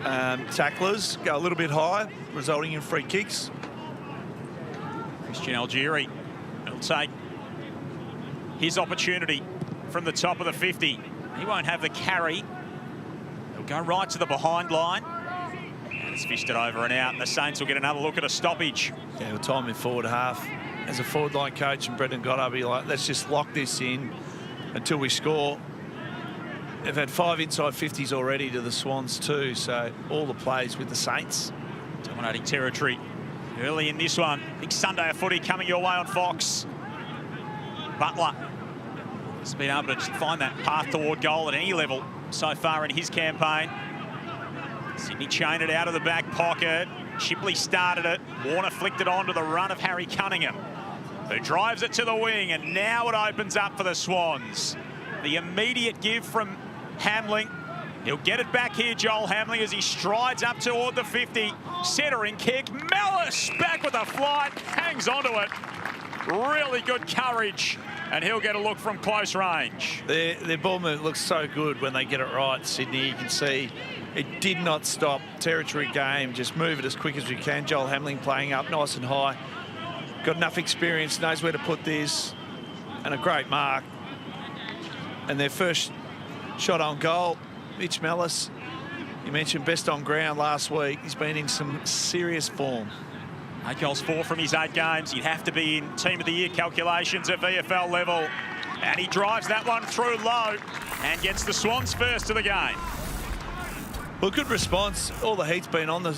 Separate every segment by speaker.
Speaker 1: tacklers go a little bit high, resulting in free kicks.
Speaker 2: Christian Algieri will take his opportunity from the top of the 50. He won't have the carry. He'll go right to the behind line. And it's fished it over and out. And the Saints will get another look at a stoppage.
Speaker 1: Yeah, we'll time him forward half. As a forward line coach and Brendan Goddard, be like, let's just lock this in until we score. They've had 5 inside 50s already to the Swans too, so all the plays with the Saints.
Speaker 2: Dominating territory early in this one. Big Sunday of footy coming your way on Fox. Butler has been able to find that path toward goal at any level so far in his campaign. Sydney chained it out of the back pocket. Shipley started it. Warner flicked it on to the run of Harry Cunningham, who drives it to the wing, and now it opens up for the Swans. The immediate give from Hamling. He'll get it back here, Joel Hamling, as he strides up toward the 50. Centering kick. Mellis back with a flight. Hangs onto it. Really good courage. And he'll get a look from close range.
Speaker 1: Their ball movement looks so good when they get it right, Sydney. You can see it did not stop. Territory game. Just move it as quick as we can. Joel Hamling playing up nice and high. Got enough experience, knows where to put this. And a great mark. And their first shot on goal, Mitch Mellis. You mentioned best on ground last week. He's been in some serious form.
Speaker 2: 8 goals, 4 from his 8 games. He'd have to be in Team of the Year calculations at VFL level. And he drives that one through low and gets the Swans first to the game.
Speaker 1: Well, good response. All the heat's been on the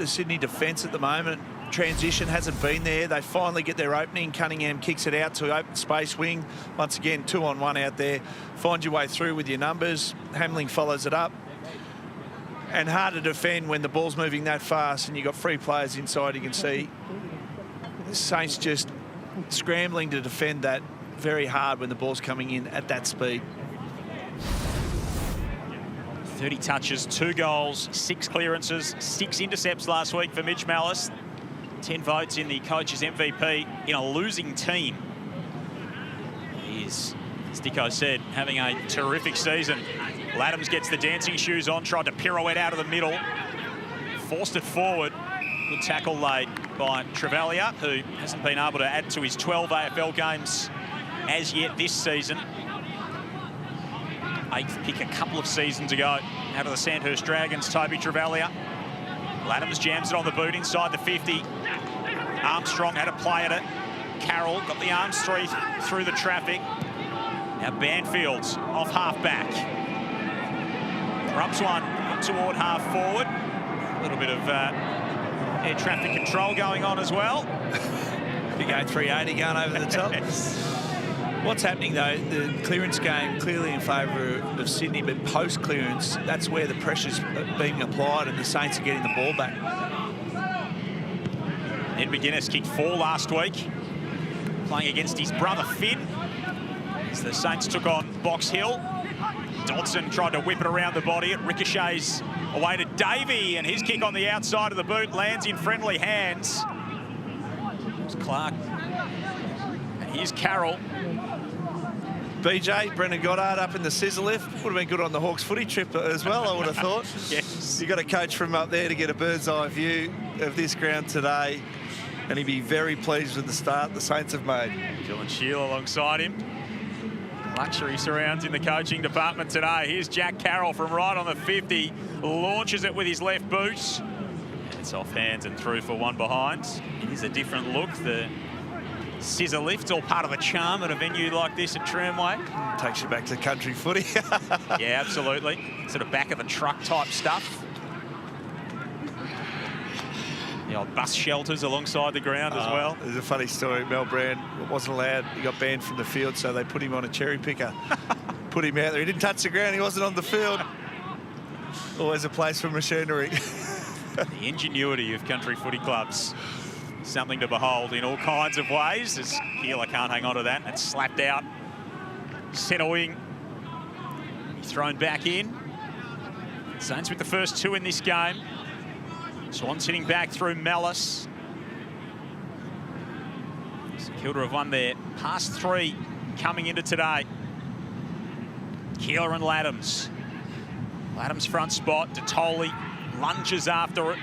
Speaker 1: Sydney defence at the moment. Transition hasn't been there. They finally get their opening. Cunningham kicks it out to open space wing. Once again, 2-on-1 out there. Find your way through with your numbers. Hamling follows it up. And hard to defend when the ball's moving that fast and you've got free players inside. You can see the Saints just scrambling to defend that very hard when the ball's coming in at that speed.
Speaker 2: 30 touches, 2 goals, 6 clearances, 6 intercepts last week for Mitch Mellis. 10 votes in the coach's MVP in a losing team. He's, as Dicko said, having a terrific season. Laddams gets the dancing shoes on, tried to pirouette out of the middle, forced it forward. Good tackle laid by Travalia, who hasn't been able to add to his 12 AFL games as yet this season. 8th pick a couple of seasons ago out of the Sandhurst Dragons, Toby Travalia. Laddams jams it on the boot inside the 50. Armstrong had a play at it. Carroll got the arms through the traffic. Now Banfield's off half back. Rubs one up toward half forward. A little bit of air traffic control going on as well.
Speaker 1: Big 380 going over the top. What's happening though, the clearance game clearly in favour of Sydney, but post-clearance, that's where the pressure's being applied and the Saints are getting the ball back.
Speaker 2: Ed McGuinness kicked 4 last week, playing against his brother Finn. As the Saints took on Box Hill. Dodson tried to whip it around the body. It ricochets away to Davey, and his kick on the outside of the boot lands in friendly hands. It's Clark. And here's Carroll.
Speaker 1: BJ, Brendan Goddard up in the scissor lift. Would have been good on the Hawks footy trip as well, I would have thought.
Speaker 2: Yes.
Speaker 1: You got a coach from up there to get a bird's eye view of this ground today, and he'd be very pleased with the start the Saints have made.
Speaker 2: Dylan Shield alongside him. Luxury surrounds in the coaching department today. Here's Jack Carroll from right on the 50. Launches it with his left boot. It's off hands and through for one behind. It is a different look. The scissor lift, all part of the charm at a venue like this at Tramway.
Speaker 1: Takes you back to country footy.
Speaker 2: Yeah, absolutely. Sort of back of the truck type stuff. The old bus shelters alongside the ground as well.
Speaker 1: There's a funny story. Mel Brand wasn't allowed. He got banned from the field, so they put him on a cherry picker. Put him out there. He didn't touch the ground. He wasn't on the field. Always a place for machinery.
Speaker 2: The ingenuity of country footy clubs. Something to behold in all kinds of ways, as Keeler can't hang on to that. It's slapped out. Centre wing. He's thrown back in. Saints with the first 2 in this game. Swans hitting back through Mellis. So Kilda have won their past 3 coming into today. Keeler and Laddams. Laddams front spot. Detoli lunges after it.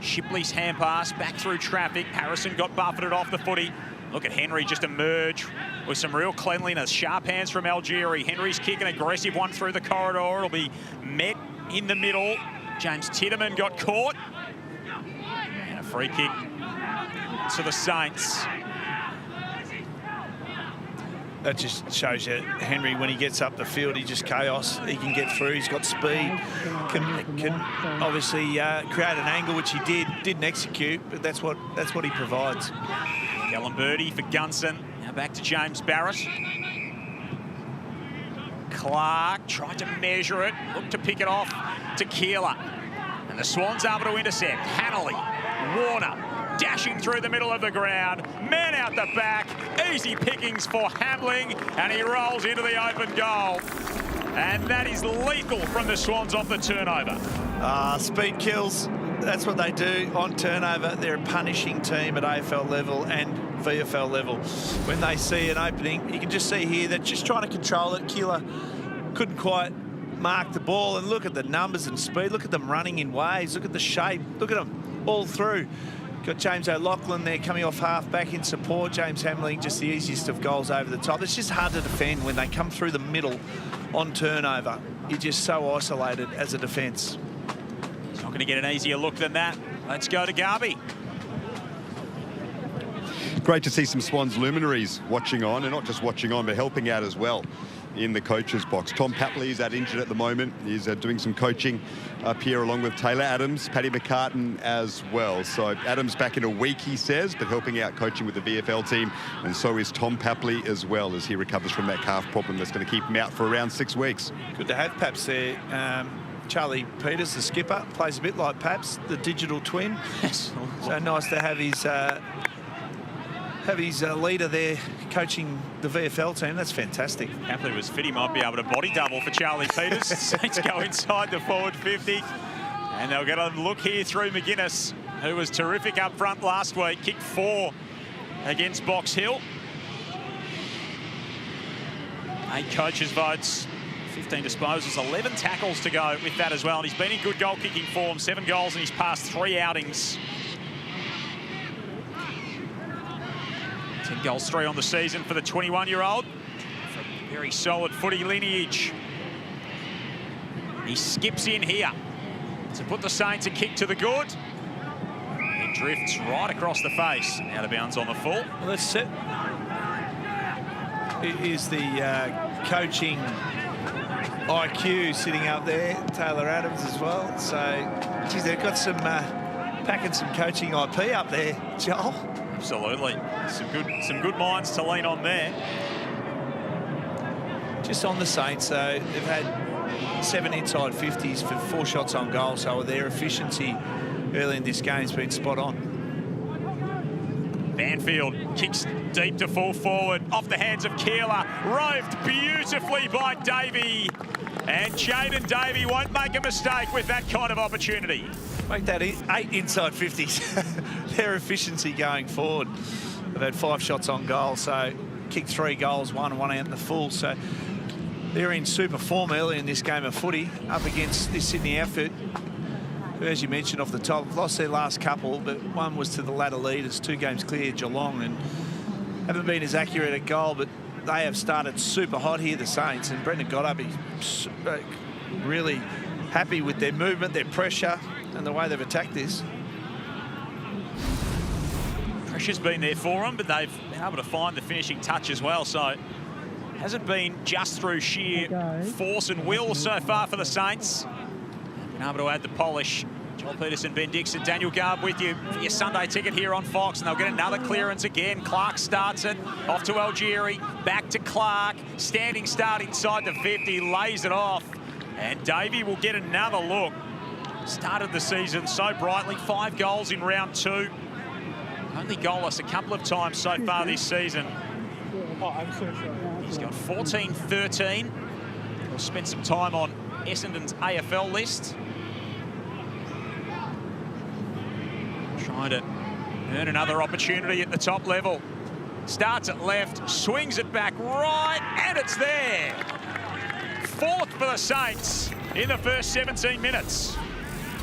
Speaker 2: Shipley's hand pass back through traffic. Harrison got buffeted off the footy. Look at Henry just emerge with some real cleanliness. Sharp hands from Algieri. Henry's kick, an aggressive one through the corridor. It'll be met in the middle. James Titterman got caught. And a free kick to the Saints.
Speaker 1: That just shows you Henry, when he gets up the field, he just chaos. He can get through. He's got speed. Can obviously create an angle, which he didn't execute, but that's what he provides.
Speaker 2: Gallimberti for Gunson. Now back to James Barrett. Clark tried to measure it, looked to pick it off to Keeler. And the Swans able to intercept. Hannelly, Warner, dashing through the middle of the ground. Man out the back. Easy pickings for Hamling. And he rolls into the open goal. And that is lethal from the Swans off the turnover.
Speaker 1: Speed kills. That's what they do on turnover. They're a punishing team at AFL level and VFL level. When they see an opening, you can just see here, they're just trying to control it. Keeler couldn't quite mark the ball. And look at the numbers and speed. Look at them running in waves. Look at the shape. Look at them all through. Got James O'Loughlin there coming off half back in support. James Hamling, just the easiest of goals over the top. It's just hard to defend when they come through the middle on turnover. You're just so isolated as a defence.
Speaker 2: It's not going to get an easier look than that. Let's go to Garby.
Speaker 3: Great to see some Swans luminaries watching on, and not just watching on, but helping out as well in the coach's box. Tom Papley is out injured at the moment. He's doing some coaching up here along with Taylor Adams, Paddy McCartan as well. So Adams back in a week, he says, but helping out coaching with the VFL team. And so is Tom Papley as well, as he recovers from that calf problem that's going to keep him out for around 6 weeks.
Speaker 1: Good to have Paps there. Charlie Peters, the skipper, plays a bit like Paps, the digital twin. So nice to have his leader there coaching the VFL team. That's fantastic.
Speaker 2: Papley was fit. He might be able to body double for Charlie Peters. Saints go inside the forward 50. And they'll get a look here through McGuinness, who was terrific up front last week. Kicked 4 against Box Hill. 8 coaches' votes, 15 disposals, 11 tackles to go with that as well. And he's been in good goal-kicking form, 7 goals in his past 3 outings. 10 goals, 3 on the season for the 21-year-old. From very solid footy lineage. He skips in here to put the Saints a kick to the good. It drifts right across the face. Out of bounds on the full.
Speaker 1: Well, that's it. It is the coaching IQ sitting up there. Taylor Adams as well. So, geez, they've got some packing some coaching IP up there, Joel.
Speaker 2: Absolutely. Some good minds to lean on there.
Speaker 1: Just on the Saints, though, they've had 7 inside 50s for 4 shots on goal, so their efficiency early in this game has been spot on.
Speaker 2: Banfield kicks deep to full forward, off the hands of Keeler, roved beautifully by Davey. And Jaden Davey won't make a mistake with that kind of opportunity.
Speaker 1: Make that 8 inside 50s. Their efficiency going forward. They've had 5 shots on goal, so kicked 3 goals, 1 out in the full. So they're in super form early in this game of footy, up against this Sydney outfit, who, as you mentioned off the top, lost their last couple, but one was to the ladder leaders, 2 games clear, Geelong, and haven't been as accurate at goal, but they have started super hot here, the Saints, and Brendan Goddard is really happy with their movement, their pressure, and the way they've attacked this.
Speaker 2: Pressure's been there for them, but they've been able to find the finishing touch as well, so it hasn't been just through sheer force and will so far for the Saints. Been able to add the polish. Joel Peterson, Ben Dixon, Daniel Garb with you for your Sunday ticket here on Fox, and they'll get another clearance again. Clark starts it, off to Algieri, back to Clark, standing start inside the 50, lays it off, and Davey will get another look. Started the season so brightly, 5 goals in round 2. Only goalless a couple of times so far this season. He's got 14-13. He'll spend some time on Essendon's AFL list. Trying to earn another opportunity at the top level. Starts at left, swings it back right, and it's there. 4th for the Saints in the first 17 minutes.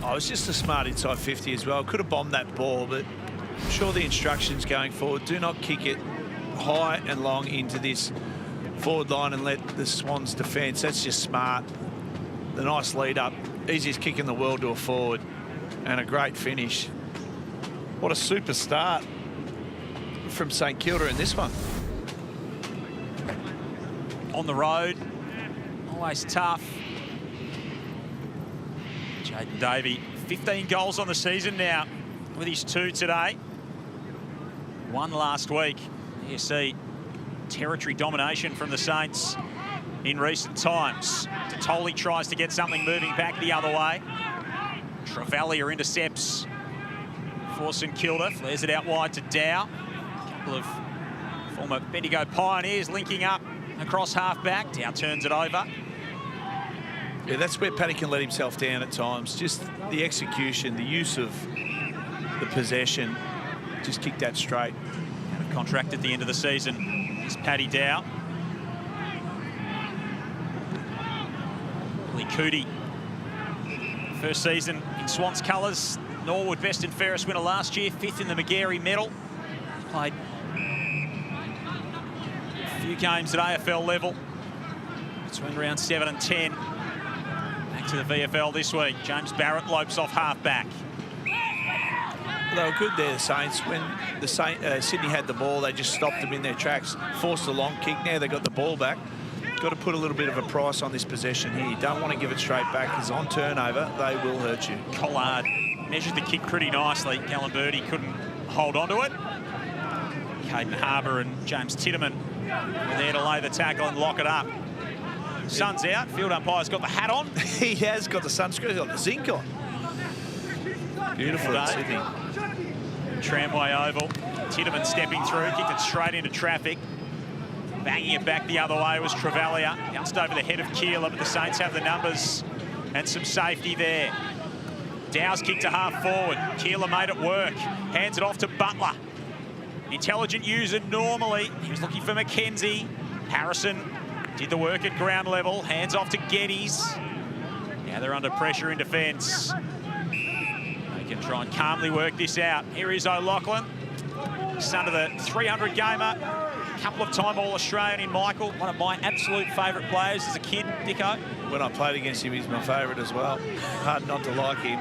Speaker 1: Oh, it's just a smart inside 50 as well. Could have bombed that ball, but I'm sure the instructions going forward, do not kick it high and long into this forward line and let the Swans defence. That's just smart. The nice lead up. Easiest kick in the world to a forward. And a great finish. What a super start from St Kilda in this one.
Speaker 2: On the road, always tough. Jaden Davey, 15 goals on the season now with his 2 today. 1 last week. You see territory domination from the Saints in recent times. Totoli tries to get something moving back the other way. Travalia intercepts for St Kilda, flares it out wide to Dow. A couple of former Bendigo Pioneers linking up across half-back. Dow turns it over.
Speaker 1: Yeah, that's where Paddy can let himself down at times. Just the execution, the use of the possession. Just kick that straight.
Speaker 2: Out of contract at the end of the season is Paddy Dow. Lee Cootie, first season in Swans colours. Norwood best and fairest winner last year, 5th in the Magarey medal. Played a few games at AFL level between round 7 and 10. Back to the VFL this week. James Barrett lopes off half-back.
Speaker 1: They were good there, the Saints. When the Sydney had the ball, they just stopped them in their tracks, forced a long kick. Now they got the ball back. Got to put a little bit of a price on this possession here. You don't want to give it straight back, because on turnover, they will hurt you.
Speaker 2: Collard measured the kick pretty nicely. Callum Birdie couldn't hold on to it. Caden Harbour and James Titterman were there to lay the tackle and lock it up. Sun's out. Field umpire's got the hat on.
Speaker 1: He has got the sunscreen. He's got the zinc on. Beautiful in Sydney.
Speaker 2: Tramway Oval. Titterman stepping through, kicked it straight into traffic. Banging it back the other way was Travalia. Bounced over the head of Keeler, but the Saints have the numbers and some safety there. Dow's kick to half forward. Keeler made it work. Hands it off to Butler. Intelligent user normally. He was looking for McKenzie. Harrison did the work at ground level. Hands off to Geddes. Now they're under pressure in defence. They can try and calmly work this out. Here is O'Loughlin. Son of the 300 gamer. Couple of time All-Australian in Michael. One of my absolute favourite players as a kid, Dicko.
Speaker 1: When I played against him, he's my favourite as well. Hard not to like him.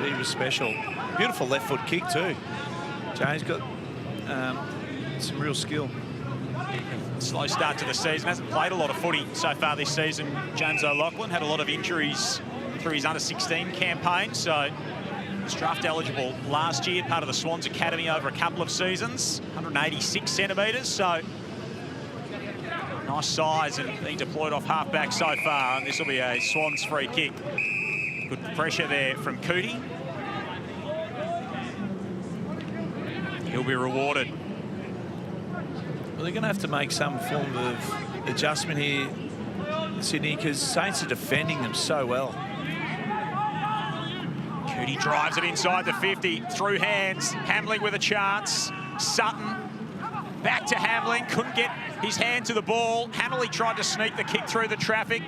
Speaker 1: He was special. Beautiful left foot kick too. James got some real skill.
Speaker 2: Slow start to the season. Hasn't played a lot of footy so far this season. James O'Loughlin had a lot of injuries through his under-16 campaign, so was draft eligible last year, part of the Swans Academy over a couple of seasons. 186 centimetres, so nice size and being deployed off half-back so far, and this will be a Swans free kick. Good pressure there from Cootie. He'll be rewarded.
Speaker 1: Well, they're going to have to make some form of adjustment here, Sydney, because Saints are defending them so well.
Speaker 2: Cootie drives it inside the 50, through hands. Hamling with a chance. Sutton back to Hamling, couldn't get his hand to the ball. Hamley tried to sneak the kick through the traffic.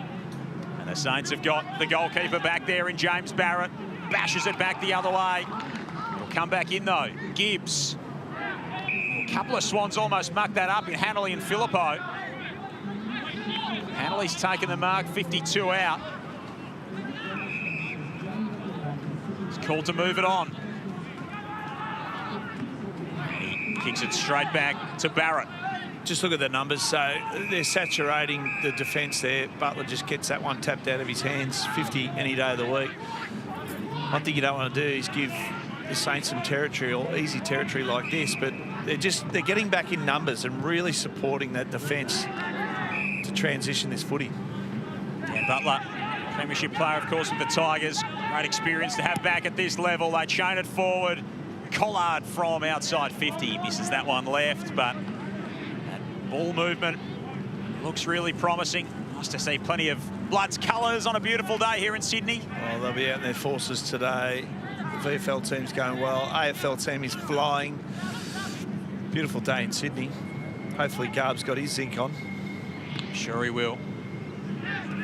Speaker 2: And the Saints have got the goalkeeper back there in James Barrett. Bashes it back the other way. It'll come back in though. Gibbs. A couple of Swans almost mucked that up in Hanley and Filippo. Hanley's taken the mark, 52 out. He's called to move it on. He kicks it straight back to Barrett.
Speaker 1: Just look at the numbers. So they're saturating the defence there. Butler just gets that one tapped out of his hands. 50 any day of the week. One thing you don't want to do is give the Saints some territory or easy territory like this, but they're getting back in numbers and really supporting that defence to transition this footy.
Speaker 2: Dan Butler, premiership player, of course, with the Tigers. Great experience to have back at this level. They chain it forward. Collard from outside 50. Misses that one left, but that ball movement looks really promising. Nice to see plenty of Bloods colours on a beautiful day here in Sydney.
Speaker 1: Well, they'll be out in their forces today. The VFL team's going well. AFL team is flying. Beautiful day in Sydney. Hopefully Garb's got his zinc on.
Speaker 2: Sure he will.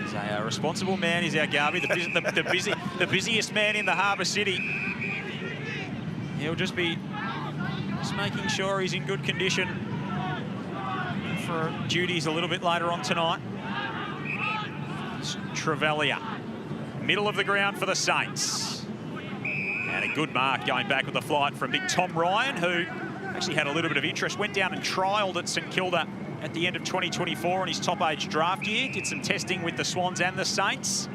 Speaker 2: He's a responsible man is our Garby, the busiest man in the Harbour City. He'll just be making sure he's in good condition for duties a little bit later on tonight. Trevelyan, middle of the ground for the Saints. And a good mark going back with the flight from big Tom Ryan, who actually had a little bit of interest, went down and trialled at St Kilda at the end of 2024 in his top age draft year, did some testing with the Swans and the Saints.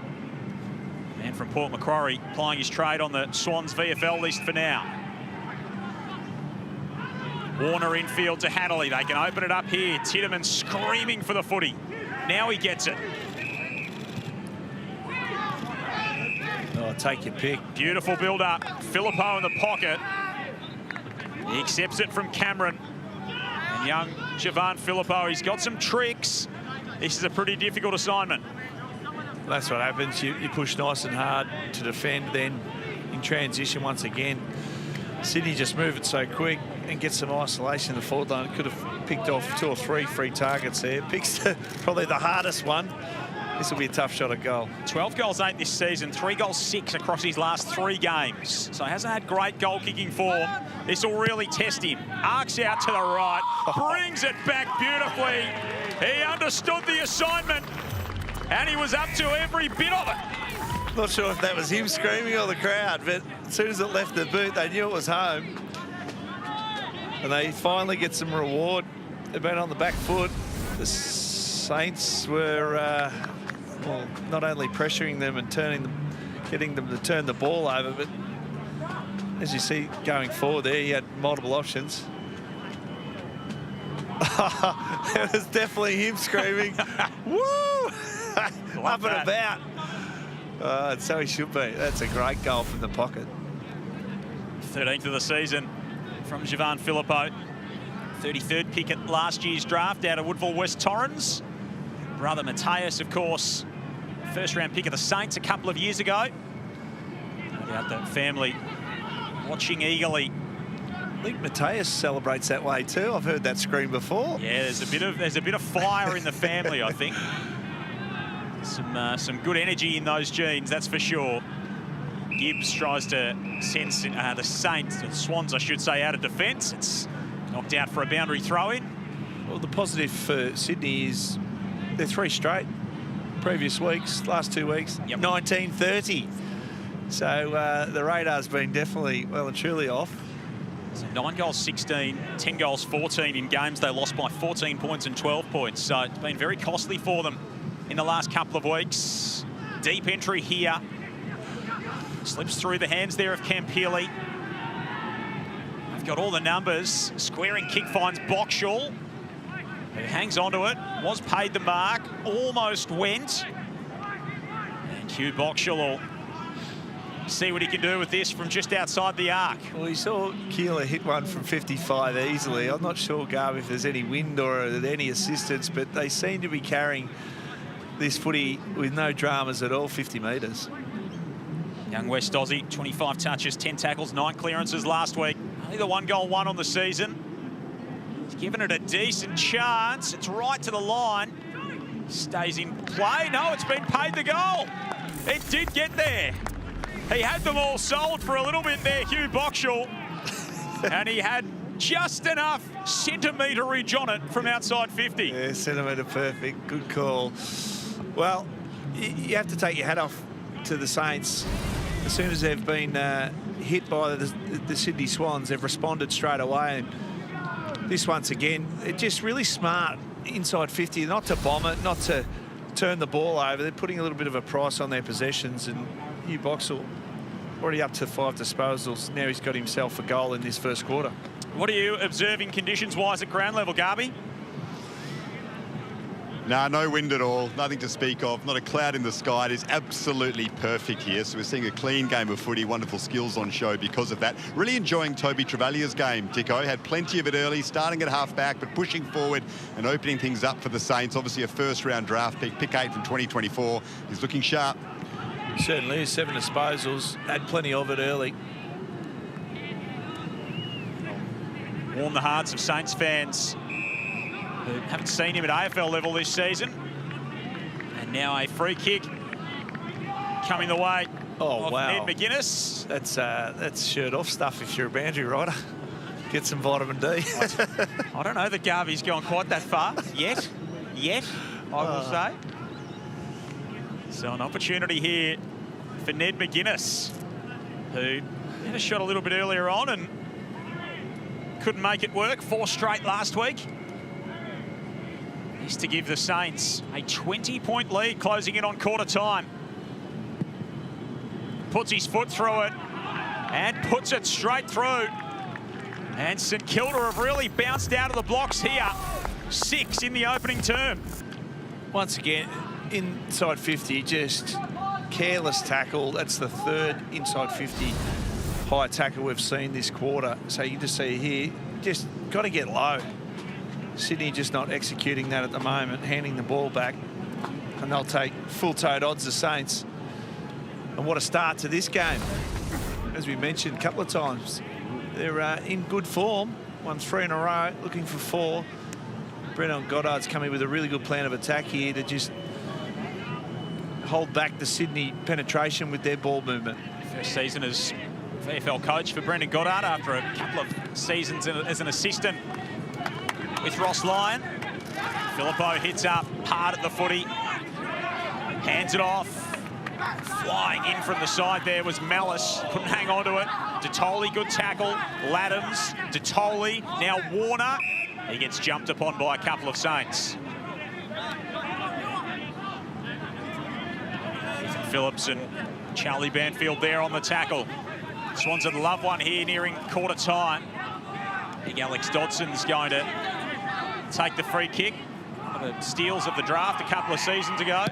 Speaker 2: Man from Port Macquarie plying his trade on the Swans VFL list for now. Warner infield to Hadley. They can open it up here. Tiedemann screaming for the footy. Now he gets it.
Speaker 1: Oh, take your pick.
Speaker 2: Beautiful build-up. Philippou in the pocket. He accepts it from Cameron. And young Javan Philippou, he's got some tricks. This is a pretty difficult assignment.
Speaker 1: That's what happens. You push nice and hard to defend, then in transition once again. Sydney just move it so quick and get some isolation in the forward line. Could have picked off 2 or 3 free targets there. Picks probably the hardest one. This will be a tough shot at goal.
Speaker 2: 12 goals 8 this season, 3 goals 6 across his last 3 games. So he hasn't had great goal-kicking form. This will really test him. Arcs out to the right, brings it back beautifully. He understood the assignment, and he was up to every bit of it.
Speaker 1: Not sure if that was him screaming or the crowd, but as soon as it left the boot, they knew it was home. And they finally get some reward. They've been on the back foot. The Saints were, well, not only pressuring them and getting them to turn the ball over, but as you see going forward there, he had multiple options. It was definitely him screaming, woo! Up and about. And so he should be. That's a great goal from the pocket.
Speaker 2: 13th of the season from Javan Philippou. 33rd pick at last year's draft out of Woodville West Torrens. Brother Mateus, of course, first round pick of the Saints a couple of years ago. No doubt the family watching eagerly.
Speaker 1: I think Mateus celebrates that way too. I've heard that scream before.
Speaker 2: Yeah, there's a bit of fire in the family, I think. Some good energy in those genes, that's for sure. Gibbs tries to send the Saints, the Swans, I should say, out of defence. It's knocked out for a boundary throw-in.
Speaker 1: Well, the positive for Sydney is they're 3 straight. Previous weeks, last 2 weeks, yep. 19-30. So the radar's been definitely well and truly off.
Speaker 2: So 9 goals 16, 10 goals 14 in games they lost by 14 points and 12 points. So it's been very costly for them in the last couple of weeks. Deep entry here. Slips through the hands there of Campeely. They've got all the numbers. Squaring kick finds Boxall, who hangs onto it. Was paid the mark. Almost went. And Hugh Boxall will see what he can do with this from just outside the arc.
Speaker 1: Well, we saw Keeler hit one from 55 easily. I'm not sure, Garb, if there's any wind or any assistance, but they seem to be carrying this footy with no dramas at all, 50 metres.
Speaker 2: Young West Aussie, 25 touches, 10 tackles, 9 clearances last week. Only the 1 goal, 1 on the season. He's given it a decent chance. It's right to the line. Stays in play. No, it's been paid the goal. It did get there. He had them all sold for a little bit there, Hugh Boxall. And he had just enough centimeterage on it from outside 50.
Speaker 1: Yeah, centimetre perfect. Good call. Well, you have to take your hat off to the Saints. As soon as they've been hit by the Sydney Swans, they've responded straight away. And this, once again, they're just really smart inside 50, not to bomb it, not to turn the ball over. They're putting a little bit of a price on their possessions. And Hugh Boxall already up to 5 disposals. Now he's got himself a goal in this first quarter.
Speaker 2: What are you observing conditions-wise at ground level, Garby?
Speaker 3: Nah, no wind at all, nothing to speak of, not a cloud in the sky. It is absolutely perfect here. So we're seeing a clean game of footy, wonderful skills on show because of that. Really enjoying Toby Trevallia's game, Dicko. Had plenty of it early, starting at half-back, but pushing forward and opening things up for the Saints. Obviously a first-round draft pick, pick 8 from 2024. He's looking sharp.
Speaker 1: Certainly is. 7 disposals, had plenty of it early.
Speaker 2: Warm the hearts of Saints fans who haven't seen him at AFL level this season. And Now a free kick coming the way of
Speaker 1: wow.
Speaker 2: Ned McGuinness.
Speaker 1: That's shirt off stuff if you're a boundary rider. Get some vitamin D.
Speaker 2: I don't know that Garvey's gone quite that far yet, I will say. So an opportunity here for Ned McGuinness, who had a shot a little bit earlier on and couldn't make it work. 4 straight last week. Is to give the Saints a 20-point lead, closing in on quarter time. Puts his foot through it and puts it straight through. And St Kilda have really bounced out of the blocks here. 6 in the opening term.
Speaker 1: Once again, inside 50, just careless tackle. That's the 3rd inside 50 high tackle we've seen this quarter. So you can just see here, just got to get low. Sydney just not executing that at the moment, handing the ball back. And they'll take full-toed odds, the Saints. And what a start to this game. As we mentioned a couple of times, they're in good form. Won 3 in a row, looking for 4. Brendan Goddard's coming with a really good plan of attack here to just hold back the Sydney penetration with their ball movement.
Speaker 2: First season as VFL coach for Brendan Goddard after a couple of seasons as an assistant with Ross Lyon. Filippo hits up hard at the footy, hands it off. Flying in from the side there was Mellis, couldn't hang on to it. Detoli, good tackle. Laddams, Detoli, now Warner. He gets jumped upon by a couple of Saints. Ethan Phillips and Charlie Banfield there on the tackle. Swans would love one here nearing quarter time. Big Alex Dodson's going to take the free kick. One of the steals of the draft a couple of seasons ago.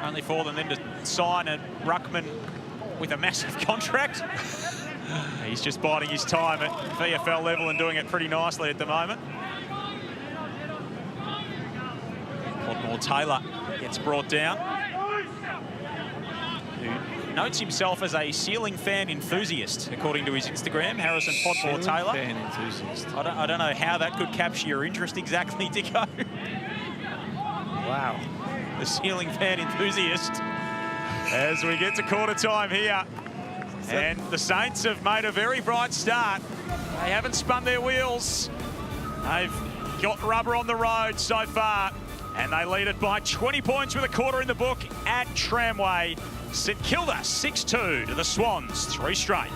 Speaker 2: Only for them then to sign a ruckman with a massive contract. He's just biding his time at VFL level and doing it pretty nicely at the moment. Podmore Taylor gets brought down. Who notes himself as a ceiling fan enthusiast, according to his Instagram, Harrison Podmore Taylor.
Speaker 1: Fan enthusiast.
Speaker 2: I don't know how that could capture your interest exactly, Dicko.
Speaker 1: Wow.
Speaker 2: The ceiling fan enthusiast as we get to quarter time here. And the Saints have made a very bright start. They haven't spun their wheels. They've got rubber on the road so far. And they lead it by 20 points with a quarter in the book at Tramway. St Kilda 6-2 to the Swans, 3 straight.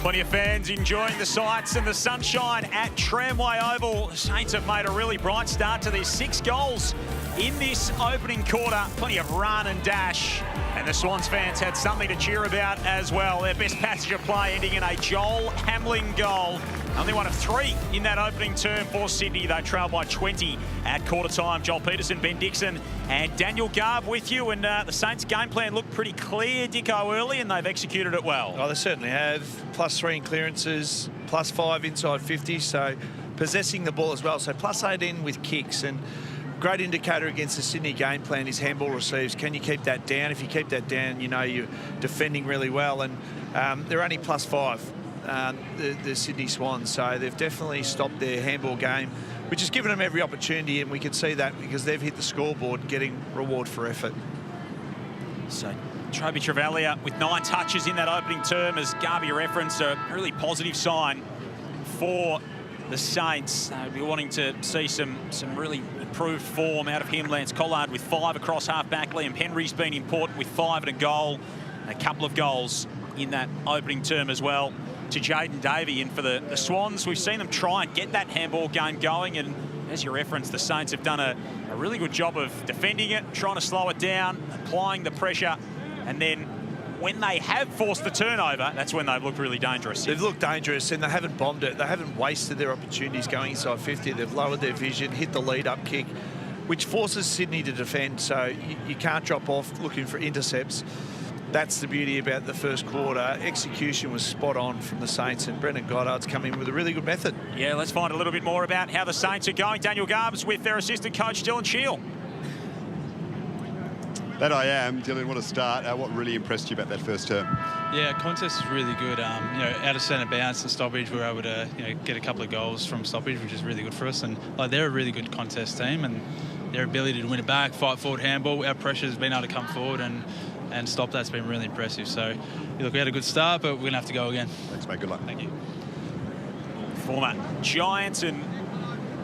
Speaker 2: Plenty of fans enjoying the sights and the sunshine at Tramway Oval. The Saints have made a really bright start to their 6 goals in this opening quarter. Plenty of run and dash. And the Swans fans had something to cheer about as well. Their best passage of play ending in a Joel Hamling goal. Only one of 3 in that opening term for Sydney. They trail by 20 at quarter time. Joel Peterson, Ben Dixon and Daniel Garb with you. And the Saints' game plan looked pretty clear, Dicko, early, and they've executed it well.
Speaker 1: Oh, they certainly have. +3 in clearances, +5 inside 50. So possessing the ball as well. So +18 with kicks. And great indicator against the Sydney game plan is handball receives. Can you keep that down? If you keep that down, you know you're defending really well. And they're only +5. The Sydney Swans, so they've definitely stopped their handball game, which has given them every opportunity, and we can see that because they've hit the scoreboard getting reward for effort.
Speaker 2: So Toby Travalia with 9 touches in that opening term, as Garby referenced, a really positive sign for the Saints. They'll be wanting to see some really improved form out of him. Lance Collard with 5 across half-back. Liam Henry's been important with 5 and a goal, and a couple of goals in that opening term as well. To Jaden Davey in for the Swans. We've seen them try and get that handball game going, and as you referenced, the Saints have done a really good job of defending it, trying to slow it down, applying the pressure, and then when they have forced the turnover, that's when they've looked really dangerous.
Speaker 1: They've looked dangerous, and they haven't bombed it. They haven't wasted their opportunities going inside 50. They've lowered their vision, hit the lead-up kick, which forces Sydney to defend, so you can't drop off looking for intercepts. That's the beauty about the first quarter. Execution was spot on from the Saints, and Brendan Goddard's come in with a really good method. Yeah,
Speaker 2: let's find a little bit more about how the Saints are going. Daniel Garbs with their assistant coach, Dylan Shield.
Speaker 3: That I am. Dylan, want to start? What really impressed you about that first term?
Speaker 4: Yeah, contest was really good. Out of centre bounce and stoppage, we were able to get a couple of goals from stoppage, which is really good for us. And they're a really good contest team, and their ability to win it back, fight forward handball, our pressure's been able to come forward and stop that's been really impressive. So, look, we had a good start, but we're going to have to go again.
Speaker 3: Thanks, mate. Good luck.
Speaker 4: Thank you.
Speaker 2: Former Giants and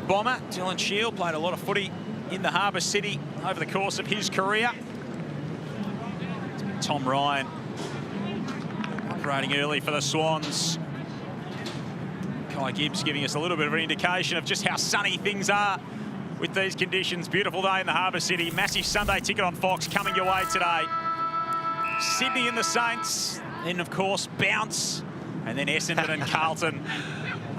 Speaker 2: Bomber, Dylan Shield, played a lot of footy in the Harbour City over the course of his career. Tom Ryan operating early for the Swans. Kai Gibbs giving us a little bit of an indication of just how sunny things are with these conditions. Beautiful day in the Harbour City. Massive Sunday ticket on Fox coming your way today. Sydney and the Saints, then of course Bounce, and then Essendon and Carlton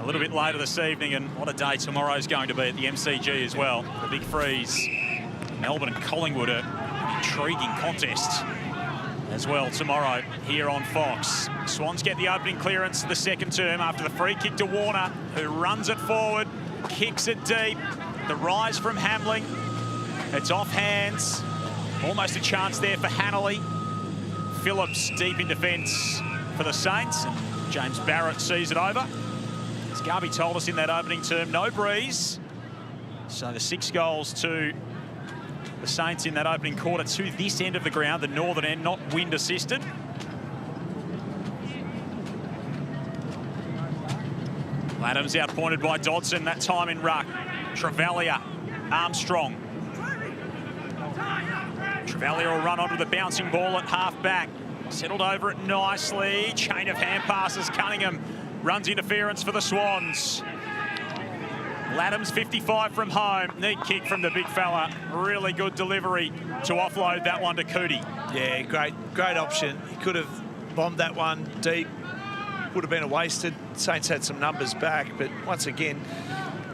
Speaker 2: a little bit later this evening. And what a day tomorrow's going to be at the MCG as well. The big freeze. Melbourne and Collingwood, an intriguing contest as well tomorrow here on Fox. Swans get the opening clearance the second term after the free kick to Warner, who runs it forward, kicks it deep. The rise from Hamling. It's off hands. Almost a chance there for Hanley. Phillips deep in defence for the Saints. And James Barrett sees it over. As Garby told us in that opening term, no breeze. So the 6 goals to the Saints in that opening quarter to this end of the ground, the northern end, not wind assisted. Adams outpointed by Dodson, that time in ruck. Travalia, Armstrong. Travalia will run onto the bouncing ball at half-back. Settled over it nicely. Chain of hand passes. Cunningham runs interference for the Swans. Laddams 55 from home. Neat kick from the big fella. Really good delivery to offload that one to Cootie.
Speaker 1: Yeah, great option. He could have bombed that one deep. Would have been a wasted. Saints had some numbers back, but once again,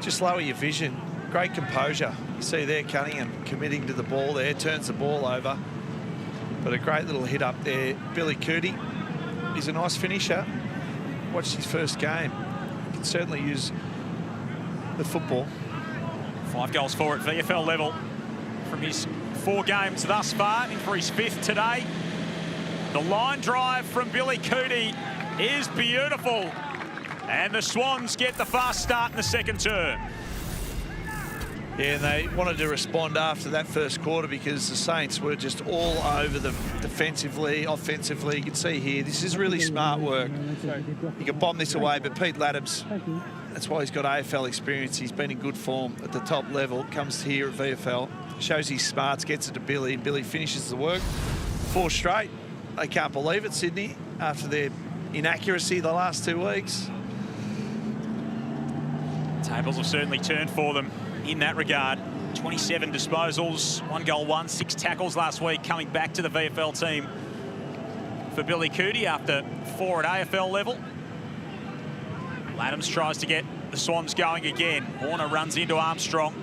Speaker 1: just lower your vision. Great composure. You see there Cunningham committing to the ball there, turns the ball over. But a great little hit up there. Billy Cootie, he's a nice finisher. Watched his first game. He can certainly use the football.
Speaker 2: 5 goals for at VFL level from his 4 games thus far, in for his 5th today. The line drive from Billy Cootie is beautiful. And the Swans get the fast start in the second term.
Speaker 1: Yeah, and they wanted to respond after that first quarter because the Saints were just all over them defensively, offensively. You can see here, this is really smart work. You can bomb this away, but Pete Laddams, that's why he's got AFL experience. He's been in good form at the top level, comes here at VFL, shows his smarts, gets it to Billy, and Billy finishes the work. 4 straight. They can't believe it, Sydney, after their inaccuracy the last 2 weeks.
Speaker 2: Tables have certainly turned for them in that regard. 27 disposals, 1 goal, 6 tackles last week, coming back to the VFL team for Billy Cootie after 4 at AFL level. Laddams tries to get the Swans going again. Warner runs into Armstrong.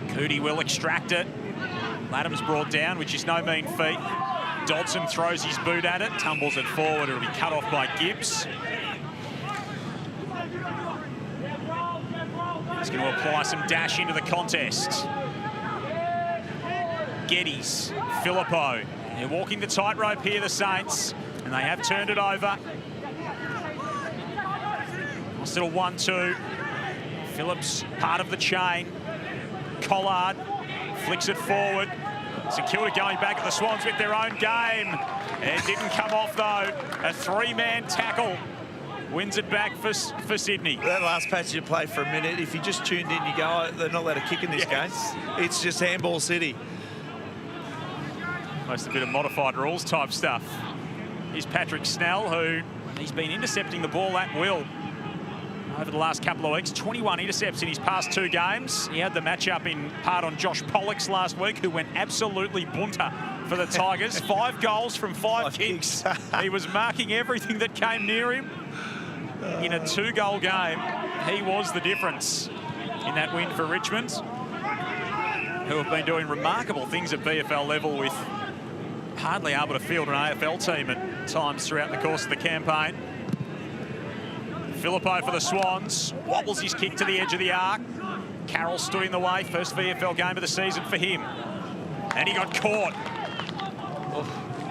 Speaker 2: Cootie will extract it. Laddams brought down, which is no mean feat. Dodson throws his boot at it, tumbles it forward. It'll be cut off by Gibbs. He's going to apply some dash into the contest. Geddes, Filippo. They're walking the tightrope here, the Saints, and they have turned it over. Nice little 1-2. Phillips, part of the chain. Collard flicks it forward. St Kilda going back at the Swans with their own game. It didn't come off, though. A 3-man tackle wins it back for Sydney.
Speaker 1: That last passage of play for a minute, if you just tuned in, you go, oh, they're not allowed to kick in this game. It's just handball city.
Speaker 2: Almost a bit of modified rules type stuff. Here's Patrick Snell, who he's been intercepting the ball at will over the last couple of weeks. 21 intercepts in his past 2 games. He had the matchup in part on Josh Pollocks last week, who went absolutely bunter for the Tigers. 5 goals from 5 kicks. He was marking everything that came near him. In a 2-goal game, he was the difference in that win for Richmond, who have been doing remarkable things at VFL level with hardly able to field an AFL team at times throughout the course of the campaign. Filippo for the Swans, wobbles his kick to the edge of the arc. Carroll stood in the way, first VFL game of the season for him. And he got caught.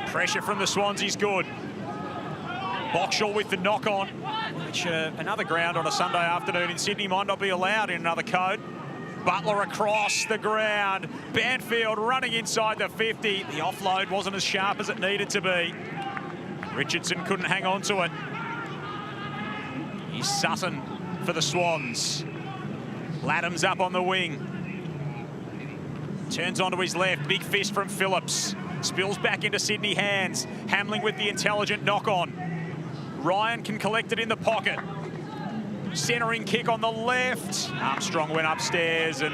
Speaker 2: Pressure from the Swans is good. Boxall with the knock-on, which another ground on a Sunday afternoon in Sydney might not be allowed in another code. Butler across the ground. Banfield running inside the 50. The offload wasn't as sharp as it needed to be. Richardson couldn't hang on to it. Here's Sutton for the Swans. Laddams up on the wing. Turns onto his left. Big fist from Phillips. Spills back into Sydney hands. Hamling with the intelligent knock-on. Ryan can collect it in the pocket. Centering kick on the left. Armstrong went upstairs and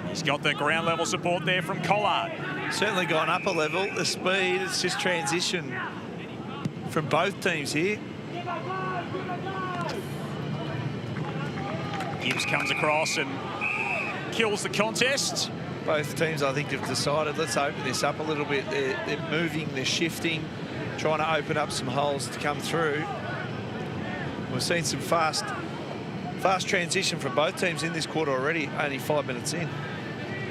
Speaker 2: he's got the ground level support there from Collard.
Speaker 1: Certainly gone up a level. The speed, it's just transition from both teams here.
Speaker 2: Gibbs comes across and kills the contest.
Speaker 1: Both teams, I think, have decided, let's open this up a little bit. They're moving, they're shifting, trying to open up some holes to come through. We've seen some fast transition from both teams in this quarter already, only 5 minutes in.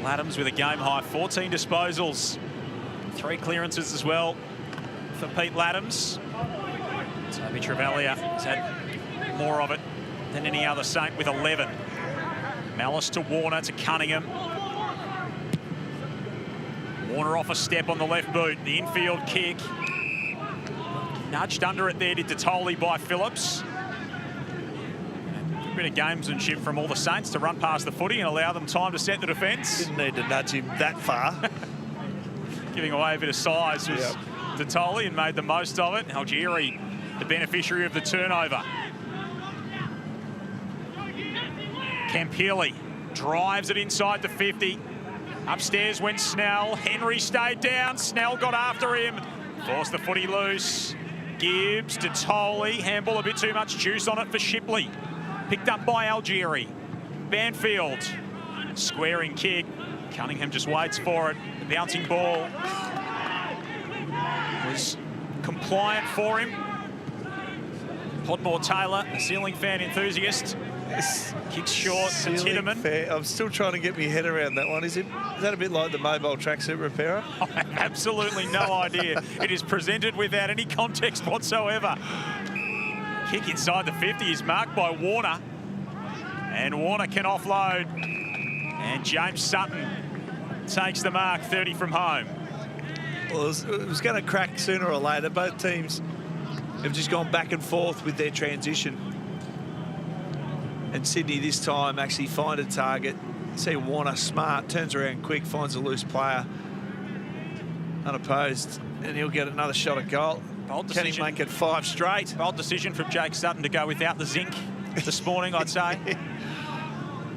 Speaker 2: Laddams with a game high, 14 disposals, 3 clearances as well for Pete Laddams. Toby Travalia has had more of it than any other Saint with 11. Malice to Warner to Cunningham. Warner off a step on the left boot. The infield kick. Nudged under it there to Detoli by Phillips. A bit of gamesmanship from all the Saints to run past the footy and allow them time to set the defence.
Speaker 1: Didn't need to nudge him that far.
Speaker 2: Giving away a bit of size was Detoli and made the most of it. Algieri, the beneficiary of the turnover. Campili drives it inside the 50. Upstairs went Snell. Henry stayed down. Snell got after him. Forced the footy loose. Gibbs, Detoli. Handball a bit too much juice on it for Shipley. Picked up by Algieri. Banfield. Squaring kick. Cunningham just waits for it. The bouncing ball was compliant for him. Podmore Taylor, a ceiling fan enthusiast. Kicks short to Titterman.
Speaker 1: I'm still trying to get my head around that one. Is that a bit like the mobile tracksuit repairer?
Speaker 2: I have absolutely no idea. It is presented without any context whatsoever. Kick inside the 50 is marked by Warner. And Warner can offload. And James Sutton takes the mark, 30 from home.
Speaker 1: Well, it was going to crack sooner or later. Both teams have just gone back and forth with their transition. And Sydney this time actually find a target. See Warner smart, turns around quick, finds a loose player unopposed, and he'll get another shot at goal.
Speaker 2: Bold
Speaker 1: Can
Speaker 2: decision.
Speaker 1: he make it 5 straight?
Speaker 2: Bold decision from Jake Sutton to go without the zinc this morning, I'd say.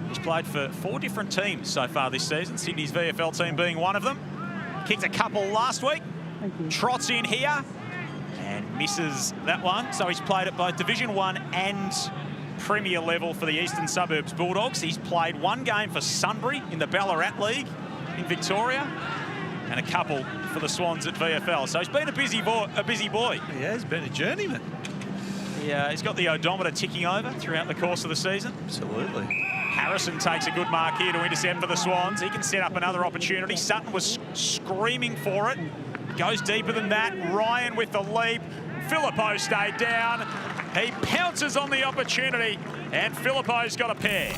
Speaker 2: He's played for 4 different teams so far this season, Sydney's VFL team being one of them. Kicked a couple last week. Trots in here and misses that one. So he's played at both Division 1 and Premier level for the Eastern Suburbs Bulldogs. He's played 1 game for Sunbury in the Ballarat League in Victoria and a couple for the Swans at VFL. So he's been a busy boy.
Speaker 1: He has been a journeyman.
Speaker 2: He's got the odometer ticking over throughout the course of the season.
Speaker 1: Absolutely.
Speaker 2: Harrison takes a good mark here to intercept for the Swans. He can set up another opportunity. Sutton was screaming for it. Goes deeper than that. Ryan with the leap. Filippo stayed down. He pounces on the opportunity, and Filippo's got a pair.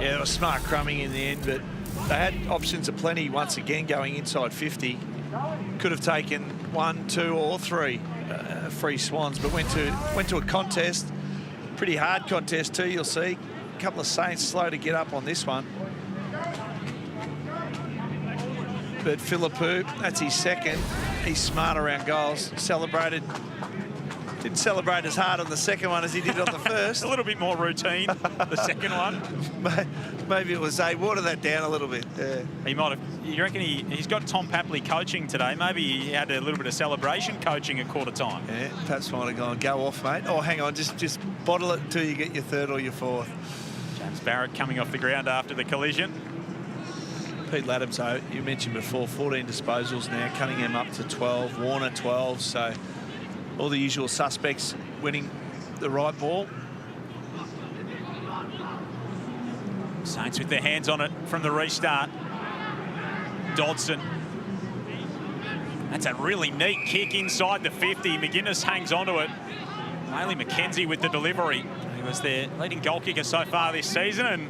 Speaker 1: Yeah, it was smart crumbing in the end, but they had options aplenty once again going inside 50. Could have taken 1, 2 or 3 free Swans, but went to a contest. Pretty hard contest too, you'll see. A couple of Saints slow to get up on this one. But Philippou, that's his second. He's smart around goals. Didn't celebrate as hard on the second one as he did on the first.
Speaker 2: A little bit more routine, the second one.
Speaker 1: Maybe it was water that down a little bit. Yeah.
Speaker 2: He might have. You reckon he's got Tom Papley coaching today? Maybe he had a little bit of celebration coaching at quarter time.
Speaker 1: Yeah, perhaps might have gone, go off, mate. Oh, hang on, just bottle it until you get your 3rd or your 4th.
Speaker 2: James Barrett coming off the ground after the collision.
Speaker 1: Pete Laddams, you mentioned before, 14 disposals now. Cunningham up to 12, Warner 12, so all the usual suspects winning the right ball.
Speaker 2: Saints with their hands on it from the restart. Dodson. That's a really neat kick inside the 50. McGuinness hangs onto it. Maley McKenzie with the delivery. He was their leading goal kicker so far this season and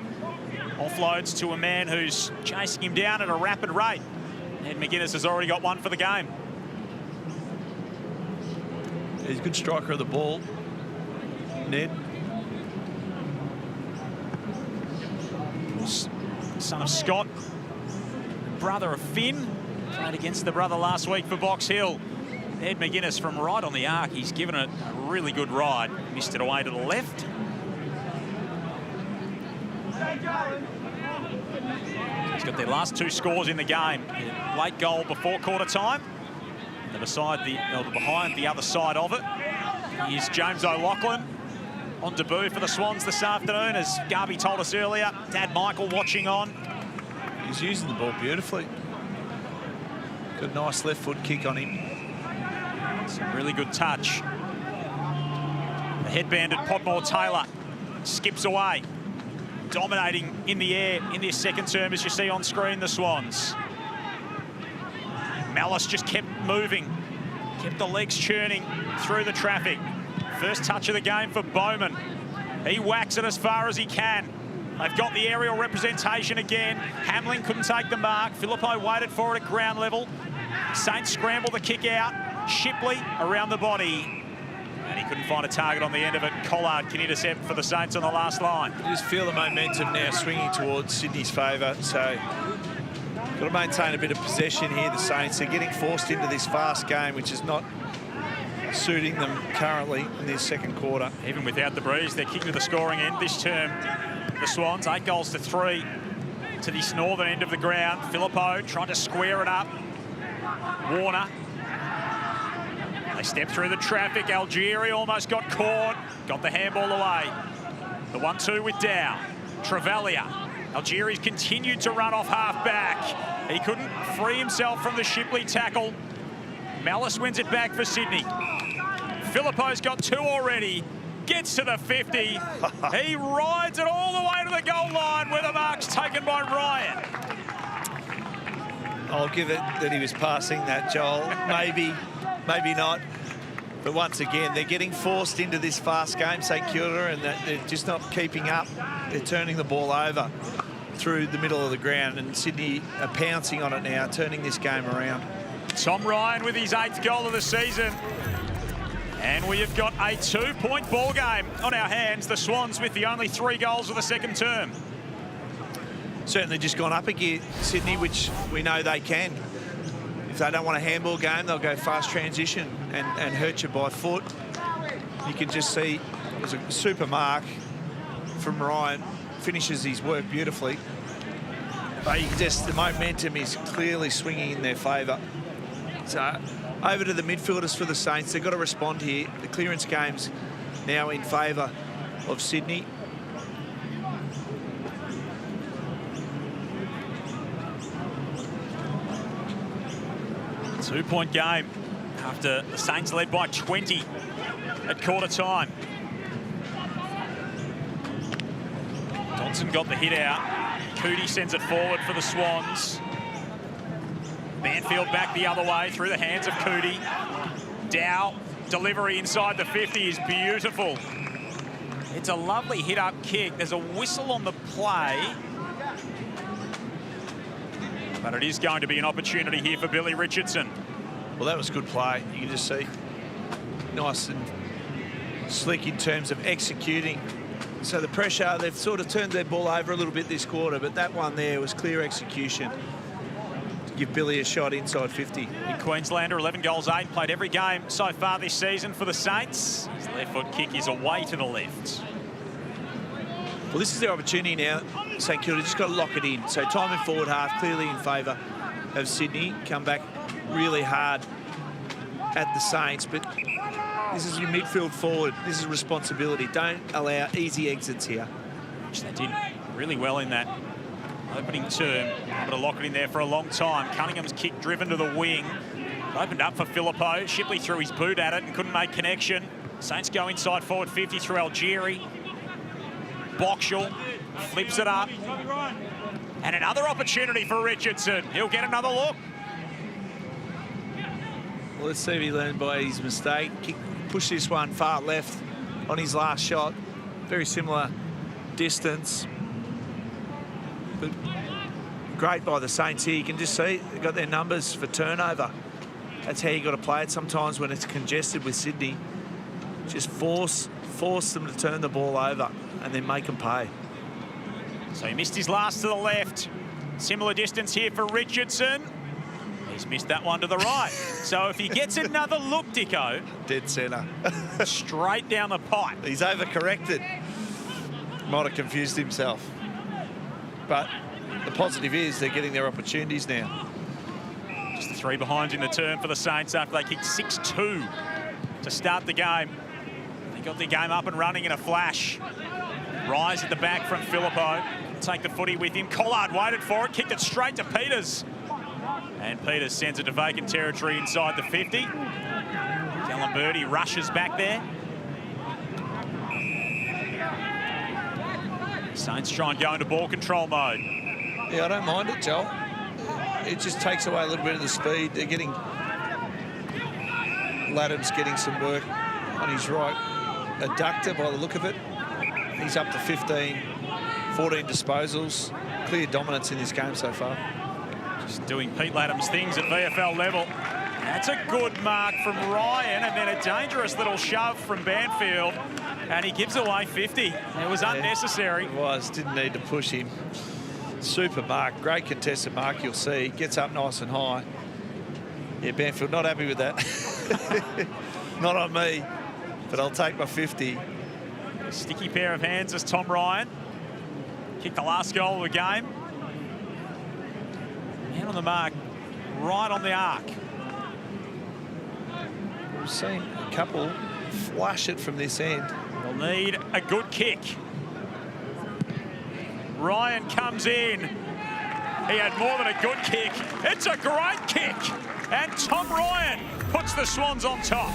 Speaker 2: offloads to a man who's chasing him down at a rapid rate. And McGuinness has already got 1 for the game.
Speaker 1: He's a good striker of the ball, Ned.
Speaker 2: Son of Scott, brother of Finn, played against the brother last week for Box Hill. Ed McGuinness from right on the arc. He's given it a really good ride. Missed it away to the left. He's got their last 2 scores in the game. The late goal before quarter time. Behind the other side of it is James O'Loughlin on debut for the Swans this afternoon, as Garby told us earlier. Dad Michael watching on.
Speaker 1: He's using the ball beautifully. Got a nice left foot kick on him.
Speaker 2: Some really good touch. The head-banded Podmore Taylor skips away, dominating in the air in this second term, as you see on screen, the Swans. Malice just kept moving, kept the legs churning through the traffic. First touch of the game for Bowman. He whacks it as far as he can. They've got the aerial representation again. Hamlin couldn't take the mark. Filippo waited for it at ground level. Saints scramble the kick out. Shipley around the body. And he couldn't find a target on the end of it. Collard can intercept for the Saints on the last line.
Speaker 1: You just feel the momentum now swinging towards Sydney's favour. So got to maintain a bit of possession here, the Saints. They're getting forced into this fast game, which is not suiting them currently in this second quarter.
Speaker 2: Even without the breeze, they're kicking to the scoring end this term. The Swans, 8 goals to 3 to this northern end of the ground. Filippo trying to square it up. Warner. They step through the traffic. Algieri almost got caught. Got the handball away. The 1-2 with Dow. Travalia. Algieri's continued to run off half-back. He couldn't free himself from the Shipley tackle. Malice wins it back for Sydney. Filippo's got 2 already. Gets to the 50. He rides it all the way to the goal line where the mark's taken by Ryan.
Speaker 1: I'll give it that he was passing that, Joel. Maybe, maybe not. But once again, they're getting forced into this fast game, St Kilda, and they're just not keeping up. They're turning the ball over through the middle of the ground, and Sydney are pouncing on it now, turning this game around.
Speaker 2: Tom Ryan with his 8th goal of the season. And we have got a 2-point ball game on our hands. The Swans with the only 3 goals of the second term.
Speaker 1: Certainly just gone up a gear, Sydney, which we know they can. if they don't want a handball game, they'll go fast transition and hurt you by foot. You can just see there's a super mark from Ryan. Finishes his work beautifully. But you can just, the momentum is clearly swinging in their favour. So over to the midfielders for the Saints. They've got to respond here. The clearance game's now in favour of Sydney.
Speaker 2: Two-point game after the Saints led by 20 at quarter time. Johnson got the hit out. Footy sends it forward for the Swans. Banfield back the other way through the hands of Footy. Dow, delivery inside the 50 is beautiful. It's a lovely hit-up kick. There's a whistle on the play. But it is going to be an opportunity here for Billy Richardson.
Speaker 1: Well, that was good play. You can just see nice and slick in terms of executing. So the pressure, they've sort of turned their ball over a little bit this quarter, but that one there was clear execution to give Billy a shot inside 50.
Speaker 2: Big Queenslander, 11 goals, 8, played every game so far this season for the Saints. His left foot kick is away to the left.
Speaker 1: Well, this is their opportunity now. St Kilda just got to lock it in. So time in forward half, clearly in favour of Sydney. Come back really hard at the Saints, but this is your midfield forward. This is responsibility. Don't allow easy exits here.
Speaker 2: Which they did really well in that opening term. Able to lock it in there for a long time. Cunningham's kick driven to the wing. Opened up for Filippo. Shipley threw his boot at it and couldn't make connection. Saints go inside forward 50 through Algieri. Boxall flips it up. And another opportunity for Richardson. He'll get another look.
Speaker 1: Well, let's see if he learned by his mistake. Push this one far left on his last shot. Very similar distance. But great by the Saints here. You can just see they've got their numbers for turnover. That's how you got to play it sometimes when it's congested with Sydney. Just force them to turn the ball over and then make them pay.
Speaker 2: So he missed his last to the left. Similar distance here for Richardson. He's missed that one to the right. So if he gets another look, Dicko.
Speaker 1: Dead centre.
Speaker 2: Straight down the pipe.
Speaker 1: He's overcorrected. Might have confused himself. But the positive is they're getting their opportunities now.
Speaker 2: Just the 3 behind in the turn for the Saints after they kicked 6-2 to start the game. They got the game up and running in a flash. Rise at the back from Filippo. Take the footy with him. Collard waited for it, kicked it straight to Peters. And Peters sends it to vacant territory inside the 50. Gallimberti rushes back there. Saints try and go into ball control mode.
Speaker 1: Yeah, I don't mind it, Joel. It just takes away a little bit of the speed. They're getting... Laddam's getting some work on his right adductor by the look of it. He's up to 15, 14 disposals. Clear dominance in this game so far.
Speaker 2: Just doing Pete Laddam's things at VFL level. That's a good mark from Ryan, and then a dangerous little shove from Banfield, and he gives away 50. It was unnecessary.
Speaker 1: It was, didn't need to push him. Super mark, great contested mark, you'll see. Gets up nice and high. Yeah, Banfield not happy with that. Not on me, but I'll take my 50.
Speaker 2: A sticky pair of hands as Tom Ryan kicked the last goal of the game. Man on the mark, right on the arc.
Speaker 1: We've seen a couple flush it from this end.
Speaker 2: They'll need a good kick. Ryan comes in. He had more than a good kick. It's a great kick. And Tom Ryan puts the Swans on top.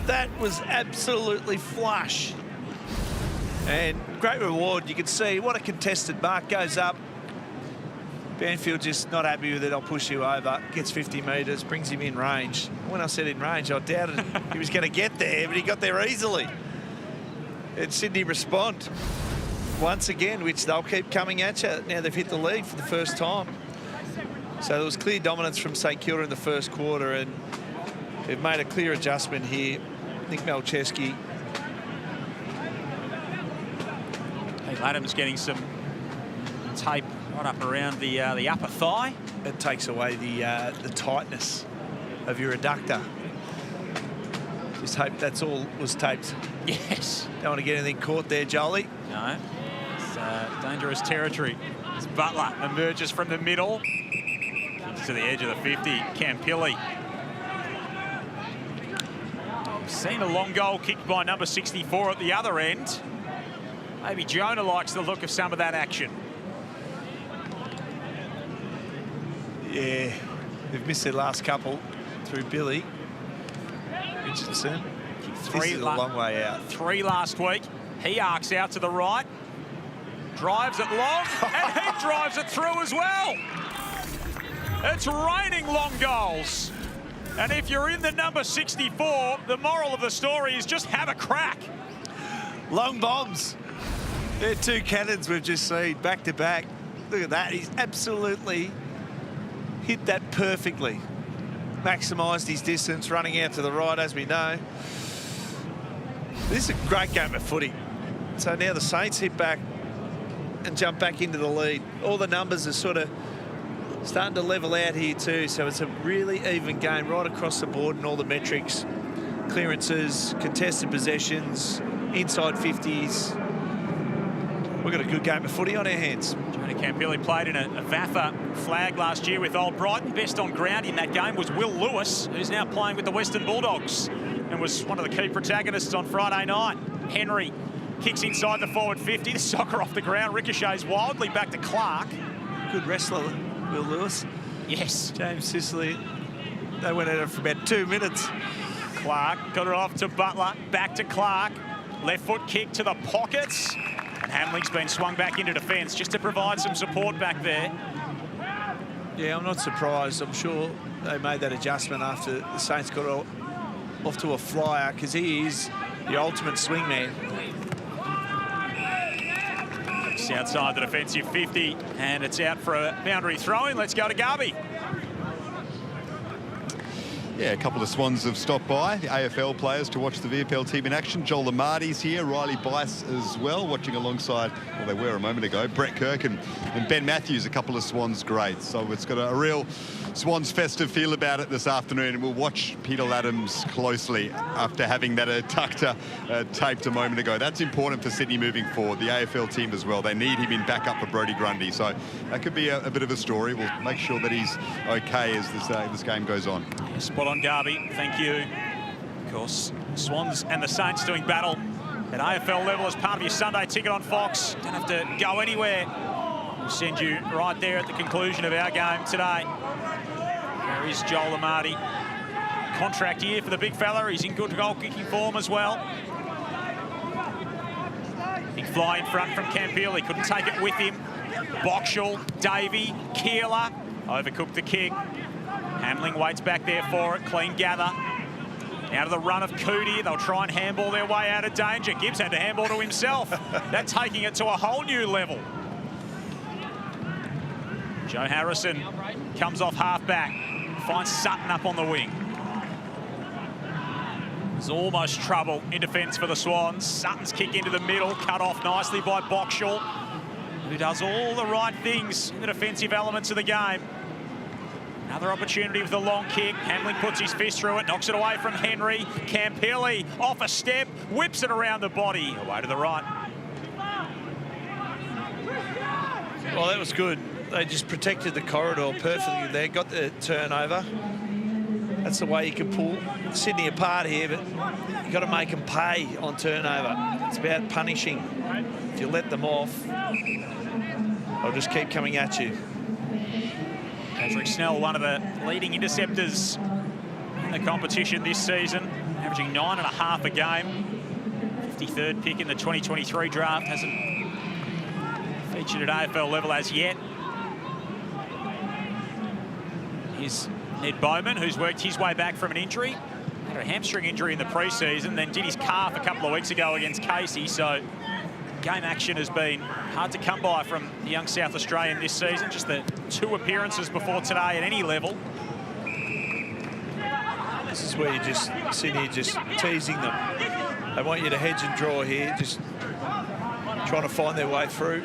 Speaker 1: That was absolutely flush. And great reward. You can see what a contested mark goes up. Banfield just not happy with it. I'll push you over. Gets 50 metres, brings him in range. When I said in range, I doubted he was going to get there, but he got there easily. And Sydney respond once again, which they'll keep coming at you. Now they've hit the lead for the first time. So there was clear dominance from St Kilda in the first quarter, and they've made a clear adjustment here. Nick Malcheski.
Speaker 2: Hey, Laddam's getting some tape right up around the upper thigh.
Speaker 1: it takes away the tightness of your adductor. Just hope that's all was taped.
Speaker 2: Yes.
Speaker 1: Don't want to get anything caught there, Jolie.
Speaker 2: No. It's dangerous territory. As Butler emerges from the middle. Kicks to the edge of the 50. Campilli. Seen a long goal kicked by number 64 at the other end. Maybe Jonah likes the look of some of that action.
Speaker 1: Yeah, they've missed their last couple through Billy Richardson. This is a long way out.
Speaker 2: 3 last week. He arcs out to the right. Drives it long, and he drives it through as well. It's raining long goals. And if you're in the number 64, the moral of the story is just have a crack.
Speaker 1: Long bombs. They're 2 cannons we've just seen back to back. Look at that. He's absolutely hit that perfectly. Maximised his distance, running out to the right, as we know. This is a great game of footy. So now the Saints hit back and jump back into the lead. All the numbers are sort of starting to level out here too. So it's a really even game right across the board in all the metrics. Clearances, contested possessions, inside 50s. We've got a good game of footy on our hands.
Speaker 2: Jonah Campilli played in a VAFA flag last year with Old Brighton. Best on ground in that game was Will Lewis, who's now playing with the Western Bulldogs and was one of the key protagonists on Friday night. Henry kicks inside the forward 50. The soccer off the ground, ricochets wildly back to Clark.
Speaker 1: Good wrestler, Will Lewis.
Speaker 2: Yes.
Speaker 1: James Sicily. They went at it for about 2 minutes.
Speaker 2: Clark got it off to Butler, back to Clark. Left foot kick to the pockets. And Hamling's been swung back into defence just to provide some support back there.
Speaker 1: Yeah, I'm not surprised. I'm sure they made that adjustment after the Saints got off to a flyer, because he is the ultimate swingman.
Speaker 2: It's outside the defensive 50, and it's out for a boundary throw-in. Let's go to Garby.
Speaker 3: Yeah, a couple of Swans have stopped by, the AFL players, to watch the VFL team in action. Joel Lamarty's here, Riley Bice as well, watching alongside, well, they were a moment ago, Brett Kirk and Ben Matthews, a couple of Swans greats. So it's got a real Swans festive feel about it this afternoon, and we'll watch Peter Laddams closely after having that adductor taped a moment ago. That's important for Sydney moving forward, the AFL team as well. They need him in backup for Brodie Grundy, so that could be a bit of a story. We'll make sure that he's okay as this game goes on.
Speaker 2: Spot on, Garby. Thank you. Of course, Swans and the Saints doing battle at AFL level as part of your Sunday ticket on Fox. Don't have to go anywhere. We'll send you right there at the conclusion of our game today. There is Joel Lamarty. Contract year for the big fella. He's in good goal-kicking form as well. Big fly in front from Campbell. He couldn't take it with him. Boxall, Davey, Keeler. Overcooked the kick. Hamling waits back there for it. Clean gather. Out of the run of Cootie. They'll try and handball their way out of danger. Gibbs had to handball to himself. They're taking it to a whole new level. Joe Harrison comes off half-back. Finds Sutton up on the wing. There's almost trouble in defence for the Swans. Sutton's kick into the middle. Cut off nicely by Boxall, who does all the right things in the defensive elements of the game. Another opportunity with a long kick. Hamling puts his fist through it, knocks it away from Henry. Campilli off a step, whips it around the body. Away to the right.
Speaker 1: Well, that was good. They just protected the corridor perfectly there, got the turnover. That's the way you can pull Sydney apart here, but you've got to make them pay on turnover. It's about punishing. If you let them off, they'll just keep coming at you.
Speaker 2: Patrick Snell, one of the leading interceptors in the competition this season, averaging 9.5 a game. 53rd pick in the 2023 draft, hasn't featured at AFL level as yet. Here's Ned Bowman, who's worked his way back from an injury. Had a hamstring injury in the pre-season, then did his calf a couple of weeks ago against Casey, so game action has been hard to come by from the young South Australian this season. Just the 2 appearances before today at any level.
Speaker 1: This is where you just sit here just teasing them. They want you to hedge and draw here, just trying to find their way through.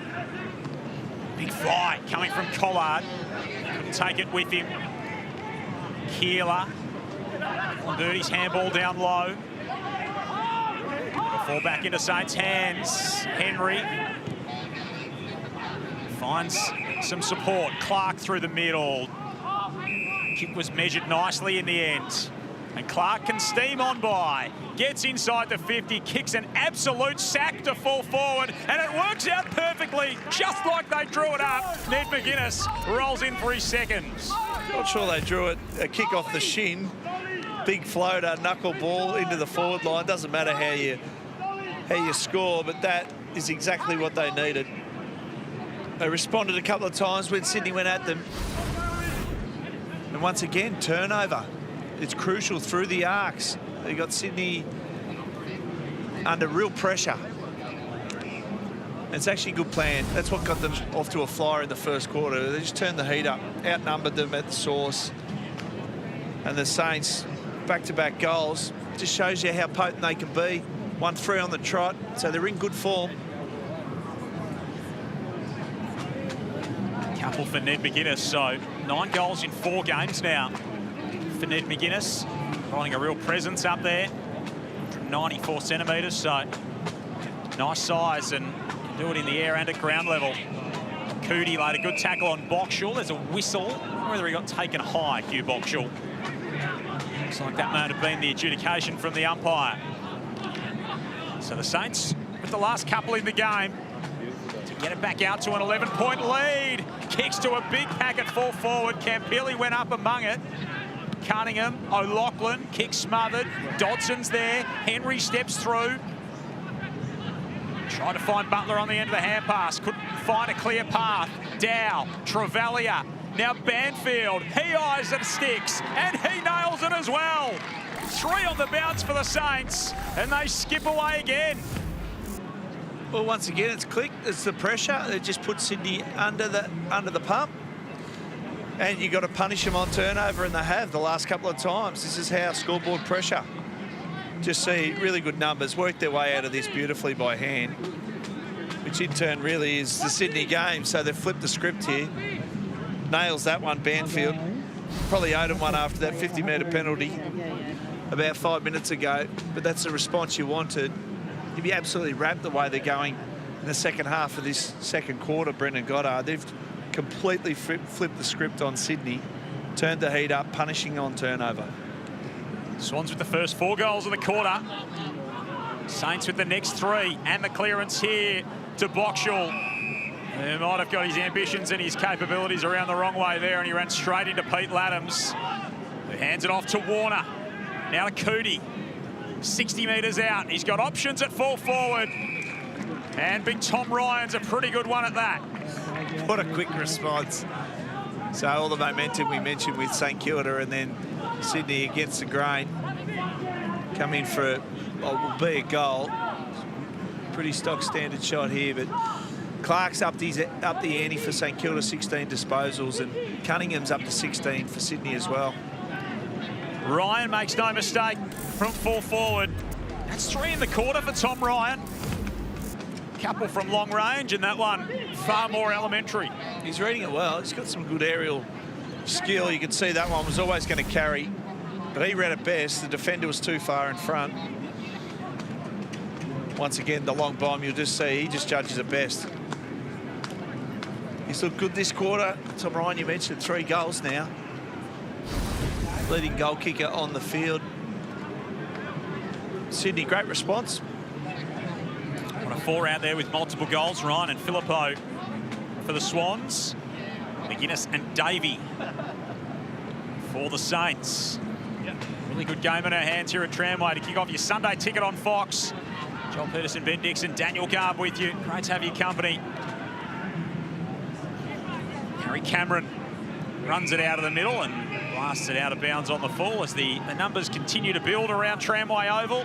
Speaker 2: Big fly coming from Collard. Couldn't take it with him. Keeler. Lamberti's handball down low. Ball back into Saints' hands. Henry finds some support. Clark through the middle. Kick was measured nicely in the end. And Clark can steam on by. Gets inside the 50, kicks an absolute sack to full forward, and it works out perfectly, just like they drew it up. Ned McGuinness rolls in for his seconds.
Speaker 1: Not sure they drew it. A kick off the shin. Big floater, knuckle ball into the forward line. Doesn't matter how you score, but that is exactly what they needed. They responded a couple of times when Sydney went at them. And once again, turnover. It's crucial through the arcs. They got Sydney under real pressure. And it's actually a good plan. That's what got them off to a flyer in the first quarter. They just turned the heat up, outnumbered them at the source. And the Saints, back-to-back goals, just shows you how potent they can be. 1-3 on the trot, so they're in good form.
Speaker 2: Couple for Ned McGuinness, so 9 goals in 4 games now for Ned McGuinness, providing a real presence up there. 194 centimetres, so nice size and can do it in the air and at ground level. Cootie laid a good tackle on Boxall. There's a whistle. I don't know whether he got taken high, Hugh Boxall. Looks like that might have been the adjudication from the umpire. So the Saints, with the last couple in the game, to get it back out to an 11-point lead. Kicks to a big packet full forward. Campilli went up among it. Cunningham, O'Loughlin, kick smothered. Dodson's there. Henry steps through. Tried to find Butler on the end of the hand pass. Couldn't find a clear path. Dow, Travalia, now Banfield. He eyes and sticks, and he nails it as well. 3 on the bounce for the Saints, and they skip away again.
Speaker 1: Well, once again, it's clicked. It's the pressure. It just puts Sydney under the pump. And you've got to punish them on turnover, and they have the last couple of times. This is how scoreboard pressure. Just see really good numbers work their way out of this beautifully by hand, which in turn really is the Sydney game. So they've flipped the script here. Nails that one, Banfield. Probably owed him one after that 50-metre penalty about 5 minutes ago, but that's the response you wanted. You'd be absolutely wrapped the way they're going in the second half of this second quarter, Brendan Goddard. They've completely flipped the script on Sydney, turned the heat up, punishing on turnover.
Speaker 2: Swans with the first 4 goals of the quarter. Saints with the next 3, and the clearance here to Boxall. He might have got his ambitions and his capabilities around the wrong way there, and he ran straight into Pete Laddams, who hands it off to Warner. Now to Cootie. 60 metres out. He's got options at full forward. And big Tom Ryan's a pretty good one at that.
Speaker 1: What a quick response. So all the momentum we mentioned with St Kilda, and then Sydney against the grain. Come in for what will be a goal. Pretty stock standard shot here, but Clark's up the ante for St Kilda, 16 disposals, and Cunningham's up to 16 for Sydney as well.
Speaker 2: Ryan makes no mistake from full forward. That's 3 in the quarter for Tom Ryan. Couple from long range, and that one far more elementary.
Speaker 1: He's reading it well. He's got some good aerial skill. You can see that one was always going to carry, but he read it best. The defender was too far in front. Once again, the long bomb, you'll just see he just judges it best. He's looked good this quarter. Tom Ryan, you mentioned 3 goals now. Leading goal kicker on the field. Sydney, great response.
Speaker 2: On a 4 out there with multiple goals, Ryan and Filippo for the Swans. McGuinness and Davey for the Saints. Really good game in our hands here at Tramway to kick off your Sunday ticket on Fox. Joel Peterson, Ben Dixon, Daniel Garb with you. Great to have your company. Harry Cameron runs it out of the middle and blasts it out of bounds on the full as the numbers continue to build around Tramway Oval.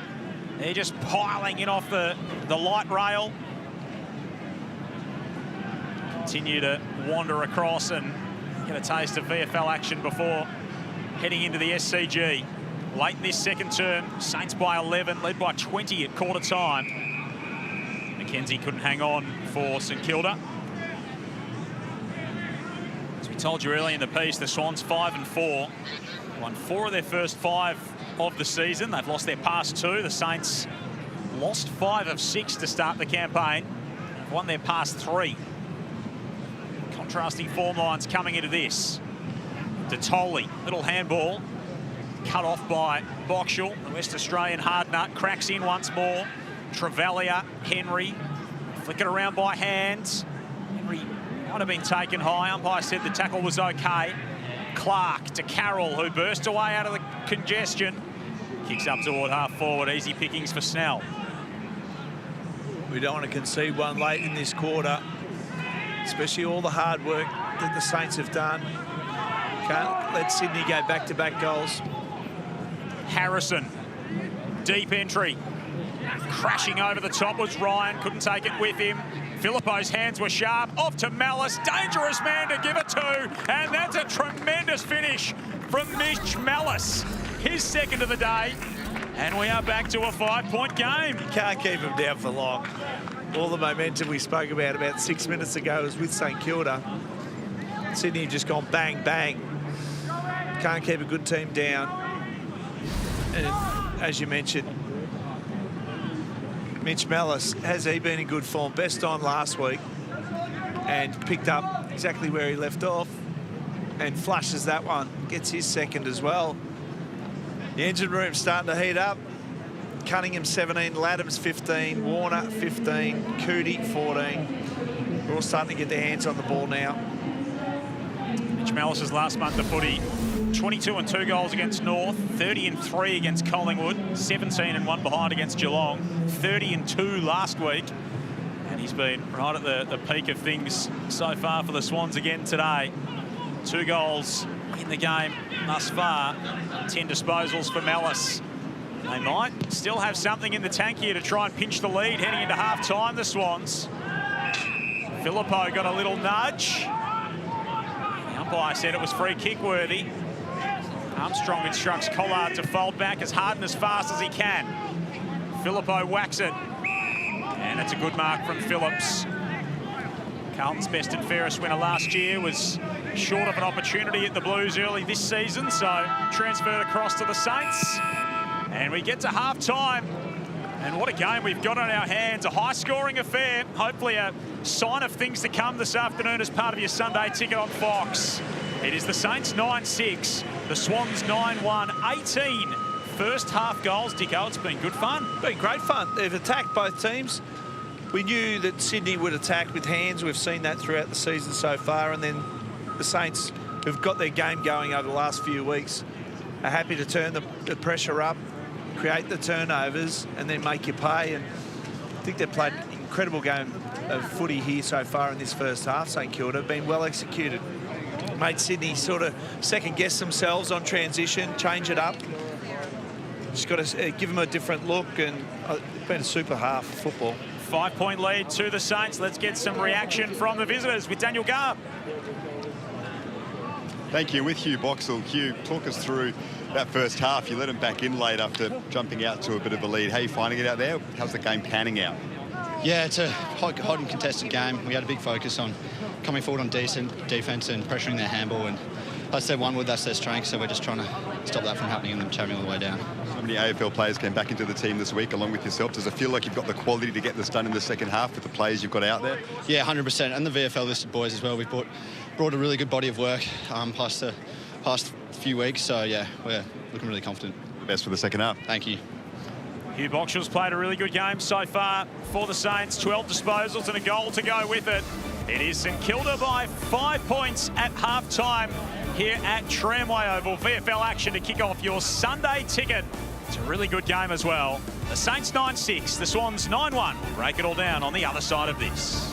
Speaker 2: They're just piling in off the light rail. Continue to wander across and get a taste of VFL action before heading into the SCG. Late in this second term, Saints by 11, led by 20 at quarter time. McKenzie couldn't hang on for St Kilda. As we told you earlier in the piece, the Swans 5-4. Won 4 of their first 5 of the season. They've lost their past 2. The Saints lost 5 of 6 to start the campaign. They've won their past 3. Contrasting form lines coming into this. Detoli, little handball. Cut off by Boxall. The West Australian hard nut cracks in once more. Travalia, Henry. Flick it around by hands. Henry might have been taken high. Umpire said the tackle was okay. Clark to Carroll, who burst away out of the congestion. Kicks up toward half forward. Easy pickings for Snell.
Speaker 1: We don't want to concede one late in this quarter, especially all the hard work that the Saints have done. Can't let Sydney go back-to-back goals.
Speaker 2: Harrison, deep entry. Crashing over the top was Ryan, couldn't take it with him. Filippo's hands were sharp, off to Malice, dangerous man to give it to, and that's a tremendous finish from Mitch Malice. His second of the day, and we are back to a 5-point game.
Speaker 1: You can't keep him down for long. All the momentum we spoke about 6 minutes ago was with St Kilda. Sydney just gone bang, bang. Can't keep a good team down. And as you mentioned, Mitch Malice, has he been in good form? Best on last week and picked up exactly where he left off and flushes that one, gets his second as well. The engine room's starting to heat up. Cunningham 17, Laddams 15, Warner 15, Cootie 14. We're all starting to get their hands on the ball now.
Speaker 2: Mitch Malice's last month of footy, 22 and 2 goals against North, 30 and 3 against Collingwood, 17 and 1 behind against Geelong, 30 and 2 last week. And he's been right at the peak of things so far for the Swans again today. 2 goals in the game thus far, 10 disposals for Malice. They might still have something in the tank here to try and pinch the lead heading into half-time, the Swans. Filippo got a little nudge. The umpire said it was free kick worthy. Armstrong instructs Collard to fold back as hard and as fast as he can. Filippo whacks it. And it's a good mark from Phillips. Carlton's best and fairest winner last year was short of an opportunity at the Blues early this season, so transferred across to the Saints. And we get to half-time. And what a game we've got on our hands. A high-scoring affair. Hopefully a sign of things to come this afternoon as part of your Sunday ticket on Fox. It is the Saints 9-6, the Swans 9-1, 18 first half goals. Dicko, it's been good fun.
Speaker 1: Been great fun. They've attacked both teams. We knew that Sydney would attack with hands. We've seen that throughout the season so far. And then the Saints, who've got their game going over the last few weeks, are happy to turn the pressure up, create the turnovers, and then make you pay. And I think they've played an incredible game of footy here so far in this first half. St Kilda been well executed. Made Sydney sort of second-guess themselves on transition, change it up. Just got to give them a different look, and it's been a super half of football.
Speaker 2: 5-point lead to the Saints. Let's get some reaction from the visitors with Daniel Garb.
Speaker 3: Thank you. With Hugh Boxall. Hugh, talk us through that first half. You let him back in late after jumping out to a bit of a lead. How are you finding it out there? How's the game panning out?
Speaker 5: Yeah, it's a hot and contested game. We had a big focus on coming forward on decent defence and pressuring their handball. And like I said, one wood, that's their strength, so we're just trying to stop that from happening and them travelling all the way down.
Speaker 3: So many AFL players came back into the team this week along with yourself. Does it feel like you've got the quality to get this done in the second half with the players you've got out there?
Speaker 5: Yeah, 100%. And the VFL listed boys as well. We've brought a really good body of work past the past few weeks. So, yeah, we're looking really confident.
Speaker 3: The best for the second half.
Speaker 5: Thank you.
Speaker 2: Hugh Boxall's played a really good game so far for the Saints. 12 disposals and a goal to go with it. It is St Kilda by 5 points at half-time here at Tramway Oval. VFL action to kick off your Sunday ticket. It's a really good game as well. The Saints 9-6, the Swans 9-1. We'll break it all down on the other side of this.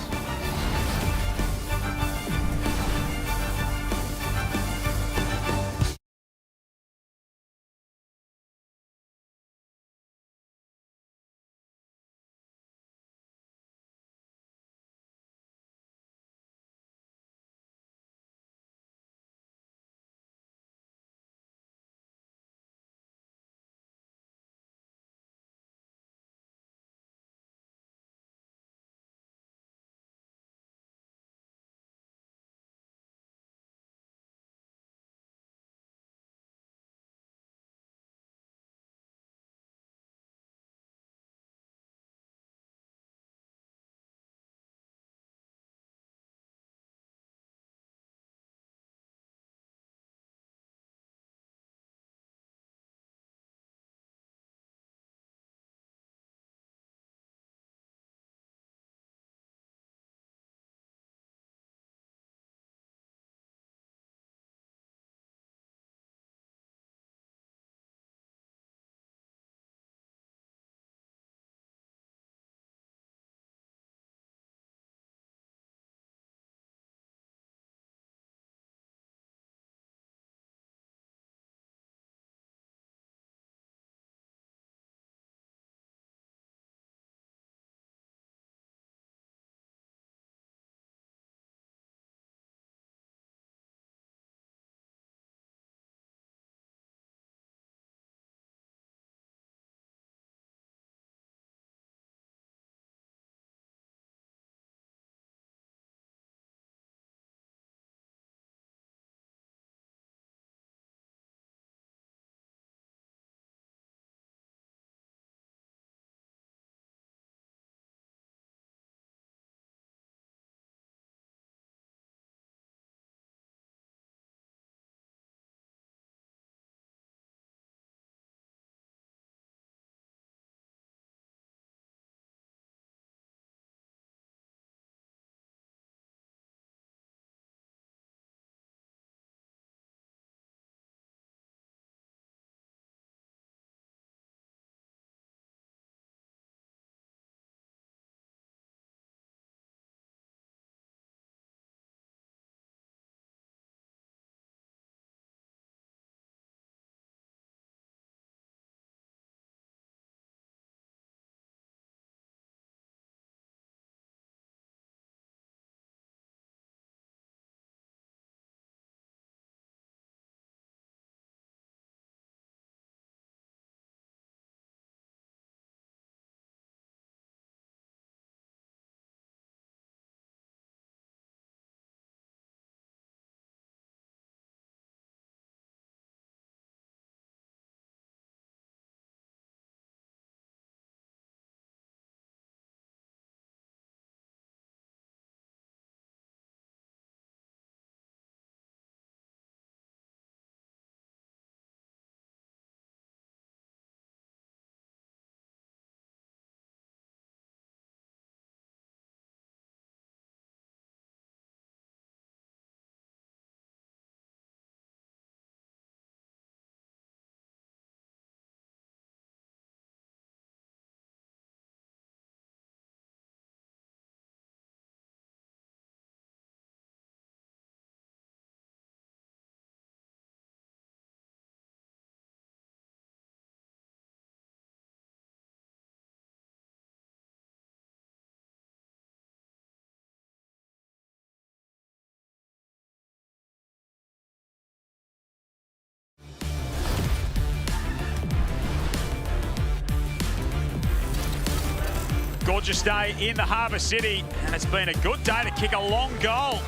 Speaker 2: Gorgeous day in the Harbour City, and it's been a good day to kick a long goal.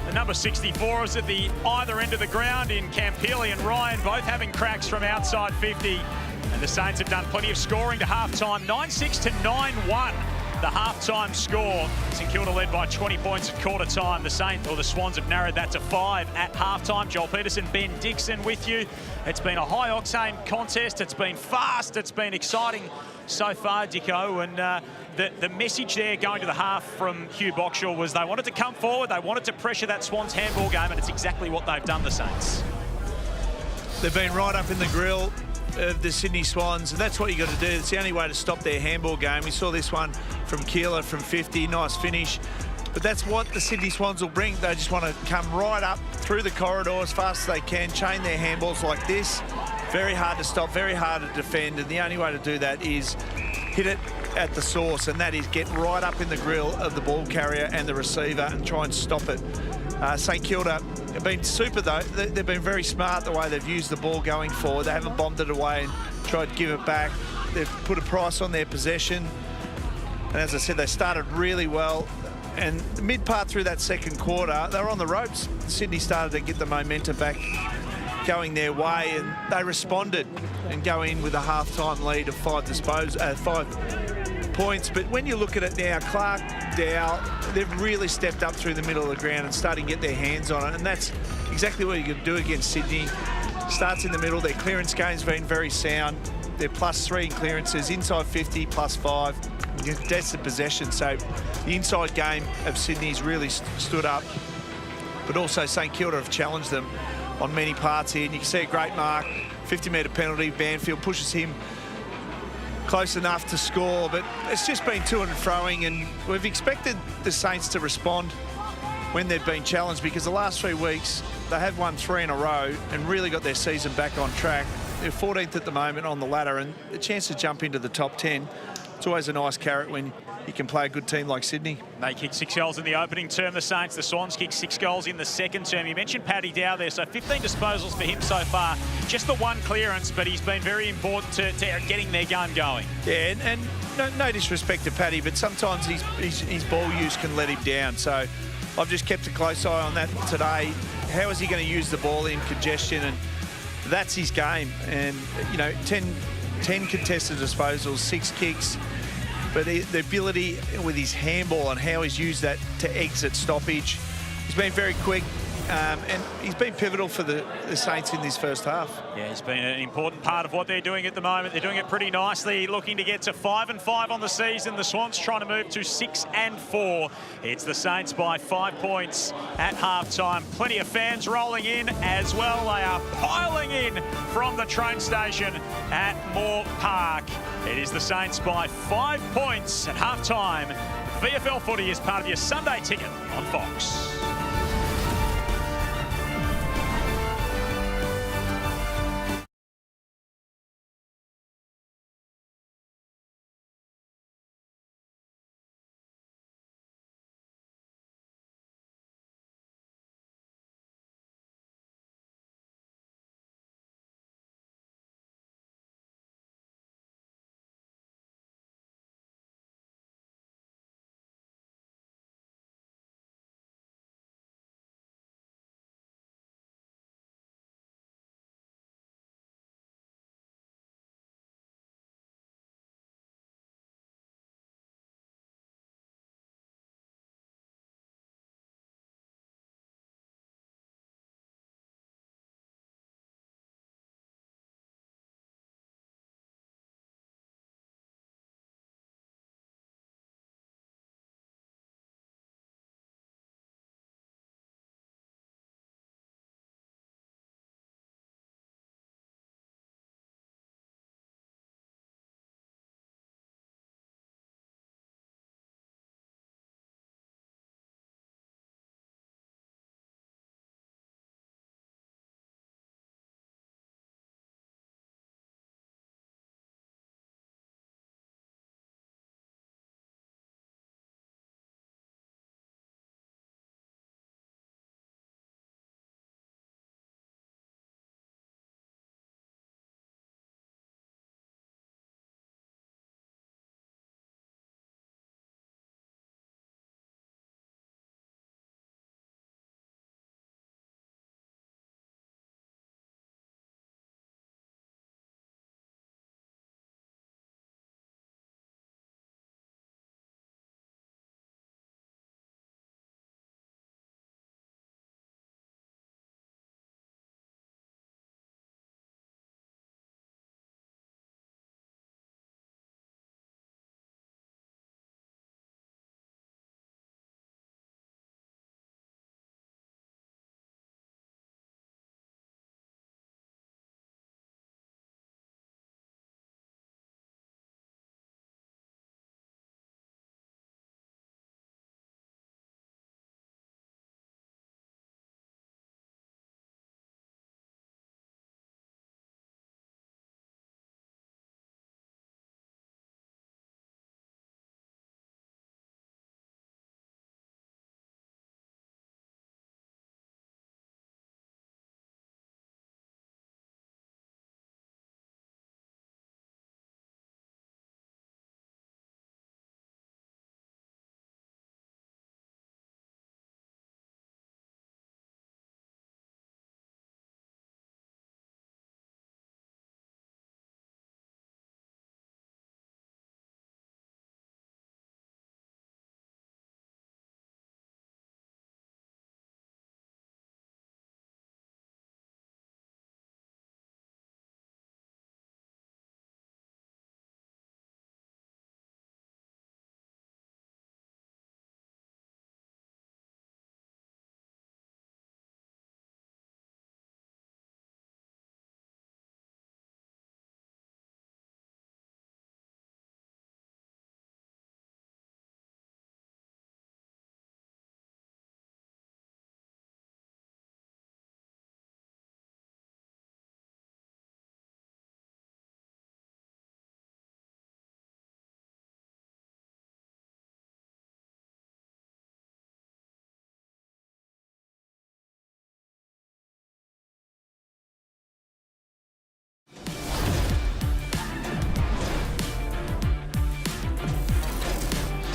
Speaker 2: The number 64 is at the either end of the ground in Campili and Ryan, both having cracks from outside 50. And the Saints have done plenty of scoring to half-time, 9-6 to 9-1. The half-time score. St Kilda led by 20 points at quarter time. The Swans have narrowed that to 5 at half-time. Joel Peterson, Ben Dixon with you. It's been a high-octane contest. It's been fast. It's been exciting so far, Dicko. And the message there going to the half from Hugh Boxall was they wanted to come forward. They wanted to pressure that Swans handball game, and it's exactly what they've done, the Saints.
Speaker 1: They've been right up in the grill of the Sydney Swans, and that's what you got to do. It's the only way to stop their handball game. We saw this one from Kilda from 50, nice finish. But that's what the Sydney Swans will bring. They just want to come right up through the corridor as fast as they can, chain their handballs like this. Very hard to stop, very hard to defend, and the only way to do that is hit it at the source, and that is get right up in the grill of the ball carrier and the receiver and try and stop it. St Kilda have been super, though. They've been very smart the way they've used the ball going forward. They haven't bombed it away and tried to give it back. They've put a price on their possession. And as I said, they started really well. And the mid-part through that second quarter, they were on the ropes. Sydney started to get the momentum back going their way, and they responded and go in with a half-time lead of 5 points. But when you look at it now, Clark, Dow, they've really stepped up through the middle of the ground and starting to get their hands on it, and that's exactly what you can do against Sydney. Starts in the middle. Their clearance game's been very sound. They're +3 in clearances, inside 50, +5. That's the possession. So the inside game of Sydney's really stood up, but also St Kilda have challenged them on many parts here. And you can see a great mark, 50-metre penalty. Banfield pushes him close enough to score, but it's just been to and froing, and we've expected the Saints to respond when they've been challenged, because the last 3 weeks they have won 3 in a row and really got their season back on track. They're 14th at the moment on the ladder, and a chance to jump into the top 10. It's always a nice carrot when you can play a good team like Sydney.
Speaker 2: They kicked 6 goals in the opening term, the Saints. The Swans kicked 6 goals in the second term. You mentioned Paddy Dow there, so 15 disposals for him so far. Just the 1 clearance, but he's been very important to getting their gun going.
Speaker 1: Yeah, and no disrespect to Paddy, but sometimes his ball use can let him down. So I've just kept a close eye on that today. How is he going to use the ball in congestion? And that's his game. And, you know, 10 contested disposals, 6 kicks. But the ability with his handball and how he's used that to exit stoppage, he's been very quick, and he's been pivotal for the Saints in this first half.
Speaker 2: Yeah, he's been an important part of what they're doing at the moment. They're doing it pretty nicely, looking to get to 5-5 on the season. The Swans trying to move to 6-4. It's the Saints by 5 points at halftime. Plenty of fans rolling in as well. They are piling in from the train station at Moore Park. It is the Saints by 5 points at halftime. VFL Footy is part of your Sunday ticket on Fox.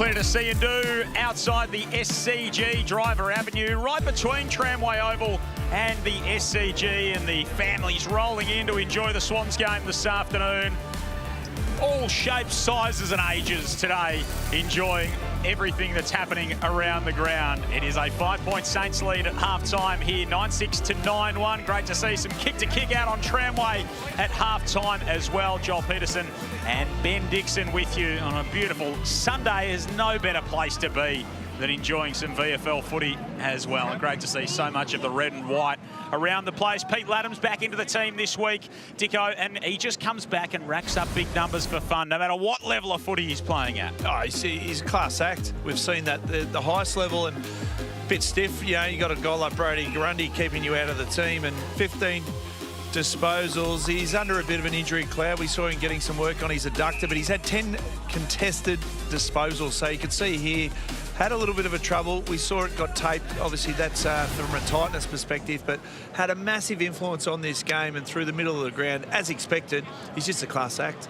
Speaker 2: Clear to see and do outside the SCG Driver Avenue, right between Tramway Oval and the SCG, and the families rolling in to enjoy the Swans game this afternoon. All shapes, sizes and ages today, enjoying everything that's happening around the ground. It is a 5-point Saints lead at half-time here, 9-6 to 9-1. Great to see some kick-to-kick out on Tramway at half-time as well. Joel Peterson and Ben Dixon with you on a beautiful Sunday. Is no better place to be than enjoying some VFL footy as well. And great to see so much of the red and white around the place. Pete Laddam's back into the team this week, Dicko, and he just comes back and racks up big numbers for fun, no matter what level of footy he's playing at.
Speaker 1: Oh, he's a class act. We've seen that the highest level, and a bit stiff. You know, you got a guy like Brody Grundy keeping you out of the team, and 15 disposals. He's under a bit of an injury cloud. We saw him getting some work on his adductor, but he's had 10 contested disposals. So you can see here, had a little bit of a trouble. We saw it got taped. Obviously, that's from a tightness perspective, but had a massive influence on this game and through the middle of the ground. As expected, he's just a class act.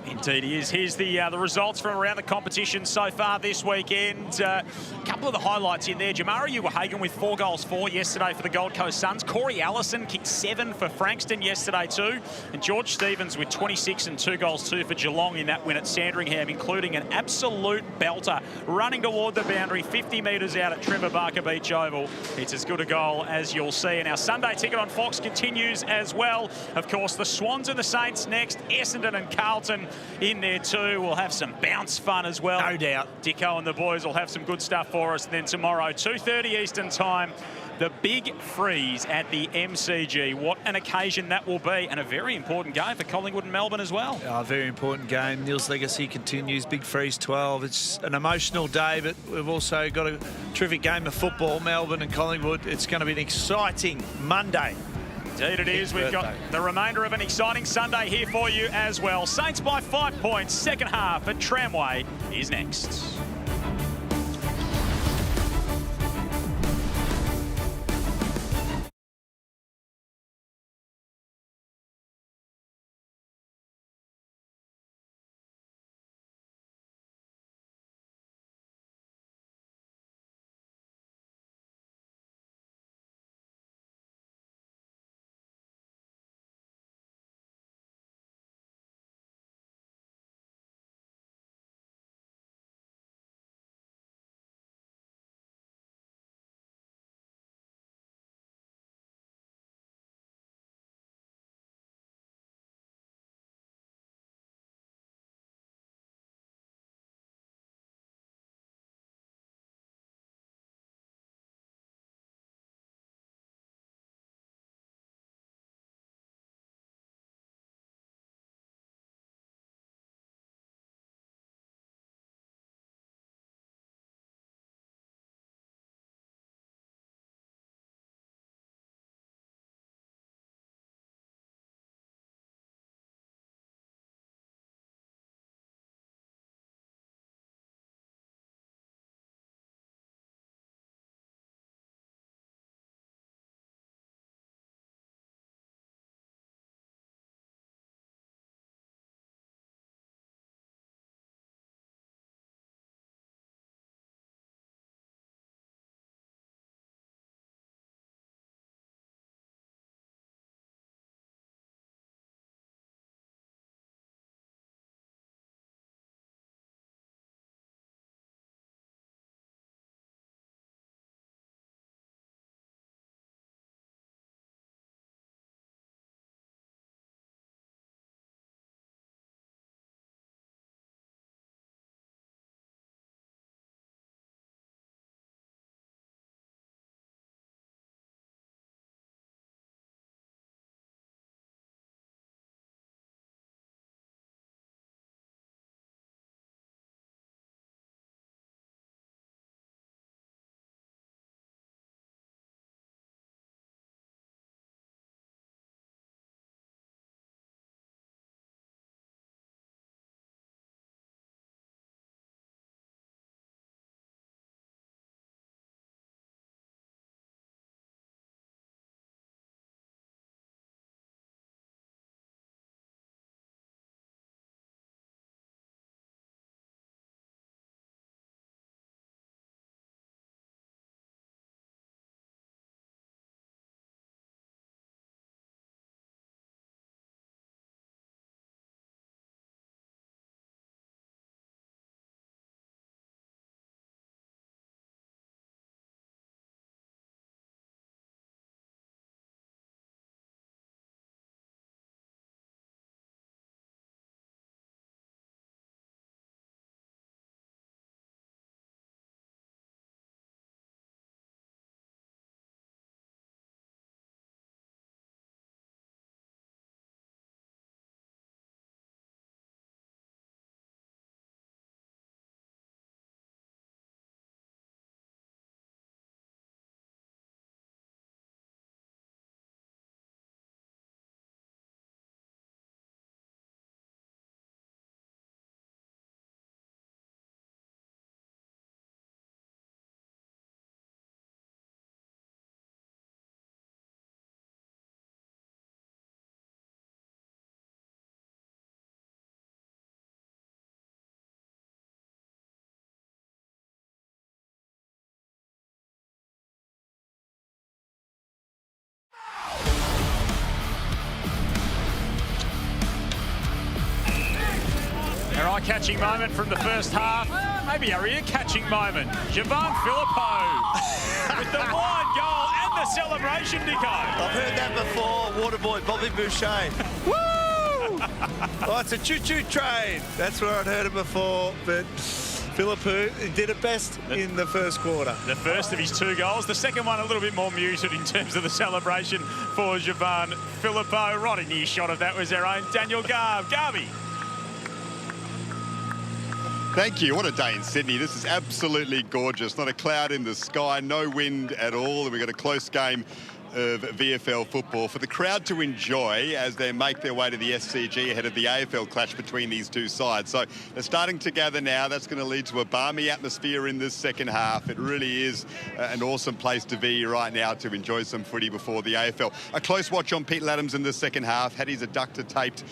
Speaker 2: Indeed he is. Here's the results from around the competition so far this weekend. A couple of the highlights in there. Jamara Uwahagan with 4 goals for yesterday for the Gold Coast Suns. Corey Allison kicked 7 for Frankston yesterday too. And George Stevens with 26 and 2 goals too for Geelong in that win at Sandringham, including an absolute belter running toward the boundary 50 metres out at Trevor Barker Beach Oval. It's as good a goal as you'll see. And our Sunday ticket on Fox continues as well. Of course, the Swans and the Saints next. Essendon and Carlton in there too. We'll have some bounce fun as well.
Speaker 1: No doubt.
Speaker 2: Dicko and the boys will have some good stuff for us. And then tomorrow, 2:30 Eastern time, the big freeze at the MCG. What an occasion that will be, and a very important game for Collingwood and Melbourne as well.
Speaker 1: Oh, very important game. Neil's legacy continues. Big freeze 12. It's an emotional day, but we've also got a terrific game of football, Melbourne and Collingwood. It's going to be an exciting Monday.
Speaker 2: Indeed it is. We've got the remainder of an exciting Sunday here for you as well. Saints by 5 points. Second half at Tramway is next. eye-catching moment from the first half. Maybe our ear-catching moment. Javon Philippou with the wide goal and the celebration, Nico.
Speaker 1: I've heard that before, Waterboy Bobby Boucher. Woo! Oh, it's a choo-choo train. That's where I'd heard it before, but Philippou did it best in the first quarter.
Speaker 2: The first of his 2 goals. The second one a little bit more muted in terms of the celebration for Javon Philippou. Right in earshot of that was our own Daniel Garb. Garby.
Speaker 3: Thank you. What a day in Sydney. This is absolutely gorgeous. Not a cloud in the sky, no wind at all. And we've got a close game of VFL football for the crowd to enjoy as they make their way to the SCG ahead of the AFL clash between these two sides. So they're starting to gather now. That's going to lead to a balmy atmosphere in this second half. It really is an awesome place to be right now to enjoy some footy before the AFL. A close watch on Pete Laddams in the second half. Had his adductor taped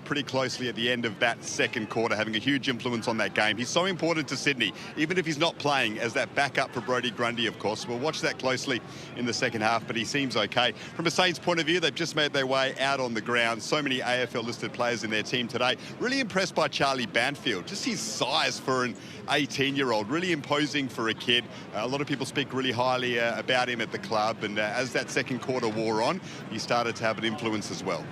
Speaker 3: pretty closely at the end of that second quarter, having a huge influence on that game. He's so important to Sydney, even if he's not playing as that backup for Brodie Grundy, of course. We'll watch that closely in the second half, but he seems okay. From a Saints point of view, they've just made their way out on the ground. So many AFL-listed players in their team today. Really impressed by Charlie Banfield. Just his size for an 18-year-old. Really imposing for a kid. A lot of people speak really highly about him at the club. And as that second quarter wore on, he started to have an influence as well.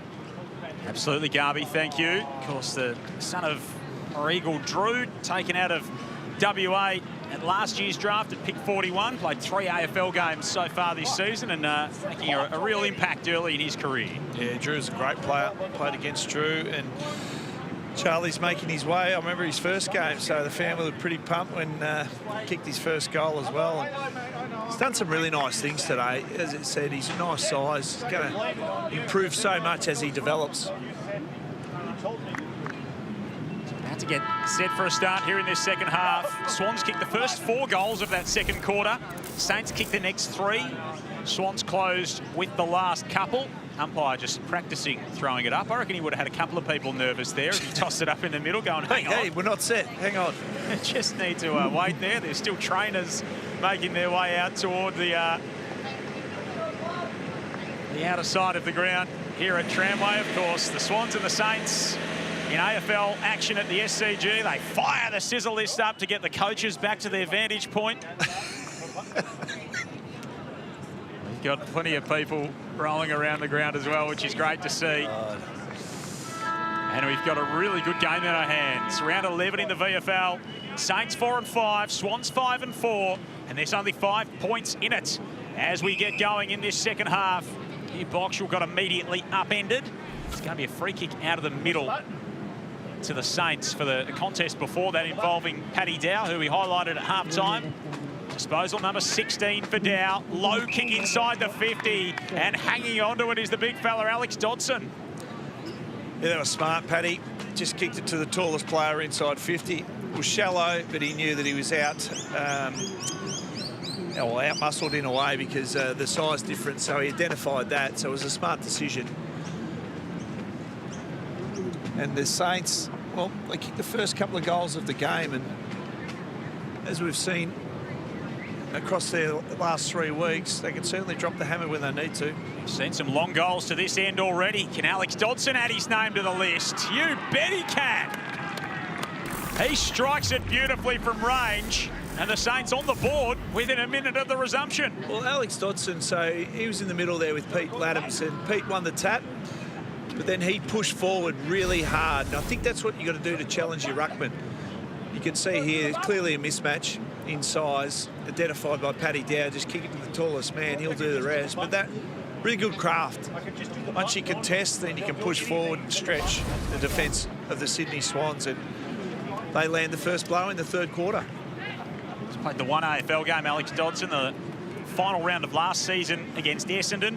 Speaker 2: Absolutely, Garby. Thank you. Of course, the son of Regal Drew, taken out of WA at last year's draft at pick 41, played 3 AFL games so far this season and making a real impact early in his career.
Speaker 1: Yeah, Drew's a great player. Played against Drew, and Charlie's making his way. I remember his first game, so the family were pretty pumped when he kicked his first goal as well. And he's done some really nice things today. As it said, he's a nice size. He's going to improve so much as he develops.
Speaker 2: To get set for a start here in this second half. Swans kicked the first 4 goals of that second quarter. Saints kicked the next 3. Swans closed with the last couple. Umpire just practicing throwing it up. I reckon he would have had a couple of people nervous there if he tossed it up in the middle going, hang on.
Speaker 1: Hey, we're not set. Hang on.
Speaker 2: Just need to wait there. There's still trainers making their way out toward the outer side of the ground here at Tramway. Of course, the Swans and the Saints in AFL action at the SCG. They fire the sizzle list up to get the coaches back to their vantage point. We've got plenty of people rolling around the ground as well, which is great to see. And we've got a really good game in our hands. Round 11 in the VFL. Saints 4-5, Swans 5-4, and there's only 5 points in it as we get going in this second half. Here, Boxall got immediately upended. It's going to be a free kick out of the middle to the Saints for the contest before that involving Paddy Dow, who we highlighted at half-time. Disposal number 16 for Dow. Low kick inside the 50, and hanging onto it is the big fella, Alex Dodson.
Speaker 1: Yeah, that was smart, Paddy. Just kicked it to the tallest player inside 50. It was shallow, but he knew that he was out-muscled in a way because the size difference, so he identified that, so it was a smart decision. And the Saints, well, they kicked the first couple of goals of the game, and as we've seen across their last 3 weeks, they can certainly drop the hammer when they need to.
Speaker 2: We've seen some long goals to this end already. Can Alex Dodson add his name to the list? You bet he can. He strikes it beautifully from range, and the Saints on the board within a minute of the resumption.
Speaker 1: Well, Alex Dodson, so he was in the middle there with Pete Laddams, and Pete won the tap. But then he pushed forward really hard. And I think that's what you got to do to challenge your ruckman. You can see here, clearly a mismatch in size, identified by Paddy Dow. Just kick it to the tallest man, he'll do the rest. But that, really good craft. Once you contest, then you can push forward and stretch the defence of the Sydney Swans. And they land the first blow in the third quarter.
Speaker 2: He's played the 1 AFL game, Alex Dodson, the final round of last season against Essendon.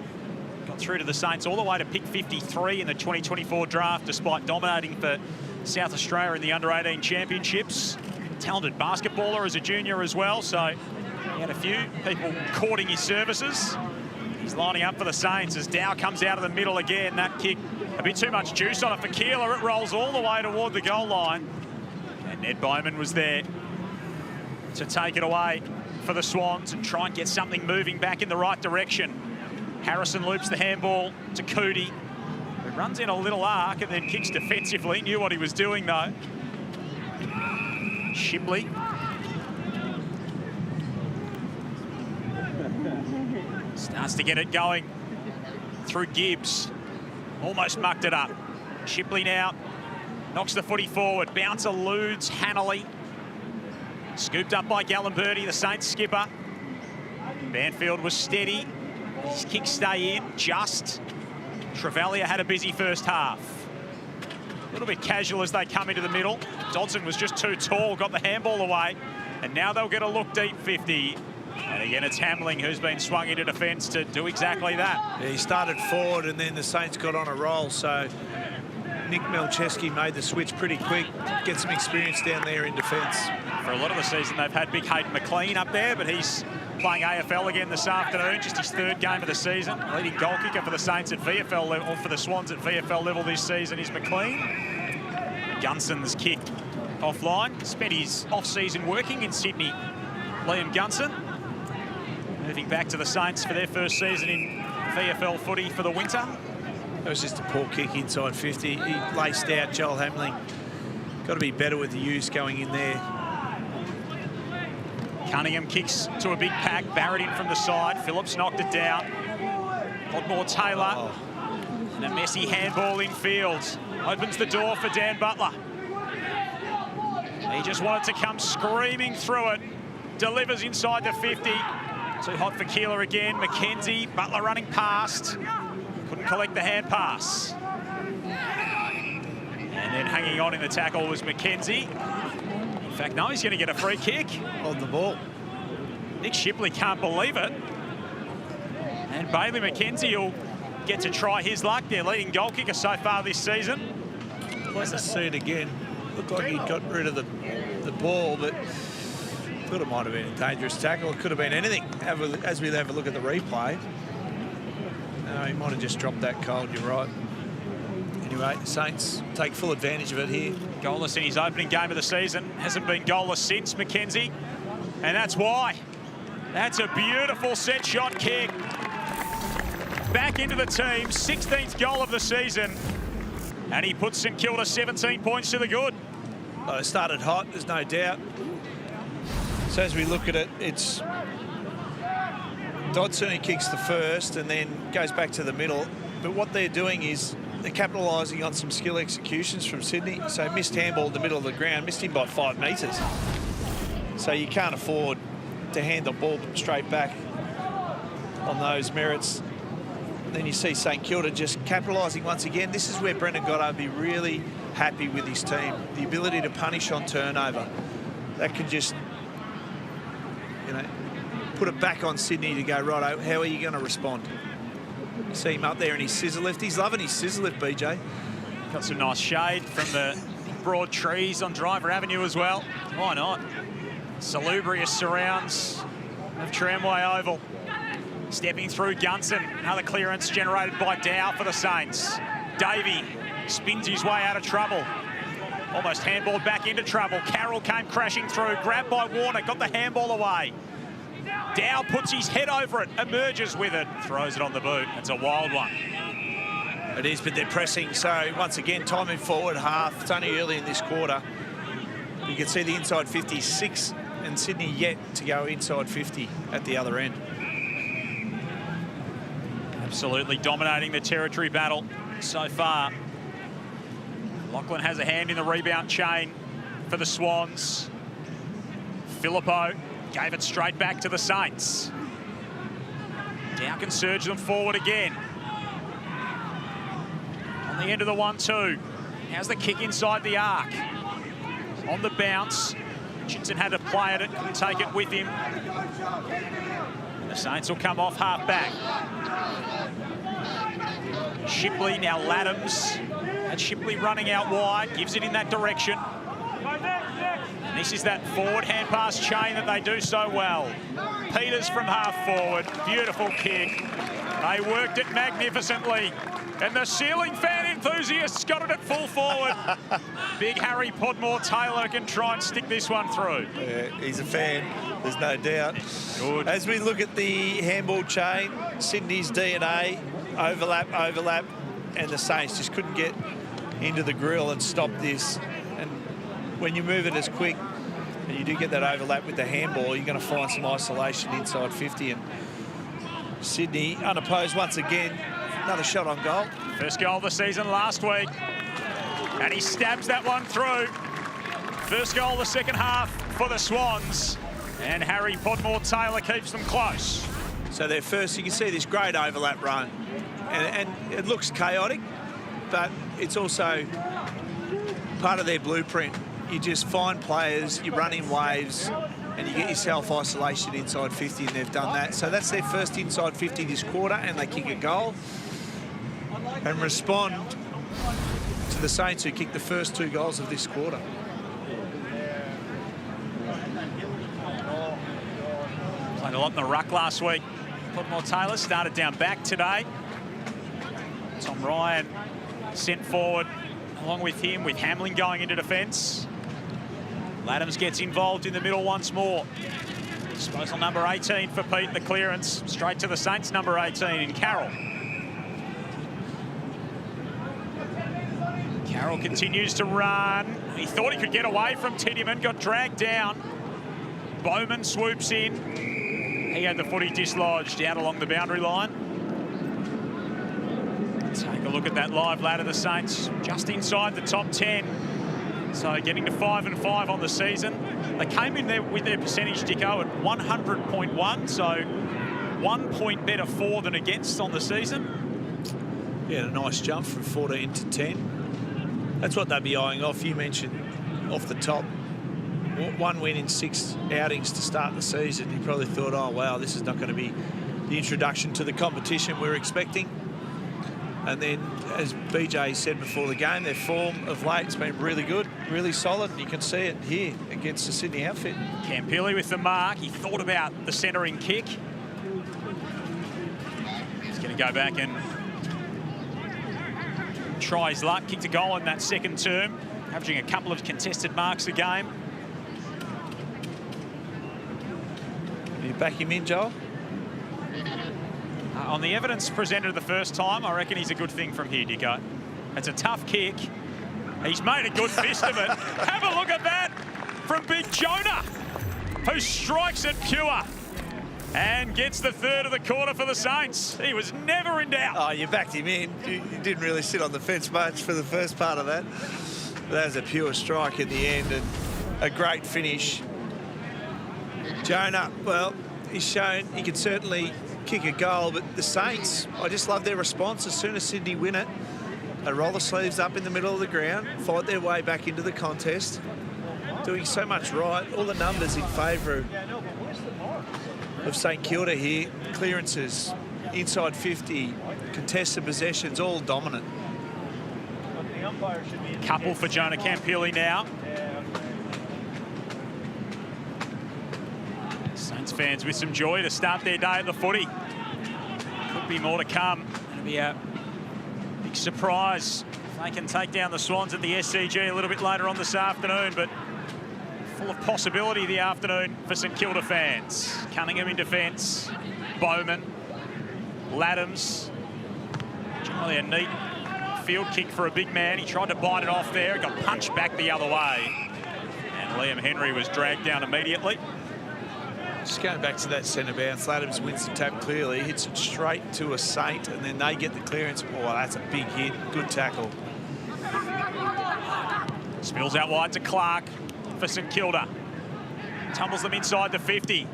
Speaker 2: Got through to the Saints all the way to pick 53 in the 2024 draft, despite dominating for South Australia in the under-18 championships. Talented basketballer as a junior as well, so he had a few people courting his services. He's lining up for the Saints as Dow comes out of the middle again. That kick, a bit too much juice on it for Keeler. It rolls all the way toward the goal line. And Ned Bowman was there to take it away for the Swans and try and get something moving back in the right direction. Harrison loops the handball to Cootie, who runs in a little arc and then kicks defensively. Knew what he was doing, though. Shipley. Starts to get it going through Gibbs. Almost mucked it up. Shipley now knocks the footy forward. Bounce eludes Hanley. Scooped up by Gallenberti, the Saints skipper. Banfield was steady. His kicks stay in, just. Trevelyan had a busy first half. A little bit casual as they come into the middle. Dodson was just too tall, got the handball away. And now they'll get a look deep 50. And again, it's Hamling who's been swung into defence to do exactly that.
Speaker 1: Yeah, he started forward and then the Saints got on a roll. So Nick Melcheski made the switch pretty quick. Get some experience down there in defence.
Speaker 2: For a lot of the season, they've had big Hayden McLean up there, but he's playing AFL again this afternoon, just his third game of the season. Leading goal kicker for the Saints at VFL level, or for the Swans at VFL level this season is McLean. Gunson's kick offline. Spent his off-season working in Sydney. Liam Gunson moving back to the Saints for their first season in VFL footy for the winter.
Speaker 1: That was just a poor kick inside 50. He laced out Joel Hamling. Got to be better with the use going in there.
Speaker 2: Cunningham kicks to a big pack. Barrett in from the side. Phillips knocked it down. Podmore Taylor. Oh. And a messy handball in field. Opens the door for Dan Butler. He just wanted to come screaming through it. Delivers inside the 50. Too hot for Keeler again. McKenzie, Butler running past. Couldn't collect the hand pass. And then hanging on in the tackle was McKenzie. In fact, no, he's going to get a free kick.
Speaker 1: On the ball.
Speaker 2: Nick Shipley can't believe it. And Bailey McKenzie will get to try his luck. Their leading goal kicker so far this season.
Speaker 1: Let's see it again. Looked like he'd got rid of the ball, but thought it might have been a dangerous tackle. It could have been anything. As we have a look at the replay. No, he might have just dropped that cold, you're right. Anyway, the Saints take full advantage of it here.
Speaker 2: Goalless in his opening game of the season. Hasn't been goalless since, McKenzie. And that's why. That's a beautiful set shot kick. Back into the team, 16th goal of the season. And he puts St Kilda 17 points to the good.
Speaker 1: Well, it started hot, there's no doubt. So as we look at it, it's Dodson who kicks the first and then goes back to the middle. But what they're doing is they're capitalising on some skill executions from Sydney. So missed handball in the middle of the ground, missed him by 5 metres. So you can't afford to hand the ball straight back on those merits. Then you see St Kilda just capitalising once again. This is where Brendan Goddard be really happy with his team. The ability to punish on turnover. That can just, you know, put it back on Sydney to go, righto, how are you going to respond? You see him up there in his scissor lift. He's loving his scissor lift, BJ.
Speaker 2: Got some nice shade from the broad trees on Driver Avenue as well. Why not? Salubrious surrounds of Tramway Oval. Stepping through Gunson. Another clearance generated by Dow for the Saints. Davey spins his way out of trouble. Almost handballed back into trouble. Carroll came crashing through. Grabbed by Warner. Got the handball away. Dow puts his head over it. Emerges with it. Throws it on the boot. It's a wild one.
Speaker 1: It is, but they're pressing. So once again, timing forward half. It's only early in this quarter. You can see the inside 56 and Sydney yet to go inside 50 at the other end.
Speaker 2: Absolutely dominating the territory battle so far. Lachlan has a hand in the rebound chain for the Swans. Filippo gave it straight back to the Saints. Dow can surge them forward again. On the end of the 1-2. How's the kick inside the arc? On the bounce. Hutchinson had to play at it, couldn't take it with him. And the Saints will come off half back. Shipley, now Laddams. And Shipley running out wide, gives it in that direction. And this is that forward hand pass chain that they do so well. Peters from half forward, beautiful kick. They worked it magnificently. And the ceiling fan enthusiasts got it at full forward. Big Harry Podmore Taylor can try and stick this one through.
Speaker 1: Yeah, he's a fan, there's no doubt.
Speaker 2: Good.
Speaker 1: As we look at the handball chain, Sydney's DNA, overlap, and the Saints just couldn't get into the grill and stop this. And when you move it as quick and you do get that overlap with the handball, you're going to find some isolation inside 50. And Sydney unopposed once again. Another shot on goal.
Speaker 2: First goal of the season last week. And he stabs that one through. First goal of the second half for the Swans. And Harry Podmore-Taylor keeps them close.
Speaker 1: So their first, you can see this great overlap run. And it looks chaotic, but it's also part of their blueprint. You just find players, you run in waves, and you get yourself isolation inside 50, and they've done that. So that's their first inside 50 this quarter, and they kick a goal and respond to the Saints, who kicked the first 2 goals of this quarter.
Speaker 2: Played a lot in the ruck last week. Podmore-Taylor started down back today. Tom Ryan sent forward along with him, with Hamlin going into defence. Laddams gets involved in the middle once more. Disposal number 18 for Pete, the clearance. Straight to the Saints, number 18 in Carroll. Carroll continues to run. He thought he could get away from Tiedemann, got dragged down. Bowman swoops in. He had the footy dislodged out along the boundary line. Take a look at that live ladder. The Saints just inside the top 10. So getting to 5-5 on the season. They came in there with their percentage, Dicko, at 100.1. So 1 point better for than against on the season.
Speaker 1: Yeah, a nice jump from 14 to 10. That's what they'd be eyeing off. You mentioned off the top, 1 win in 6 outings to start the season. You probably thought, oh, wow, this is not going to be the introduction to the competition we're expecting. And then, as BJ said before the game, their form of late has been really good, really solid. And you can see it here against the Sydney outfit.
Speaker 2: Campilli with the mark. He thought about the centering kick. He's going to go back and try his luck. Kicked a goal in that second term, averaging a couple of contested marks a game.
Speaker 1: You back him in, Joel?
Speaker 2: On the evidence presented the first time, I reckon he's a good thing from here, Dicko. It's a tough kick. He's made a good fist of it. Have a look at that from Big Jonah, who strikes it pure and gets the third of the quarter for the Saints. He was never in doubt.
Speaker 1: Oh, you backed him in. You didn't really sit on the fence much for the first part of that. But that was a pure strike in the end and a great finish. Jonah, well, he's shown he can certainly kick a goal, but the Saints, I just love their response. As soon as Sydney win it, they roll the sleeves up in the middle of the ground, fight their way back into the contest, doing so much right. All the numbers in favour of St Kilda here. Clearances, inside 50, contested possessions, all dominant.
Speaker 2: Couple for Jonah Campilli now. Saints fans with some joy to start their day at the footy. Could be more to come. It'll be a big surprise if they can take down the Swans at the SCG a little bit later on this afternoon, but full of possibility the afternoon for St Kilda fans. Cunningham in defence, Bowman, Laddams. Generally a neat field kick for a big man. He tried to bite it off there, got punched back the other way. And Liam Henry was dragged down immediately.
Speaker 1: Just going back to that centre bounce, Laddams wins the tap clearly, hits it straight to a Saint, and then they get the clearance. Oh, that's a big hit. Good tackle.
Speaker 2: Spills out wide to Clark for St Kilda. Tumbles them inside the 50.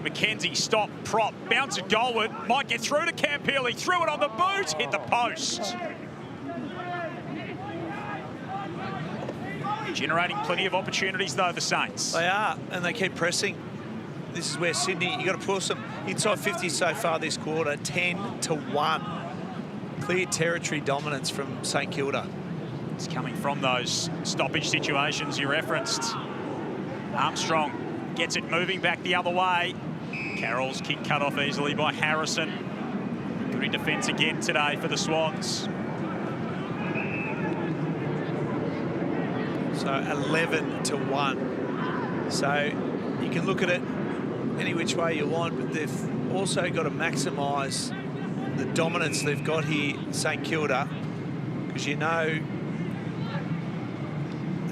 Speaker 2: McKenzie, stop, prop, bounce it goalward. Might get through to Campilli. Threw it on the boot, hit the post. Generating plenty of opportunities, though, the Saints.
Speaker 1: They are, and they keep pressing. This is where Sydney, you got to push them. Inside 50 so far this quarter, 10-1. Clear territory dominance from St Kilda.
Speaker 2: It's coming from those stoppage situations you referenced. Armstrong gets it moving back the other way. Carroll's kick cut off easily by Harrison. Good in defence again today for the Swans.
Speaker 1: So 11-1. So you can look at it any which way you want, but they've also got to maximise the dominance they've got here, St Kilda, because you know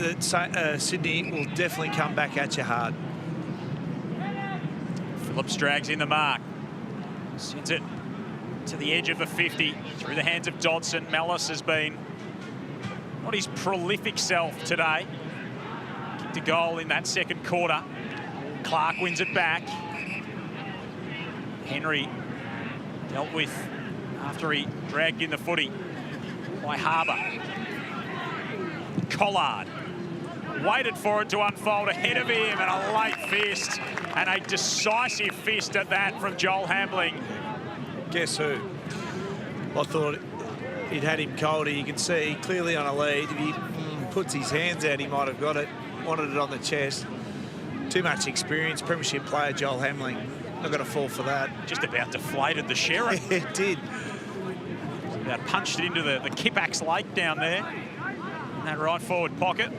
Speaker 1: that Sydney will definitely come back at you hard.
Speaker 2: Phillips drags in the mark. Sends it to the edge of the 50 through the hands of Dodson. Mellis has been not his prolific self today. Kicked a goal in that second quarter. Clark wins it back. Henry dealt with after he dragged in the footy by Harbour. Collard waited for it to unfold ahead of him, and a late fist, and a decisive fist at that from Joel Hambling.
Speaker 1: Guess who? I thought he'd had him cold. You can see clearly on a lead. If he puts his hands out, he might have got it. Wanted it on the chest. Too much experience. Premiership player Joel Hambling. Not going to fall for that.
Speaker 2: Just about deflated the Sheriff.
Speaker 1: It did.
Speaker 2: About punched it into the Kippax Lake down there in that right forward pocket.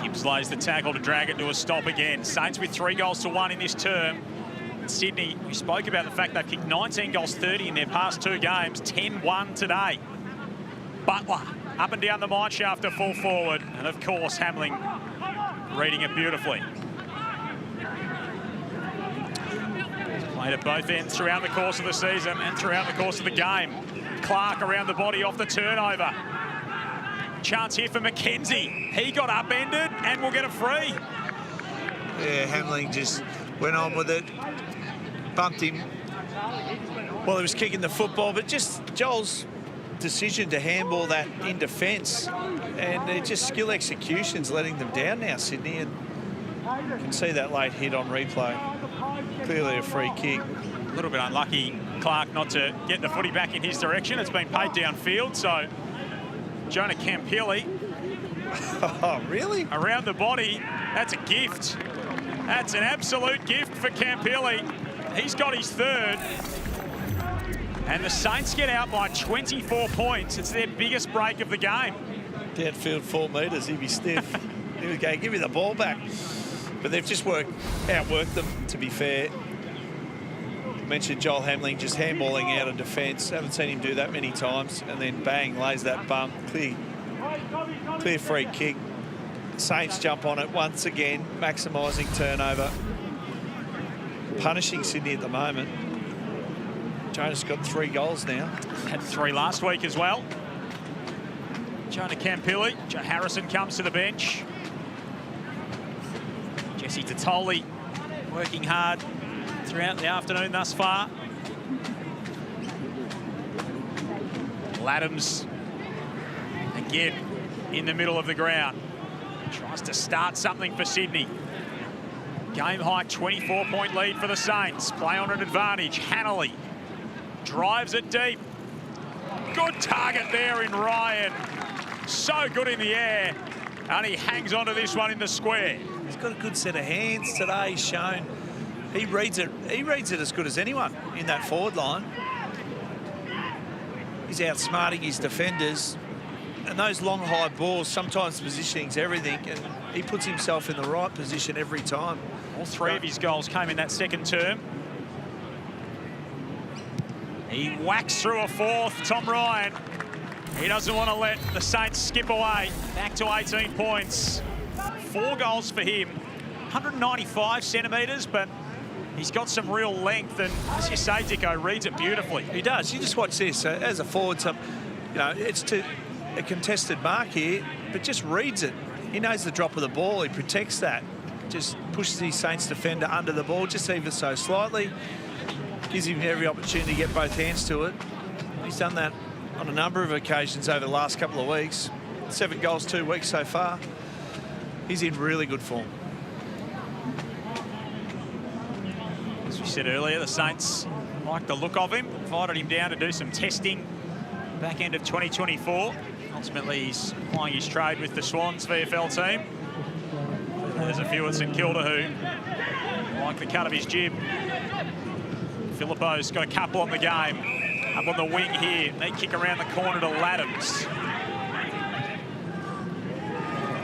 Speaker 2: Gibbs lays the tackle to drag it to a stop again. Saints with 3-1 in this term. Sydney, we spoke about the fact they've kicked 19 goals, 30 in their past 2 games, 10-1 today. Butler up and down the mine shaft to full forward, and of course Hambling reading it beautifully. Played at both ends throughout the course of the season and throughout the course of the game. Clark around the body off the turnover. Chance here for McKenzie. He got upended and will get a free.
Speaker 1: Yeah, Hambling just went on with it. Bumped him while he was kicking the football, but just Joel's decision to handball that in defence, and just skill execution's letting them down now, Sydney, and you can see that late hit on replay. Clearly a free kick.
Speaker 2: A little bit unlucky, Clark, not to get the footy back in his direction. It's been paid downfield, so Jonah Campilli.
Speaker 1: Oh, really?
Speaker 2: Around the body. That's a gift. That's an absolute gift for Campilli. He's got his 3rd. And the Saints get out by 24 points. It's their biggest break of the game.
Speaker 1: Downfield 4 metres, he'd be stiff. He was going, give me the ball back. But they've just outworked them, to be fair. Mentioned Joel Hambling just handballing out of defence. Haven't seen him do that many times. And then bang, lays that bump. Clear free kick. Saints jump on it once again, maximising turnover. Punishing Sydney at the moment. Jonah's got 3 goals now.
Speaker 2: Had 3 last week as well. Jonah Campilli. Joe Harrison comes to the bench. Jesse Tatoli working hard throughout the afternoon thus far. Laddams again in the middle of the ground. Tries to start something for Sydney. Game high 24-point lead for the Saints. Play on an advantage. Hanley drives it deep. Good target there in Ryan. So good in the air. And he hangs onto this one in the square.
Speaker 1: He's got a good set of hands today, he's shown. He reads it as good as anyone in that forward line. He's outsmarting his defenders. And those long, high balls, sometimes positioning's everything, and he puts himself in the right position every time.
Speaker 2: All 3 of his goals came in that second term. He whacks through a 4th, Tom Ryan. He doesn't want to let the Saints skip away. Back to 18 points. 4 goals for him. 195 centimetres, but he's got some real length, and as you say, Dicko, reads it beautifully.
Speaker 1: He does. You just watch this. As a forward, it's to a contested mark here, but just reads it. He knows the drop of the ball. He protects that. Just pushes his Saints defender under the ball, just ever so slightly. Gives him every opportunity to get both hands to it. He's done that on a number of occasions over the last couple of weeks. 7 goals, 2 weeks so far. He's in really good form.
Speaker 2: As we said earlier, the Saints like the look of him. Invited him down to do some testing back end of 2024. Ultimately, he's plying his trade with the Swans VFL team. There's a few at St Kilda who like the cut of his jib. Filippo's got a couple on the game. Up on the wing here. They kick around the corner to Laddams.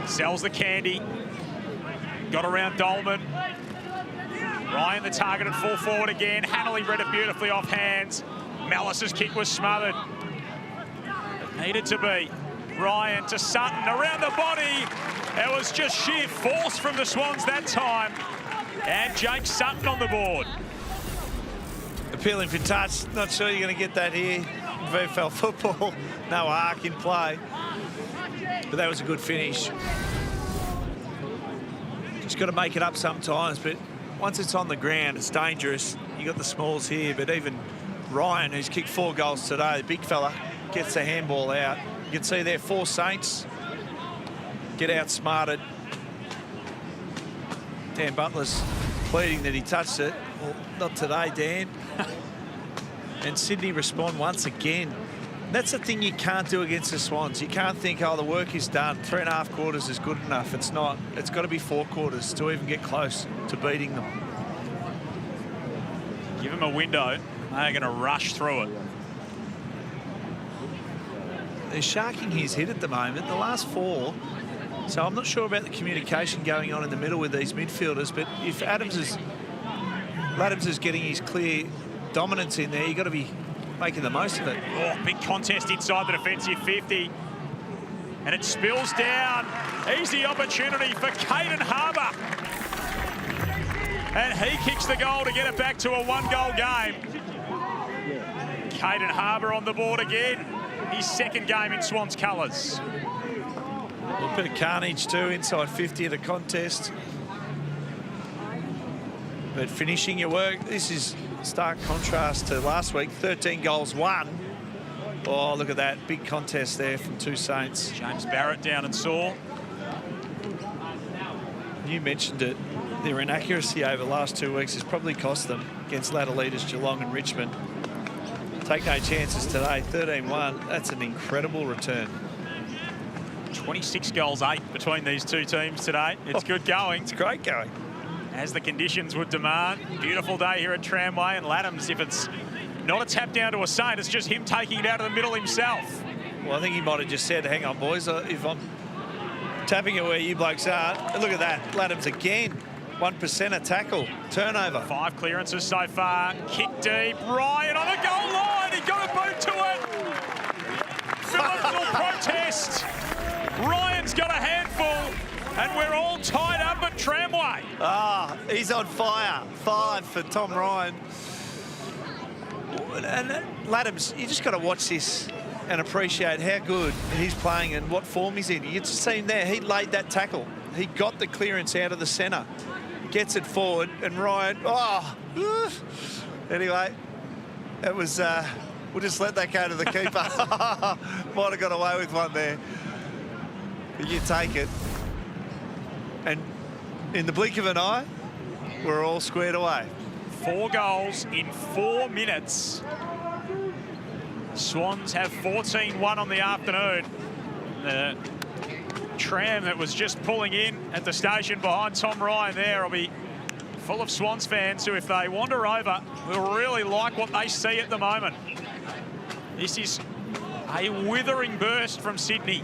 Speaker 2: Sells the candy. Got around Dolman. Ryan the target at full forward again. Hanley read it beautifully off hands. Mellis's kick was smothered. Needed to be. Ryan to Sutton, around the body. It was just sheer force from the Swans that time. And Jake Sutton on the board.
Speaker 1: Appealing for touch. Not sure you're going to get that here. VFL football. No arc in play. But that was a good finish. Just got to make it up sometimes, but once it's on the ground, it's dangerous. You got the smalls here, but even Ryan, who's kicked 4 goals today, the big fella, gets the handball out. You can see there 4 Saints get outsmarted. Dan Butler's pleading that he touched it. Well, not today, Dan. And Sydney respond once again. That's the thing you can't do against the Swans. You can't think, oh, the work is done. 3.5 quarters is good enough. It's not. It's got to be 4 quarters to even get close to beating them.
Speaker 2: Give them a window. They're going to rush through it.
Speaker 1: They're sharking his hit at the moment. The last 4. So I'm not sure about the communication going on in the middle with these midfielders, but if Adams is getting his clear dominance in there, you've got to be making the most of it.
Speaker 2: Oh, big contest inside the defensive 50. And it spills down. Easy opportunity for Caden Harbour. And he kicks the goal to get it back to a 1-goal game. Caden Harbour on the board again. His 2nd game in Swans colours.
Speaker 1: A little bit of carnage too inside 50 of the contest. But finishing your work, this is stark contrast to last week. 13 goals, 1. Oh, look at that. Big contest there from 2 Saints.
Speaker 2: James Barrett down and sore.
Speaker 1: You mentioned it. Their inaccuracy over the last 2 weeks has probably cost them against ladder leaders Geelong and Richmond. Take no chances today. 13-1. That's an incredible return.
Speaker 2: 26 goals, 8 between these 2 teams today. It's good going.
Speaker 1: It's great going.
Speaker 2: As the conditions would demand. Beautiful day here at Tramway, and Laddams, if it's not a tap down to a Saint, it's just him taking it out of the middle himself.
Speaker 1: Well, I think he might have just said, hang on, boys, if I'm tapping it where you blokes are. And look at that. Laddams again. 1% tackle. Turnover.
Speaker 2: 5 clearances so far. Kick deep. Ryan on the goal line. He got a boot to it. Phillips will protest. Ryan's got a handful. And we're all tied up at Tramway.
Speaker 1: Ah, he's on fire. 5 for Tom Ryan. And Laddams, you just got to watch this and appreciate how good he's playing and what form he's in. You just see him there. He laid that tackle. He got the clearance out of the centre. Gets it forward. And Ryan, anyway, it was, we'll just let that go to the keeper. Might have got away with one there. But you take it. And in the blink of an eye, we're all squared away.
Speaker 2: 4 goals in 4 minutes. Swans have 14-1 on the afternoon. The tram that was just pulling in at the station behind Tom Ryan there will be full of Swans fans who, if they wander over, will really like what they see at the moment. This is a withering burst from Sydney.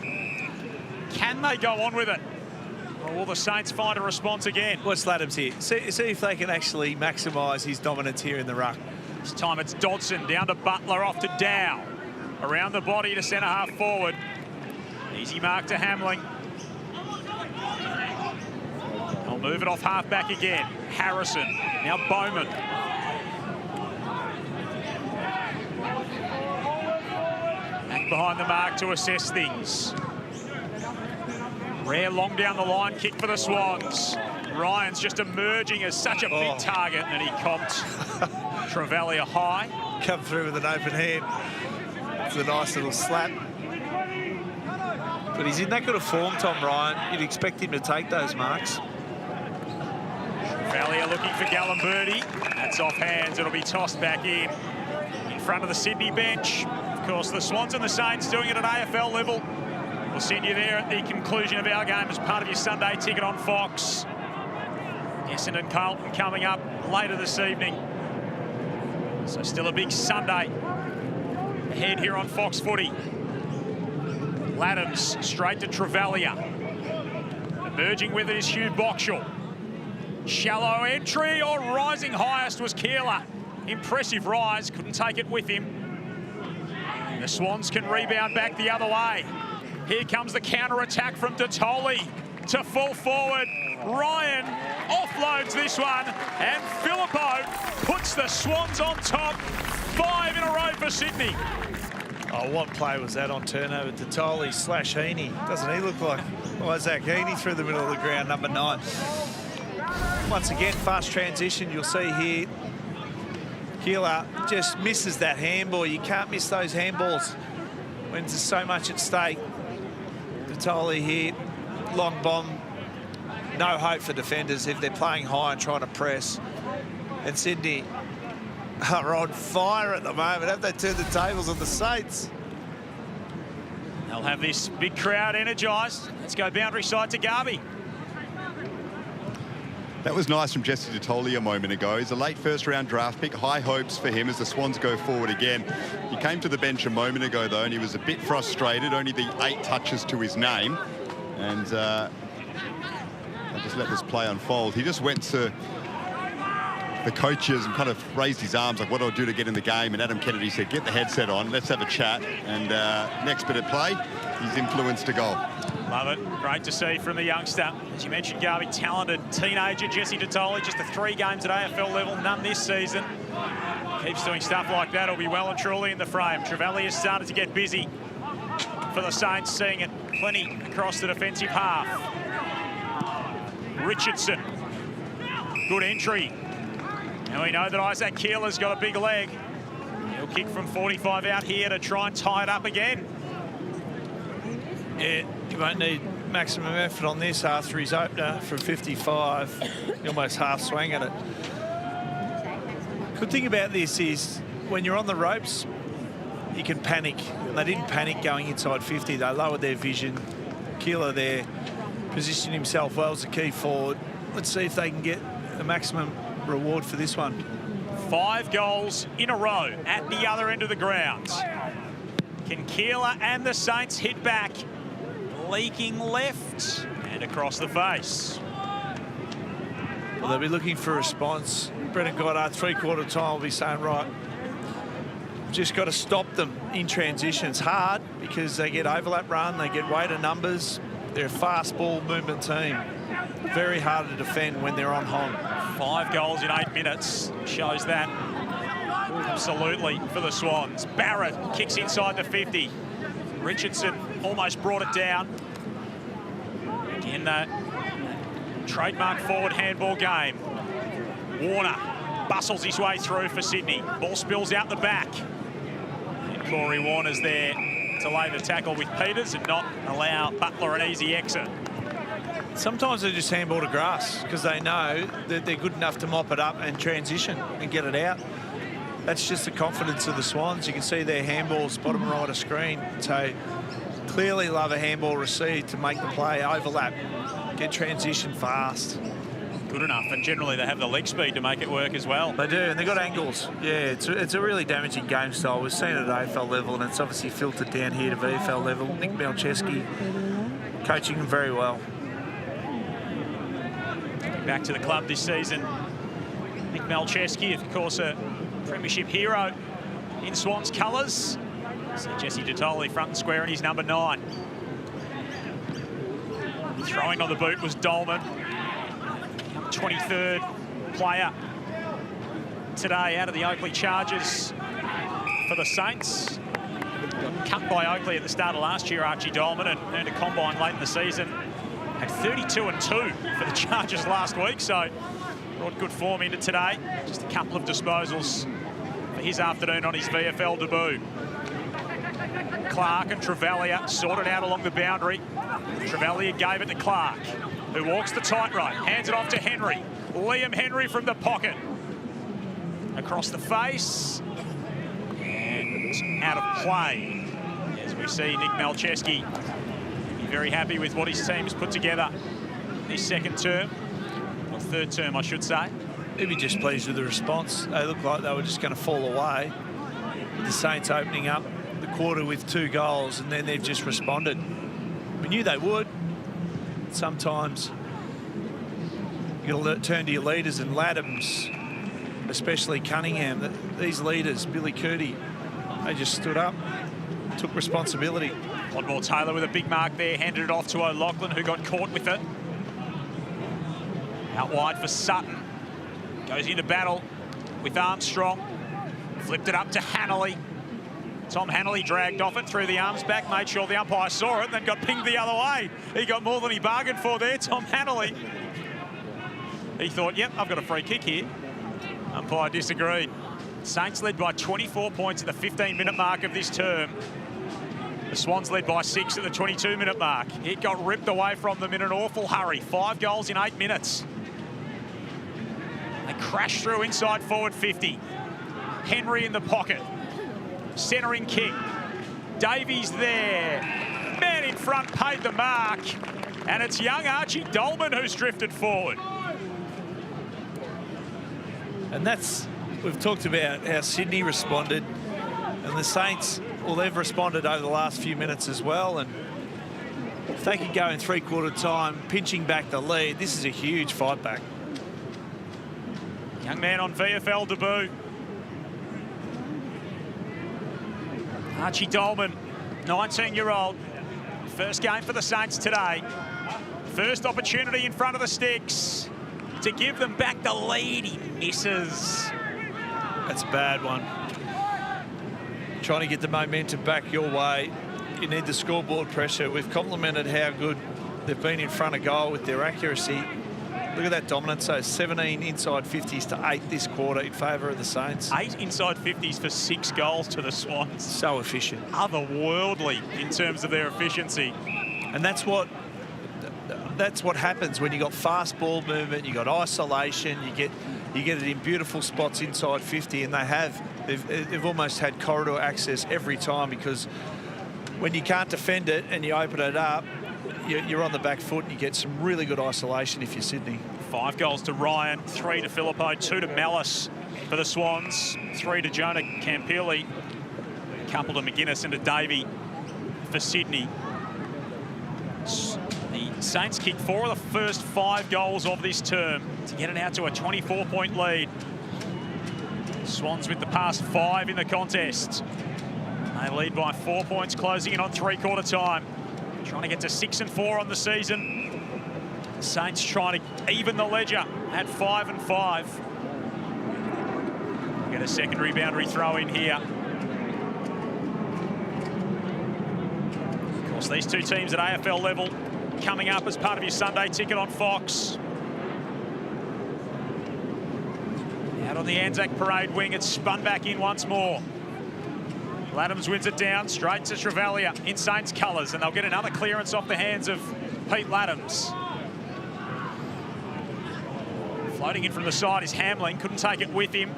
Speaker 2: Can they go on with it? Or will the Saints find a response again?
Speaker 1: What's Laddams here? See if they can actually maximise his dominance here in the ruck.
Speaker 2: This time it's Dodson down to Butler, off to Dow. Around the body to centre half forward. Easy mark to Hamling. They'll move it off half back again. Harrison, now Bowman. Back behind the mark to assess things. Rare long down the line kick for the Swans. Ryan's just emerging as such a big target, and he comped Trevelyan high.
Speaker 1: Come through with an open hand. It's a nice little slap. But he's in that good of form, Tom Ryan. You'd expect him to take those marks.
Speaker 2: Trevelyan looking for Gallimberti. That's off hands. It'll be tossed back in front of the Sydney bench. Of course, the Swans and the Saints doing it at AFL level. We'll send you there at the conclusion of our game as part of your Sunday ticket on Fox. Essendon Carlton coming up later this evening. So still a big Sunday ahead here on Fox Footy. Laddams straight to Trevelyan. Emerging with it is Hugh Boxall. Shallow entry, or rising highest was Keeler. Impressive rise, couldn't take it with him. And the Swans can rebound back the other way. Here comes the counter-attack from Detoli to full forward. Ryan offloads this one, and Filippo puts the Swans on top. 5 in a row for Sydney.
Speaker 1: Oh, what play was that on turnover? Detoli / Heaney. Doesn't he look like Isaac Heaney through the middle of the ground, number 9. Once again, fast transition. You'll see here, Kilda just misses that handball. You can't miss those handballs when there's so much at stake. Detoli here, long bomb. No hope for defenders if they're playing high and trying to press. And Sydney are on fire at the moment. Have they turned the tables on the Saints?
Speaker 2: They'll have this big crowd energised. Let's go boundary side to Garby.
Speaker 3: That was nice from Jesse Detoli a moment ago. He's a late first-round draft pick. High hopes for him as the Swans go forward again. He came to the bench a moment ago, though, and he was a bit frustrated. Only the 8 touches to his name. And I'll just let this play unfold. He just went to the coaches and kind of raised his arms, like, what do I do to get in the game? And Adam Kennedy said, get the headset on, let's have a chat. And next bit of play, he's influenced a goal.
Speaker 2: Love it. Great to see from the youngster. As you mentioned, Garby, talented teenager Jesse Detoli, just the 3 games at AFL level, none this season. Keeps doing stuff like that. He'll be well and truly in the frame. Trevally has started to get busy for the Saints, seeing it plenty across the defensive half. Richardson. Good entry. And we know that Isaac Keeler's got a big leg. He'll kick from 45 out here to try and tie it up again.
Speaker 1: Yeah, you won't need maximum effort on this after his opener from 55. You almost half swang at it. Good thing about this is when you're on the ropes, you can panic. And they didn't panic going inside 50. They lowered their vision. Kilda there positioned himself well as a key forward. Let's see if they can get the maximum reward for this one.
Speaker 2: 5 goals in a row at the other end of the ground. Can Kilda and the Saints hit back? Leaking left and across the face.
Speaker 1: Well, they'll be looking for a response. Brendan Goddard, 3/4 time, will be saying, right, just got to stop them in transition. It's hard because they get overlap run, they get weight of numbers. They're a fast ball movement team. Very hard to defend when they're on home.
Speaker 2: 5 goals in 8 minutes shows that absolutely for the Swans. Barrett kicks inside the 50. Richardson almost brought it down. Again, that trademark forward handball game. Warner bustles his way through for Sydney. Ball spills out the back. And Corey Warner's there to lay the tackle with Peters and not allow Butler an easy exit.
Speaker 1: Sometimes they just handball to grass because they know that they're good enough to mop it up and transition and get it out. That's just the confidence of the Swans. You can see their handballs bottom right of screen. So clearly love a handball received to make the play, overlap, get transition fast.
Speaker 2: Good enough, and generally they have the leg speed to make it work as well.
Speaker 1: They do, and they've got angles. Yeah, it's a really damaging game style. We've seen it at AFL level, and it's obviously filtered down here to VFL level. Nick Malcheski coaching them very well.
Speaker 2: Back to the club this season. Nick Malcheski, of course, a premiership hero in Swans colours. So Jesse Detoli front and square in his number 9. Throwing on the boot was Dolman. 23rd player today out of the Oakley Chargers for the Saints. Got cut by Oakley at the start of last year, Archie Dolman, and earned a combine late in the season. Had 32 and 2 for the Chargers last week, so brought good form into today. Just a couple of disposals for his afternoon on his VFL debut. Clark and Travalia sorted out along the boundary. Travalia gave it to Clark, who walks the tightrope, hands it off to Henry. Liam Henry from the pocket. Across the face. And out of play. As we see Nick Malcheski very happy with what his team's put together this second term. Or third term, I should say.
Speaker 1: Maybe just pleased with the response. They looked like they were just going to fall away. The Saints opening up the quarter with 2 goals, and then they've just responded. We knew they would. Sometimes you've got to turn to your leaders, and Laddams, especially Cunningham, these leaders, Billy Curdy, they just stood up. took responsibility.
Speaker 2: Podmore Taylor with a big mark there, handed it off to O'Loughlin, who got caught with it. Out wide for Sutton. Goes into battle with Armstrong. Flipped it up to Hanley. Tom Hanley dragged off it, threw the arms back, made sure the umpire saw it, and then got pinged the other way. He got more than he bargained for there, Tom Hanley. He thought, yep, I've got a free kick here. Umpire disagreed. Saints led by 24 points at the 15-minute mark of this term. The Swans led by 6 at the 22-minute mark. It got ripped away from them in an awful hurry. 5 goals in 8 minutes. They crashed through inside forward 50. Henry in the pocket. Centering kick. Davies there. Man in front paid the mark. And it's young Archie Dolman who's drifted forward.
Speaker 1: And that's, we've talked about how Sydney responded, and the Saints, well, they've responded over the last few minutes as well. And if they could go in three-quarter time, pinching back the lead, this is a huge fight back.
Speaker 2: Young man on VFL debut. Archie Dolman, 19-year-old. First game for the Saints today. First opportunity in front of the sticks to give them back the lead. He misses.
Speaker 1: That's a bad one. Trying to get the momentum back your way. You need the scoreboard pressure. We've complimented how good they've been in front of goal with their accuracy. Look at that dominance. So 17 inside 50s to 8 this quarter in favour of the Saints.
Speaker 2: 8 inside 50s for 6 goals to the Swans.
Speaker 1: So efficient.
Speaker 2: Otherworldly in terms of their efficiency.
Speaker 1: And that's what happens when you got fast ball movement, you got isolation, you get it in beautiful spots inside 50, and they've almost had corridor access every time, because when you can't defend it and you open it up, you're on the back foot and you get some really good isolation if you're Sydney. 5
Speaker 2: goals to Ryan, 3 to Filippo, 2 to Mellis for the Swans, 3 to Jonah Campili, a couple to McGuinness and to Davey for Sydney. The Saints kicked 4 of the first 5 goals of this term to get it out to a 24-point lead. Swans with the past 5 in the contest. They lead by 4 points, closing in on three-quarter time. Trying to get to 6 and 4 on the season. Saints trying to even the ledger at 5 and 5. Get a secondary boundary throw in here. Of course, these two teams at AFL level coming up as part of your Sunday ticket on Fox. Out on the Anzac Parade wing, it's spun back in once more. Laddams wins it down, straight to Travalia in Saints colours, and they'll get another clearance off the hands of Pete Laddams. Floating in from the side is Hamling, couldn't take it with him.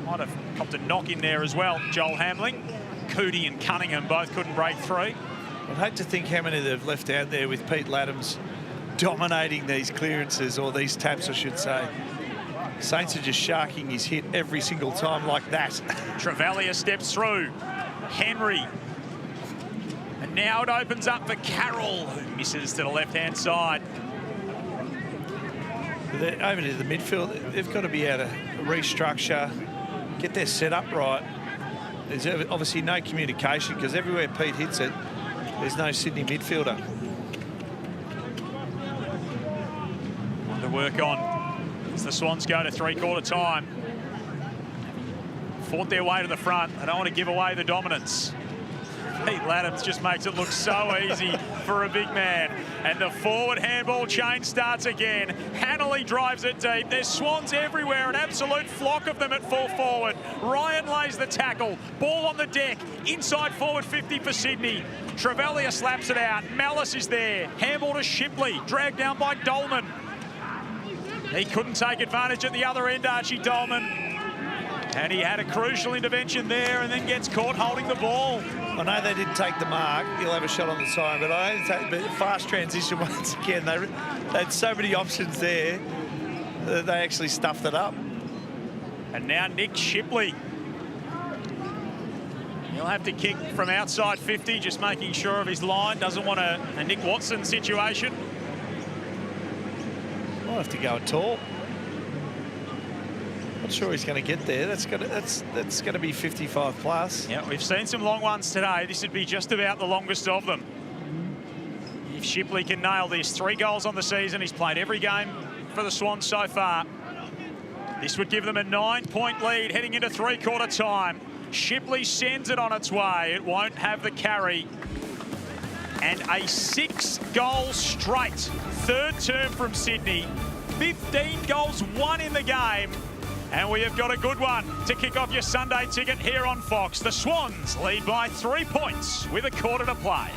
Speaker 2: Might have copped a knock in there as well, Joel Hamling. Cootie and Cunningham both couldn't break through.
Speaker 1: I'd hate to think how many they've left out there with Pete Laddams dominating these clearances, or these taps, I should say. Saints are just sharking his hit every single time like that.
Speaker 2: Travalia steps through. Henry. And now it opens up for Carroll, who misses to the left-hand side.
Speaker 1: Over to the midfield, they've got to be able to restructure, get their setup right. There's obviously no communication, because everywhere Pete hits it, there's no Sydney midfielder.
Speaker 2: One to work on as the Swans go to three-quarter time. Fought their way to the front. They don't want to give away the dominance. Pete Laddams just makes it look so easy for a big man. And the forward handball chain starts again. Hanley drives it deep. There's Swans everywhere, an absolute flock of them at full forward. Ryan lays the tackle. Ball on the deck. Inside forward 50 for Sydney. Travalia slaps it out. Malice is there. Handball to Shipley. Dragged down by Dolman. He couldn't take advantage at the other end, Archie Dolman. And he had a crucial intervention there and then gets caught holding the ball.
Speaker 1: I know they didn't take the mark. He'll have a shot on the siren, but fast transition once again. They had so many options there that they actually stuffed it up.
Speaker 2: And now Nick Shipley. He'll have to kick from outside 50, just making sure of his line. Doesn't want a Nick Watson situation.
Speaker 1: I'll have to go tall. Not sure he's going to get there. That's going to be 55 plus.
Speaker 2: Yeah, we've seen some long ones today. This would be just about the longest of them. If Shipley can nail this, 3 goals on the season. He's played every game for the Swans so far. This would give them a 9-point lead heading into 3/4 time. Shipley sends it on its way. It won't have the carry. And a 6-goal straight. 3rd term from Sydney. 15 goals won in the game. And we have got a good one to kick off your Sunday ticket here on Fox. The Swans lead by 3 points with 1/4 to play.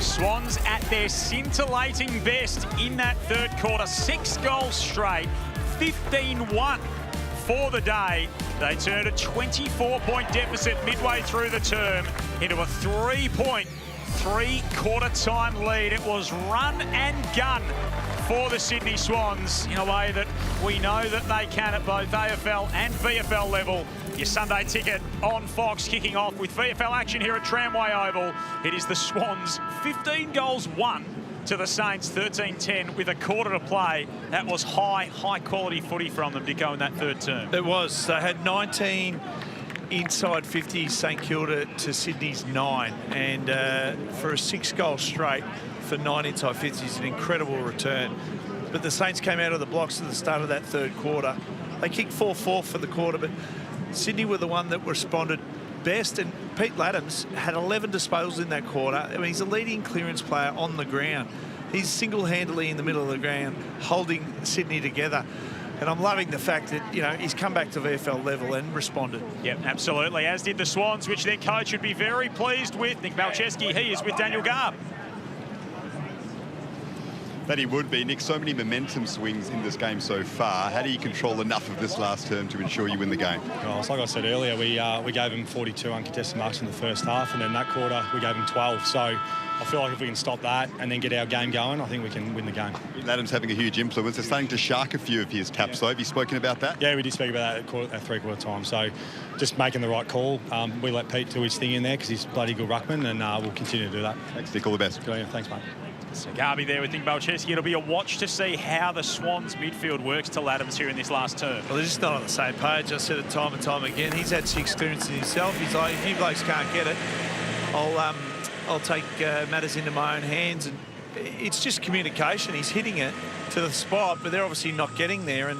Speaker 2: Swans at their scintillating best in that 3rd quarter. 6 goals straight, 15-1 for the day. They turned a 24-point deficit midway through the term into a 3-point 3/4 time lead. It was run and gun for the Sydney Swans in a way that we know that they can at both AFL and VFL level. Your Sunday ticket on Fox kicking off with VFL action here at Tramway Oval. It is the Swans, 15 goals won to the Saints, 13-10 with 1/4 to play. That was high quality footy from them to go in that 3rd term.
Speaker 1: It was. They had 19 inside 50 St Kilda to Sydney's 9, and for a 6-goal straight for 9 inside 50s is an incredible return. But the Saints came out of the blocks at the start of that third quarter. They kicked 4-4 for the quarter, but Sydney were the one that responded best, and Pete Laddams had 11 disposals in that quarter. I mean, he's a leading clearance player on the ground. He's single-handedly in the middle of the ground holding Sydney together. And I'm loving the fact that, you know, he's come back to VFL level and responded.
Speaker 2: Yep, absolutely, as did the Swans, which their coach would be very pleased with. Nick Malcheski, he is with Daniel Garb.
Speaker 3: That he would be. Nick, so many momentum swings in this game so far. How do you control enough of this last term to ensure you win the game?
Speaker 6: Well, it's like I said earlier, we gave him 42 uncontested marks in the first half, and then that quarter we gave him 12. So I feel like if we can stop that and then get our game going, I think we can win the game.
Speaker 3: Adam's having a huge influence. They're starting to shark a few of his taps, though. Have you spoken about that?
Speaker 6: Yeah, we did speak about that at three-quarter time. So just making the right call. We let Pete do his thing in there because he's bloody good ruckman, and we'll continue to do that.
Speaker 3: Thanks, Nick. All the best.
Speaker 6: Brilliant. Thanks, mate.
Speaker 2: So Garby there with Nick Malcheski. It'll be a watch to see how the Swans midfield works to Laddams here in this last term.
Speaker 1: Well, they're just not on the same page. I said it time and time again. He's had 6 clearances himself. He's like, if you blokes can't get it, I'll take matters into my own hands. And it's just communication. He's hitting it to the spot, but they're obviously not getting there. And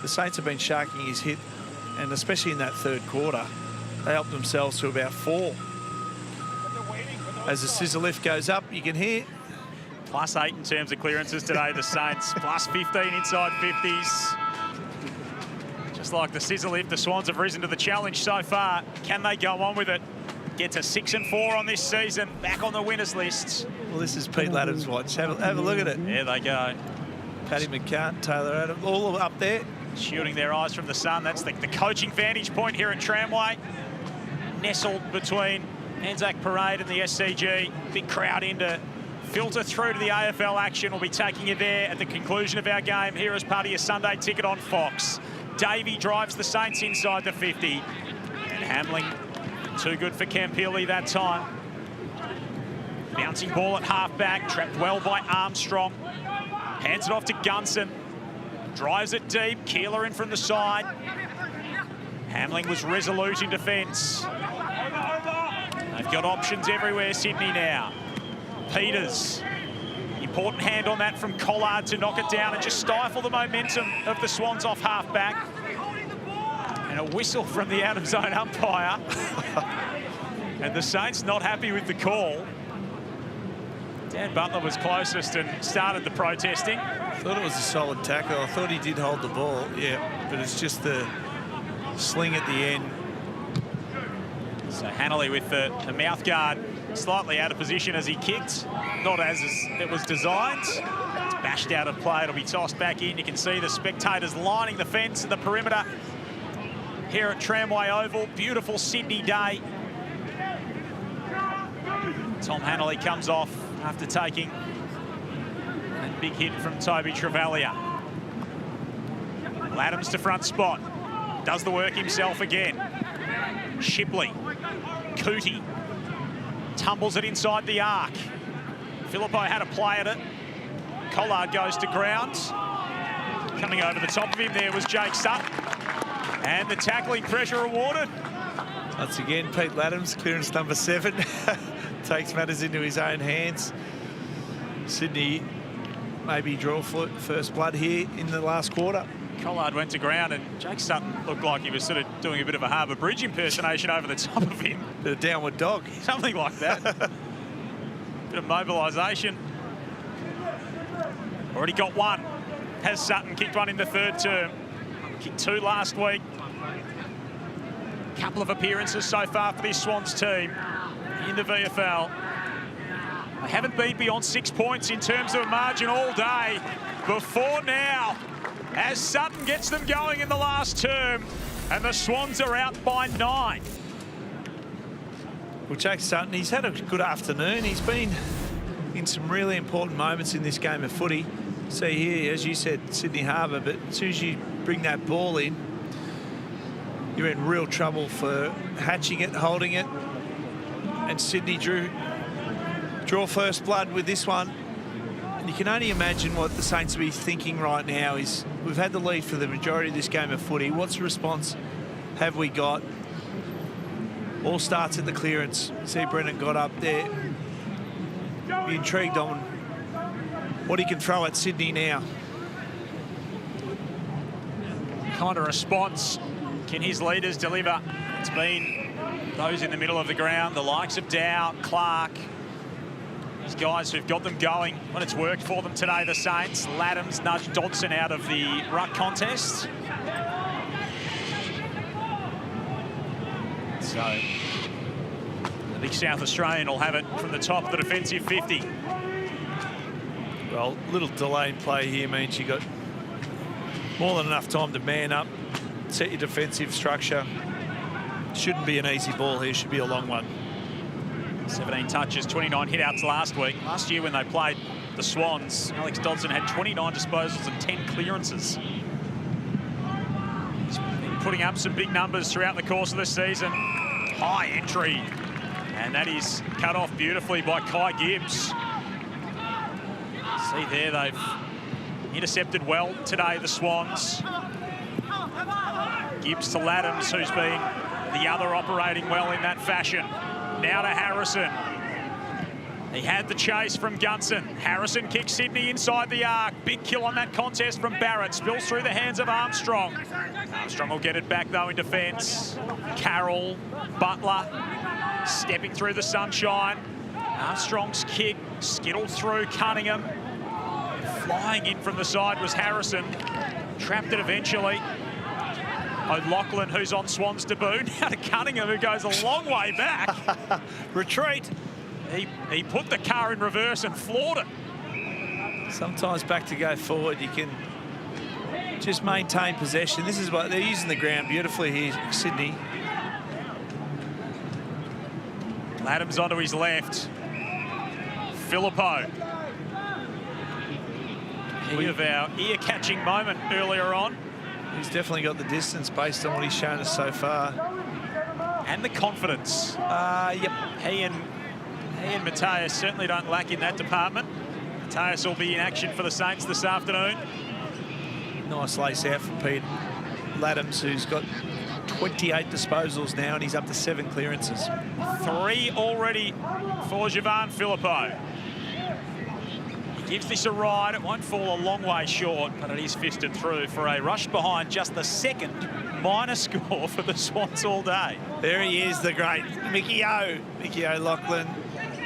Speaker 1: the Saints have been sharking his hit, and especially in that third quarter, they helped themselves to about 4. As the scissor lift goes up, you can hear.
Speaker 2: +8 in terms of clearances today, the Saints. +15 inside 50s. Just like the scissor lift, the Swans have risen to the challenge so far. Can they go on with it? Get to 6 and 4 on this season, back on the winners list.
Speaker 1: Well, this is Pete Laddams' watch. Have a look at it.
Speaker 2: There they go.
Speaker 1: Paddy McCart, Taylor Adams, all up there.
Speaker 2: Shielding their eyes from the sun. That's the coaching vantage point here at Tramway. Nestled between Anzac Parade and the SCG. Big crowd in to filter through to the AFL action. We'll be taking you there at the conclusion of our game here as part of your Sunday ticket on Fox. Davey drives the Saints inside the 50. And Hamling, too good for Campilli that time. Bouncing ball at half-back, trapped well by Armstrong. Hands it off to Gunson. Drives it deep, Keeler in from the side. Hamling was resolute in defence. They've got options everywhere, Sydney now. Peters, important hand on that from Collard to knock it down and just stifle the momentum of the Swans off half-back. And a whistle from the out-of-zone umpire. And the Saints not happy with the call. Dan Butler was closest and started the protesting.
Speaker 1: I thought it was a solid tackle. I thought he did hold the ball, yeah, but it's just the sling at the end.
Speaker 2: So Hanley with the mouth guard slightly out of position as he kicked, not as it was designed. It's bashed out of play. It'll be tossed back in. You can see the spectators lining the fence and the perimeter here at Tramway Oval. Beautiful Sydney day. Tom Hanley comes off after taking a big hit from Toby Travalia. Laddams to front spot. Does the work himself again. Shipley. Cootie. Tumbles it inside the arc. Phillippo had a play at it. Collard goes to ground. Coming over the top of him there was Jake Sutton. And the tackling pressure awarded.
Speaker 1: Once again, Pete Laddams, clearance number 7. Takes matters into his own hands. Sydney maybe draw first blood here in the last quarter.
Speaker 2: Collard went to ground and Jake Sutton looked like he was sort of doing a bit of a Harbour Bridge impersonation over the top of him.
Speaker 1: Bit of downward dog.
Speaker 2: Something like that. Bit of mobilisation. Already got one. Has Sutton kicked one in the third term. Kicked 2 last week. Couple of appearances so far for this Swans team in the VFL. They haven't been beyond 6 points in terms of a margin all day before now, as Sutton gets them going in the last term, and the Swans are out by 9.
Speaker 1: Well, Jake Sutton, he's had a good afternoon. He's been in some really important moments in this game of footy. See here, as you said, Sydney Harbour, but as soon as you bring that ball in, you're in real trouble for hatching it, holding it. And Sydney draw first blood with this one. And you can only imagine what the Saints will be thinking right now is, we've had the lead for the majority of this game of footy. What's the response have we got? All starts at the clearance. See Brennan got up there. Be intrigued on what he can throw at Sydney now.
Speaker 2: Kind of response can his leaders deliver? It's been those in the middle of the ground, the likes of Dow, Clark, these guys who've got them going when it's worked for them today, the Saints. Laddams nudged Dodson out of the ruck contest. So the big South Australian will have it from the top of the defensive 50.
Speaker 1: Well, little delay in play here means you got more than enough time to man up, set your defensive structure. Shouldn't be an easy ball here, should be a long one.
Speaker 2: 17 touches, 29 hitouts last week. Last year when they played the Swans, Alex Dodson had 29 disposals and 10 clearances. He's been putting up some big numbers throughout the course of the season. High entry, and that is cut off beautifully by Kai Gibbs. See there, they've intercepted well today, the Swans. Gibbs to Laddams, who's been the other operating well in that fashion. Now to Harrison. He had the chase from Gunson. Harrison kicks Sydney inside the arc. Big kill on that contest from Barrett. Spills through the hands of Armstrong. Armstrong will get it back, though, in defence. Carroll, Butler, stepping through the sunshine. Armstrong's kick skittled through Cunningham. Flying in from the side was Harrison. Trapped it eventually. O'Loughlin, who's on Swans debut. Now to Cunningham, who goes a long way back.
Speaker 1: Retreat.
Speaker 2: He put the car in reverse and floored it.
Speaker 1: Sometimes back to go forward, you can just maintain possession. This is what they're using the ground beautifully here, Sydney.
Speaker 2: Laddams onto his left. Filippo. Key of our ear-catching moment earlier on.
Speaker 1: He's definitely got the distance based on what he's shown us so far.
Speaker 2: And the confidence.
Speaker 1: Yep.
Speaker 2: He and Mateus certainly don't lack in that department. Mateus will be in action for the Saints this afternoon.
Speaker 1: Nice lace out for Pete Laddams, who's got 28 disposals now, and he's up to 7 clearances.
Speaker 2: 3 already for Javan Filippo. He gives this a ride. It won't fall a long way short, but it is fisted through for a rush behind, just the second minor score for the Swans all day.
Speaker 1: There he is, the great Mickey O. Mickey O'Loughlin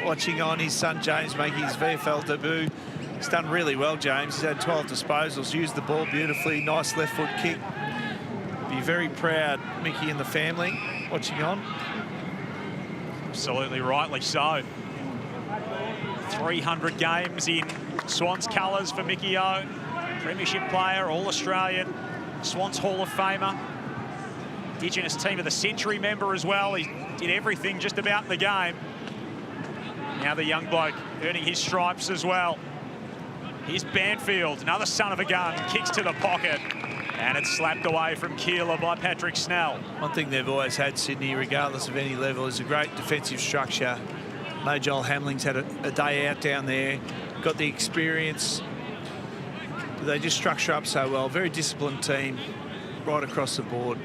Speaker 1: watching on his son James making his VFL debut. He's done really well, James. He's had 12 disposals, used the ball beautifully, nice left foot kick. Be very proud, Mickey and the family watching on.
Speaker 2: Absolutely rightly so. 300 games in Swans colours for Mickey O. Premiership player, All-Australian, Swans Hall of Famer. Indigenous Team of the Century member as well. He did everything just about in the game. Now the young bloke earning his stripes as well. Here's Banfield, another son of a gun, kicks to the pocket. And it's slapped away from Kilda by Patrick Snell.
Speaker 1: One thing they've always had, Sydney, regardless of any level, is a great defensive structure. No, Joel Hamling's had a day out down there, got the experience. They just structure up so well. Very disciplined team right across the board.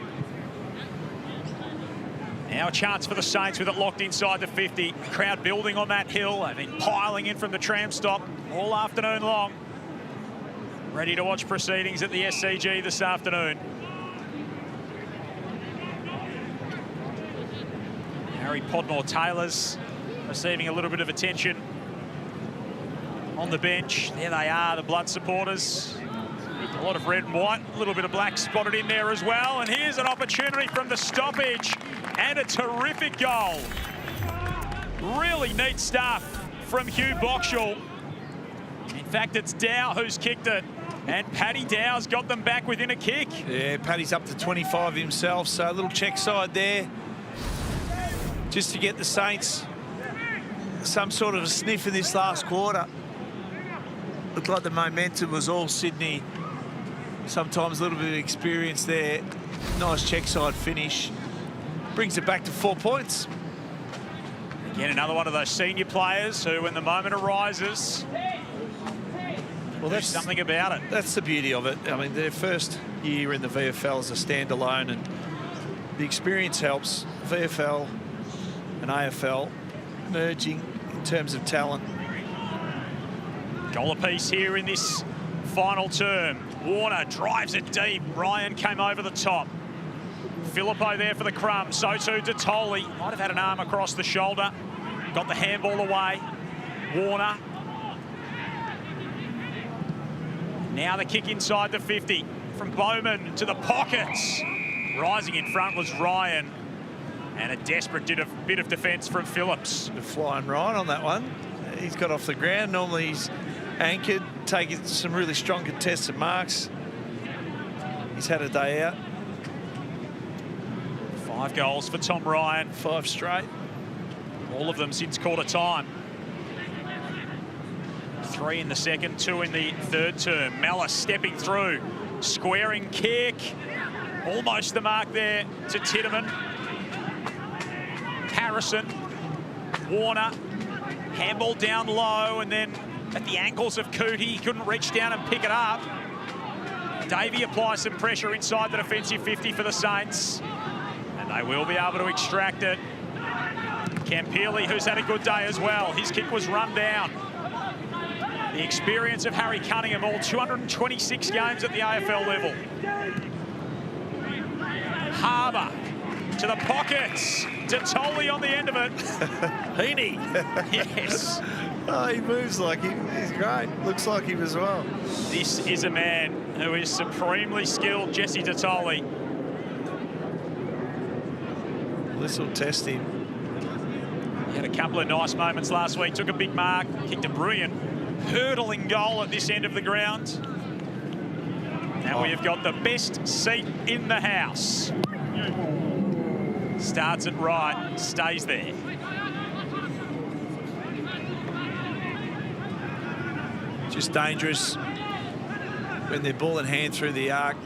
Speaker 2: Now a chance for the Saints with it locked inside the 50. Crowd building on that hill. They've been piling in from the tram stop all afternoon long. Ready to watch proceedings at the SCG this afternoon. Harry Podmore-Taylor's receiving a little bit of attention on the bench. There they are, the Blood supporters. A lot of red and white, a little bit of black spotted in there as well. And here's an opportunity from the stoppage and a terrific goal. Really neat stuff from Hugh Boxall. In fact, it's Dow who's kicked it. And Paddy Dow's got them back within a kick.
Speaker 1: Yeah, Paddy's up to 25 himself, so a little check side there. Just to get the Saints some sort of a sniff in this last quarter. Looked like the momentum was all Sydney. Sometimes a little bit of experience there. Nice check side finish. Brings it back to 4 points.
Speaker 2: Again, another one of those senior players who, when the moment arises,
Speaker 1: well,
Speaker 2: there's something about it.
Speaker 1: That's the beauty of it. I mean, their first year in the VFL as a standalone, and the experience helps. VFL and AFL merging in terms of talent.
Speaker 2: Goal apiece here in this final term. Warner drives it deep. Ryan came over the top. Filippo there for the crumb. So too Detoli. Might have had an arm across the shoulder. Got the handball away. Warner. Now the kick inside the 50. From Bowman to the pockets. Rising in front was Ryan. And a desperate bit of defence from Phillips.
Speaker 1: The flying right on that one. He's got off the ground. Normally he's anchored, taking some really strong contested marks. He's had a day out.
Speaker 2: 5 goals for Tom Ryan.
Speaker 1: 5 straight.
Speaker 2: All of them since quarter time. 3 in the second, 2 in the third term. Mellis stepping through, squaring kick. Almost the mark there to Titterman. Harrison, Warner, handball down low, and then at the ankles of Cootie, he couldn't reach down and pick it up. Davey applies some pressure inside the defensive 50 for the Saints, and they will be able to extract it. Campearly, who's had a good day as well. His kick was run down. The experience of Harry Cunningham, all 226 games at the AFL level. Harbour to the pockets. Detoli on the end of it.
Speaker 1: Heaney.
Speaker 2: Yes.
Speaker 1: Oh, he moves like him. He's great. Looks like him as well.
Speaker 2: This is a man who is supremely skilled, Jesse Detoli.
Speaker 1: This will test him.
Speaker 2: He had a couple of nice moments last week. Took a big mark, kicked a brilliant hurdling goal at this end of the ground. Now we have got the best seat in the house. Starts it right, stays there.
Speaker 1: Just dangerous when they're ball in hand through the arc.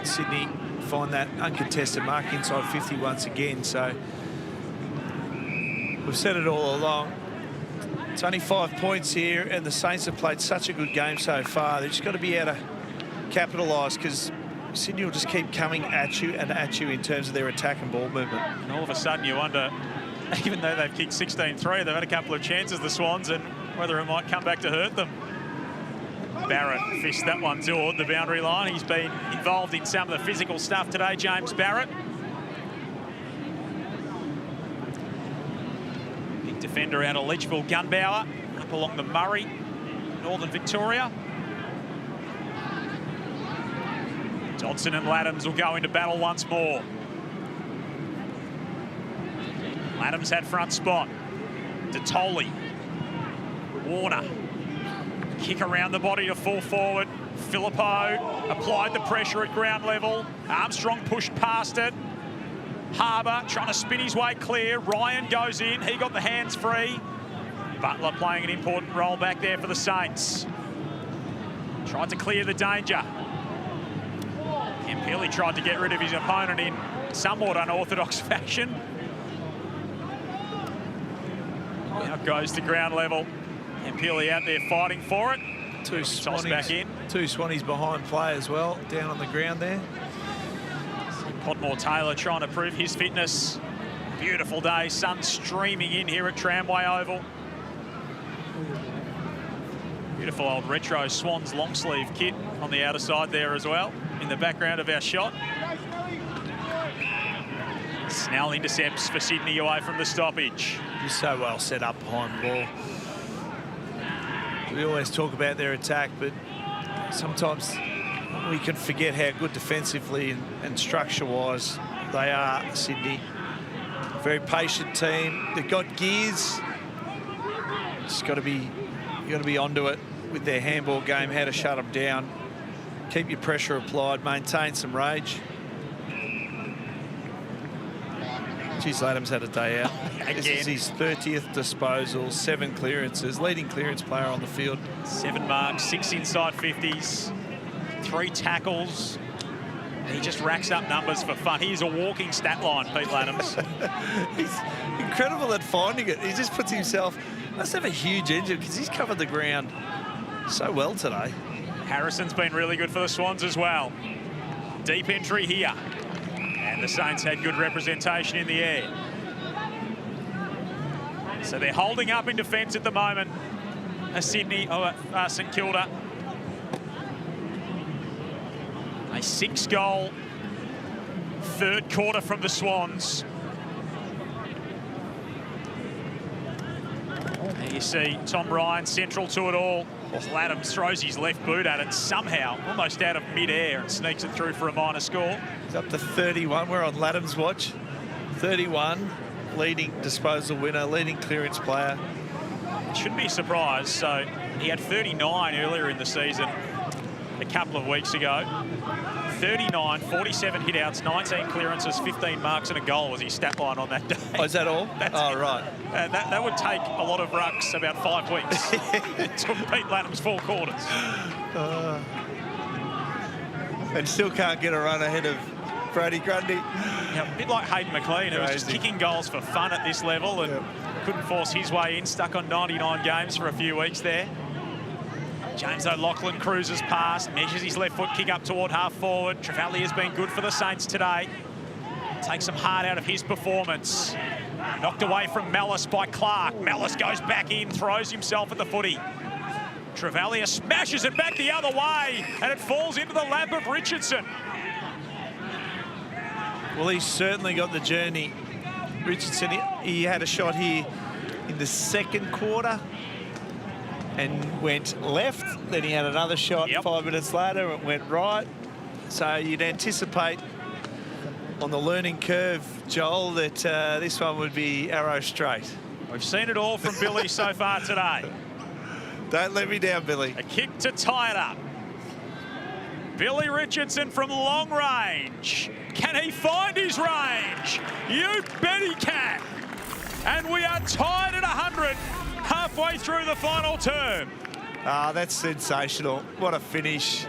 Speaker 1: Sydney find that uncontested mark inside 50 once again. So we've said it all along. It's only 5 points here, and the Saints have played such a good game so far. They've just got to be able to capitalise, because Sydney will just keep coming at you and at you in terms of their attack and ball movement.
Speaker 2: And all of a sudden you wonder, even though they've kicked 16-3, they've had a couple of chances, the Swans, and whether it might come back to hurt them. Barrett fished that one toward the boundary line. He's been involved in some of the physical stuff today, James Barrett. Big defender out of Leachville, Gunbower, up along the Murray, Northern Victoria. Dodson and Laddams will go into battle once more. Laddams had front spot. Detoli. Warner. Kick around the body to full forward. Filippo applied the pressure at ground level. Armstrong pushed past it. Harbour trying to spin his way clear. Ryan goes in. He got the hands free. Butler playing an important role back there for the Saints. Tried to clear the danger. Campearly tried to get rid of his opponent in somewhat unorthodox fashion. Now goes to ground level. Campearly out there fighting for it.
Speaker 1: Two
Speaker 2: Swannies back in.
Speaker 1: 2 Swannies behind play as well, down on the ground there.
Speaker 2: Podmore Taylor trying to prove his fitness. Beautiful day, sun streaming in here at Tramway Oval. Beautiful old retro Swans long sleeve kit on the outer side there as well, in the background of our shot. Snell intercepts for Sydney away from the stoppage.
Speaker 1: He's so well set up behind the ball. We always talk about their attack, but sometimes we can forget how good defensively and structure-wise they are, Sydney. Very patient team. They've got gears. Just got to be onto it with their handball game, how to shut them down. Keep your pressure applied, maintain some rage. Geez, Laddams had a day out. This is his 30th disposal, 7 clearances, leading clearance player on the field.
Speaker 2: 7 marks, 6 inside 50s, 3 tackles. He just racks up numbers for fun. He's a walking stat line, Pete Laddams.
Speaker 1: He's incredible at finding it. He just puts himself, must have a huge engine because he's covered the ground so well today.
Speaker 2: Harrison's been really good for the Swans as well. Deep entry here. And the Saints had good representation in the air. So they're holding up in defence at the moment. St Kilda. A 6-goal third quarter from the Swans. There you see Tom Ryan central to it all. Adams throws his left boot at it somehow, almost out of mid-air, and sneaks it through for a minor score.
Speaker 1: He's up to 31. We're on Ladham's watch. 31, leading disposal winner, leading clearance player.
Speaker 2: Shouldn't be surprised. So he had 39 earlier in the season, a couple of weeks ago. 39, 47 hitouts, 19 clearances, 15 marks and a goal was his stat line on that day.
Speaker 1: Oh, is that all?
Speaker 2: That's
Speaker 1: oh,
Speaker 2: it.
Speaker 1: Right.
Speaker 2: That would take a lot of rucks, about 5 weeks, to beat Ladham's 4 quarters.
Speaker 1: And still can't get a run ahead of Brody Grundy.
Speaker 2: Yeah, a bit like Hayden McLean, who was just kicking goals for fun at this level and couldn't force his way in, stuck on 99 games for a few weeks there. James O'Loughlin cruises past, measures his left foot kick up toward half forward. Trevally has been good for the Saints today. Takes some heart out of his performance. Knocked away from Mellis by Clark. Mellis goes back in, throws himself at the footy. Trevally smashes it back the other way, and it falls into the lap of Richardson.
Speaker 1: Well, he's certainly got the journey. Richardson, he had a shot here in the second quarter and went left. Then he had another shot 5 minutes later. It went right. So you'd anticipate on the learning curve, Joel, that this one would be arrow straight.
Speaker 2: We've seen it all from Billy so far today.
Speaker 1: Don't let me down, Billy.
Speaker 2: A kick to tie it up. Billy Richardson from long range. Can he find his range? You bet he can. And we are tied at 100 halfway through the final term.
Speaker 1: Ah, that's sensational. What a finish.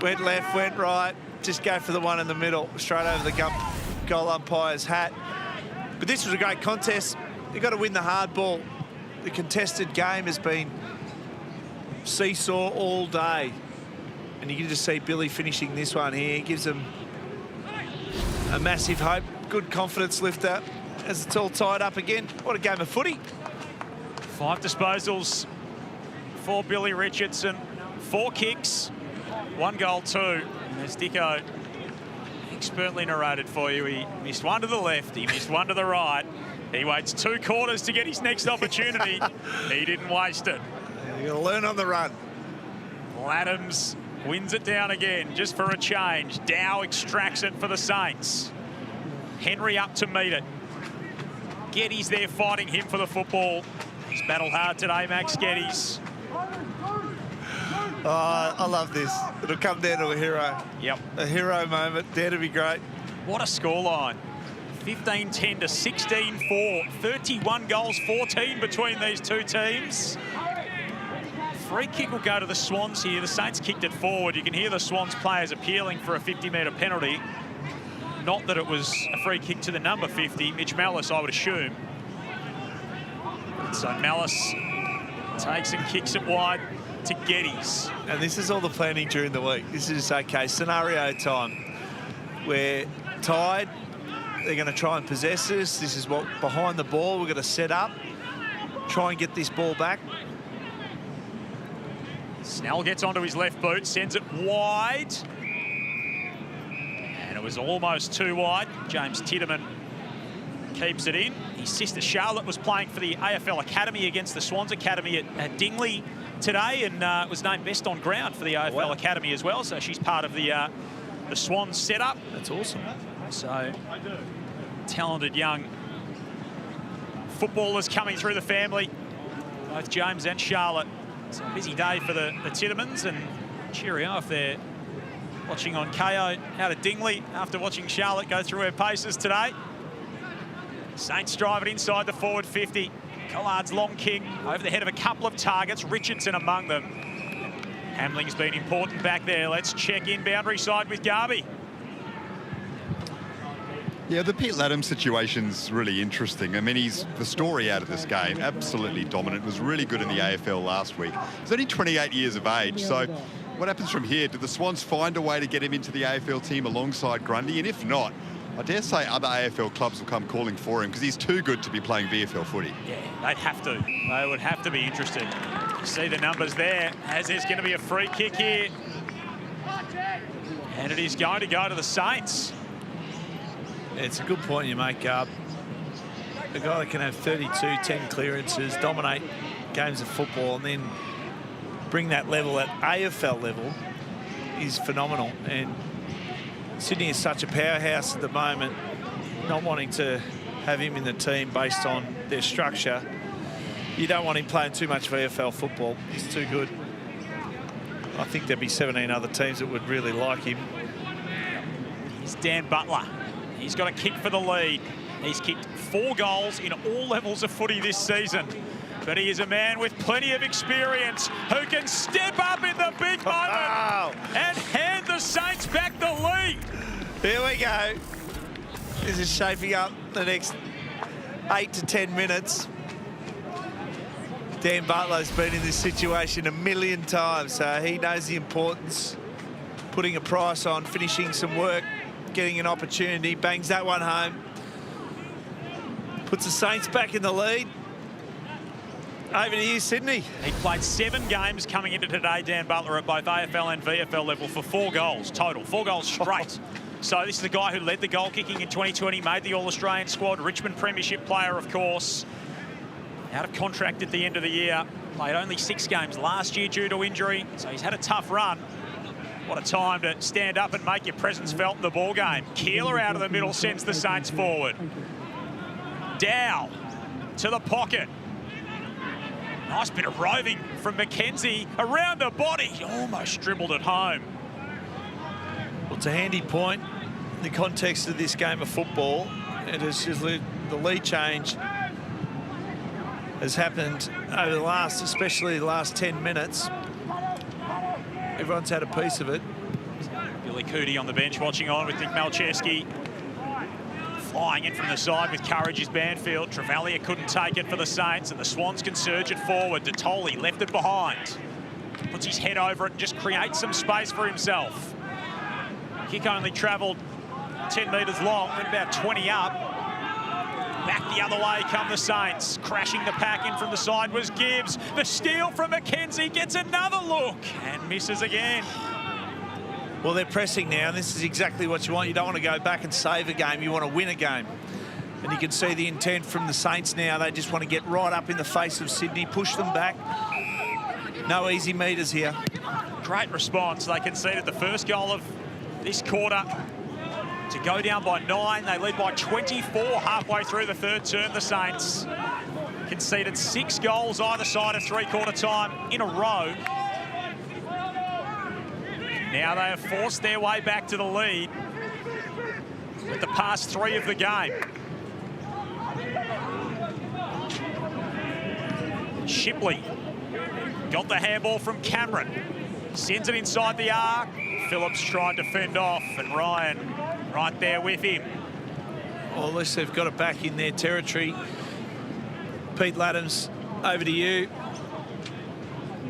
Speaker 1: Went left, went right. Just go for the one in the middle, straight over the goal umpire's hat. But this was a great contest. You've got to win the hard ball. The contested game has been seesaw all day. And you can just see Billy finishing this one here. Gives them a massive hope. Good confidence lifter as it's all tied up again. What a game of footy.
Speaker 2: 5 disposals for Billy Richardson. 4 kicks, 1 goal, 2. And there's Dicko expertly narrated for you. He missed one to the left, he missed one to the right. He waits 2 quarters to get his next opportunity. He didn't waste it.
Speaker 1: You're going to learn on the run.
Speaker 2: Adams wins it down again, just for a change. Dow extracts it for the Saints. Henry up to meet it. Geddes there fighting him for the football. He's battled hard today, Max Geddes.
Speaker 1: Oh, I love this. It'll come down to a hero.
Speaker 2: Yep.
Speaker 1: A hero moment. Dare to be great.
Speaker 2: What a scoreline. 15-10 to 16-4. 31 goals, 14 between these two teams. Free kick will go to the Swans here. The Saints kicked it forward. You can hear the Swans players appealing for a 50-metre penalty. Not that it was a free kick to the number 50, Mitch Mellis, I would assume. So Mellis takes and kicks it wide to Geddes.
Speaker 1: And this is all the planning during the week. This is, okay, scenario time. We're tied. They're going to try and possess us. This is what, behind the ball, we're going to set up. Try and get this ball back.
Speaker 2: Snell gets onto his left boot, sends it wide. And it was almost too wide. James Titterman keeps it in. His sister Charlotte was playing for the AFL Academy against the Swans Academy at Dingley today, and was named best on ground for the AFL Academy as well. So she's part of the Swans setup.
Speaker 1: That's awesome.
Speaker 2: So talented young footballers coming through the family, both James and Charlotte. It's a busy day for the Tittermans, and cheerio if they're watching on KO out of Dingley after watching Charlotte go through her paces today. Saints drive it inside the forward 50. Collard's long kick over the head of a couple of targets, Richardson among them. Hamling's been important back there. Let's check in boundary side with Garby.
Speaker 3: Yeah, the Pete Latham situation's really interesting. I mean, he's the story out of this game, absolutely dominant. Was really good in the AFL last week. He's only 28 years of age, so what happens from here? Do the Swans find a way to get him into the AFL team alongside Grundy? And if not, I dare say other AFL clubs will come calling for him because he's too good to be playing VFL footy.
Speaker 2: Yeah, they'd have to. They would have to be interested. See the numbers there, as there's going to be a free kick here. And it is going to go to the Saints.
Speaker 1: It's a good point you make, Garb. A guy that can have 32, 10 clearances, dominate games of football, and then bring that level at AFL level is phenomenal. And Sydney is such a powerhouse at the moment, not wanting to have him in the team based on their structure. You don't want him playing too much VFL football. He's too good. I think there'd be 17 other teams that would really like him.
Speaker 2: Here's Dan Butler. He's got a kick for the lead. He's kicked 4 goals in all levels of footy this season. But he is a man with plenty of experience who can step up in the big moment and hand the Saints back the lead.
Speaker 1: Here we go. This is shaping up the next 8 to 10 minutes. Dan Butler's been in this situation a million times, so he knows the importance. Putting a price on, finishing some work, getting an opportunity, bangs that one home. Puts the Saints back in the lead. Over to you, Sydney.
Speaker 2: He played 7 games coming into today, Dan Butler, at both AFL and VFL level for 4 goals total. 4 goals straight. So this is the guy who led the goal kicking in 2020, made the All-Australian squad, Richmond Premiership player, of course. Out of contract at the end of the year. Played only 6 games last year due to injury, so he's had a tough run. What a time to stand up and make your presence felt in the ball game. Keeler out of the middle sends the Saints forward. Dow to the pocket. Nice bit of roving from McKenzie around the body. Almost dribbled it home.
Speaker 1: Well, it's a handy point in the context of this game of football. It is the lead change has happened over the last, especially the last 10 minutes. Everyone's had a piece of it.
Speaker 2: Billy Cootie on the bench watching on with Nick Malcheski. Flying in from the side with courage is Banfield. Travalia couldn't take it for the Saints, and the Swans can surge it forward. Detoli left it behind. Puts his head over it and just creates some space for himself. Kick only travelled 10 metres long, went about 20 up. Back the other way come the Saints. Crashing the pack in from the side was Gibbs. The steal from McKenzie gets another look and misses again.
Speaker 1: Well, they're pressing now, and this is exactly what you want. You don't want to go back and save a game. You want to win a game. And you can see the intent from the Saints now. They just want to get right up in the face of Sydney, push them back. No easy meters here.
Speaker 2: Great response. They conceded the first goal of this quarter to go down by 9. They lead by 24 halfway through the third term. The Saints conceded 6 goals either side of three-quarter time in a row. Now they have forced their way back to the lead with the past 3 of the game. Shipley got the handball from Cameron. Sends it inside the arc. Phillips tried to fend off, and Ryan right there with him.
Speaker 1: Well, at least they've got it back in their territory. Pete Laddams, over to you.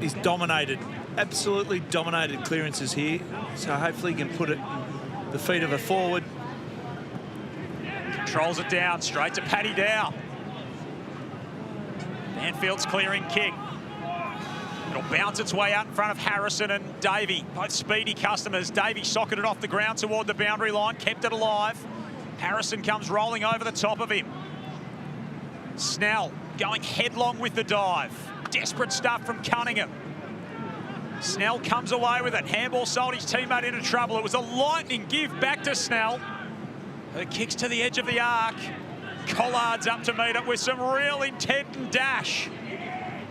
Speaker 1: He's dominated, absolutely dominated clearances here. So hopefully he can put it at the feet of a forward.
Speaker 2: Controls it down, straight to Paddy Dow. Banfield's clearing kick. It'll bounce its way out in front of Harrison and Davey, both speedy customers. Davey socketed off the ground toward the boundary line, kept it alive. Harrison comes rolling over the top of him. Snell going headlong with the dive. Desperate stuff from Cunningham. Snell comes away with it. Handball sold his teammate into trouble. It was a lightning give back to Snell, who kicks to the edge of the arc. Collard's up to meet it with some real intent and dash.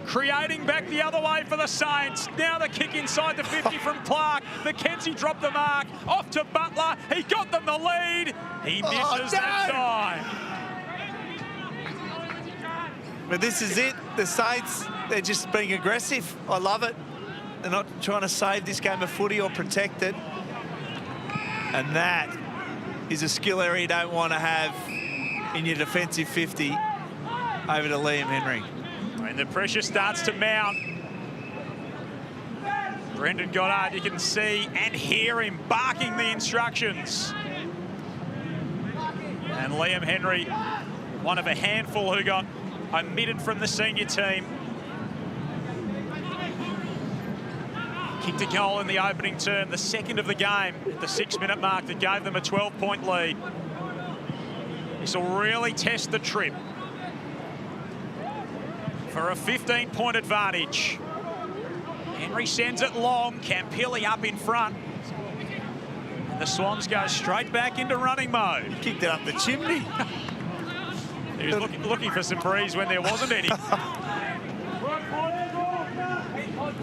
Speaker 2: Creating back the other way for the Saints. Now the kick inside the 50 from Clark. McKenzie dropped the mark. Off to Butler. He got them the lead. He misses that time.
Speaker 1: But this is it. The Saints, they're just being aggressive. I love it. They're not trying to save this game of footy or protect it. And that is a skill area you don't want to have in your defensive 50. Over to Liam Henry.
Speaker 2: And the pressure starts to mount. Brendan Goddard, you can see and hear him barking the instructions. Liam Henry, one of a handful who got omitted from the senior team. Kicked a goal in the opening term, the second of the game at the 6-minute mark that gave them a 12-point lead. This will really test the trip for a 15-point advantage. Henry sends it long, Campilli up in front. And the Swans go straight back into running mode.
Speaker 1: He kicked it up the chimney.
Speaker 2: He was looking for some breeze when there wasn't any.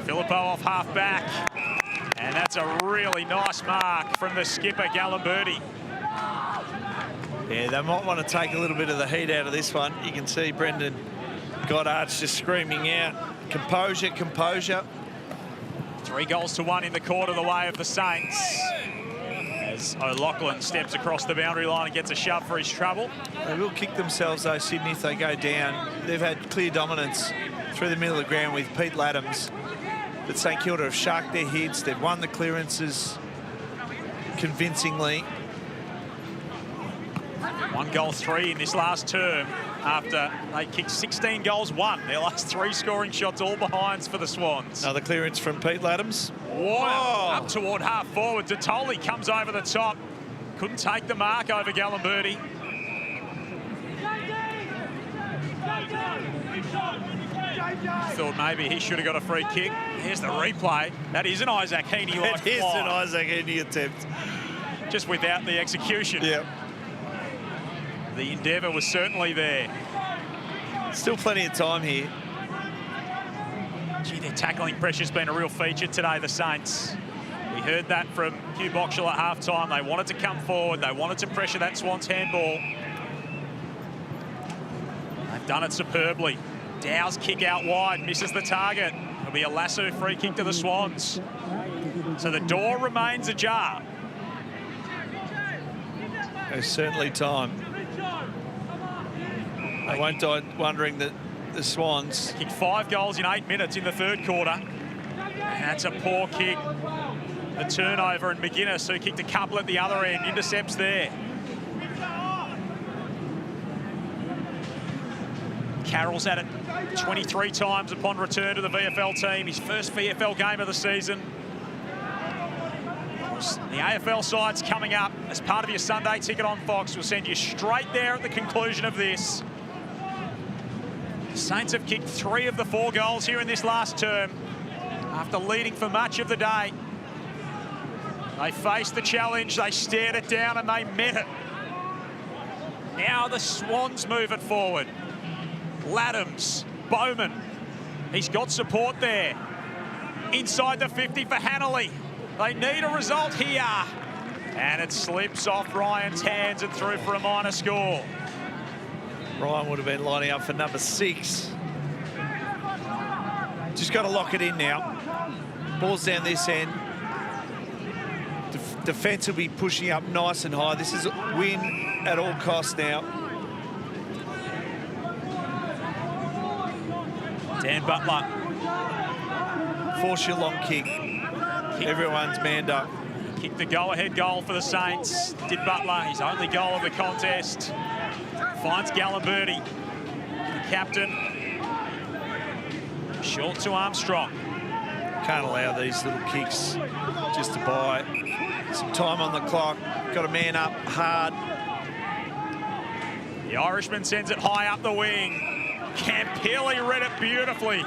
Speaker 2: Filippo off half back. And that's a really nice mark from the skipper, Gallimberti.
Speaker 1: Yeah, they might want to take a little bit of the heat out of this one. You can see Brendan Goddard's just screaming out, composure, composure.
Speaker 2: 3-1 in the quarter the way of the Saints. As O'Loughlin steps across the boundary line and gets a shove for his trouble.
Speaker 1: They will kick themselves, though, Sydney, if they go down. They've had clear dominance through the middle of the ground with Pete Laddams. But St Kilda have sharked their heads. They've won the clearances convincingly.
Speaker 2: 1-3 in this last term after they kicked 16 goals, won their last 3 scoring shots, all behinds for the Swans.
Speaker 1: Another clearance from Pete Laddams.
Speaker 2: Wow, up toward half forward. Detoli comes over the top. Couldn't take the mark over Gallimberti. Thought maybe he should have got a free kick. Here's the replay. That is an Isaac Heaney-like
Speaker 1: It is
Speaker 2: fly.
Speaker 1: an Isaac Heaney attempt.
Speaker 2: Just without the execution.
Speaker 1: Yep.
Speaker 2: The endeavour was certainly there.
Speaker 1: Still plenty of time here.
Speaker 2: Gee, their tackling pressure's been a real feature today, the Saints. We heard that from Hugh Boxall at half-time. They wanted to come forward. They wanted to pressure that Swans handball. They've done it superbly. Dow's kick out wide, misses the target. It'll be a lasso free kick to the Swans. So the door remains ajar.
Speaker 1: There's certainly time. I won't die wondering that the Swans
Speaker 2: kicked 5 goals in 8 minutes in the third quarter. And that's a poor kick. The turnover, and McGuinness, who kicked a couple at the other end, intercepts there. Carroll's had it 23 times upon return to the VFL team. His first VFL game of the season. The AFL side's coming up as part of your Sunday ticket on Fox. We'll send you straight there at the conclusion of this. The Saints have kicked 3 of the 4 goals here in this last term after leading for much of the day. They faced the challenge, they stared it down, and they met it. Now the Swans move it forward. Laddams, Bowman, he's got support there. Inside the 50 for Hanley. They need a result here. And it slips off Ryan's hands and through for a minor score.
Speaker 1: Ryan would have been lining up for number 6. Just got to lock it in now. Ball's down this end. Defence will be pushing up nice and high. This is a win at all costs now.
Speaker 2: Dan Butler.
Speaker 1: Force your long kick. Everyone's manned up.
Speaker 2: Kicked the go-ahead goal for the Saints. Did Butler, his only goal of the contest. Finds Gallimberti, the captain. Short to Armstrong.
Speaker 1: Can't allow these little kicks just to buy some time on the clock. Got to man up hard.
Speaker 2: The Irishman sends it high up the wing. Campilli read it beautifully.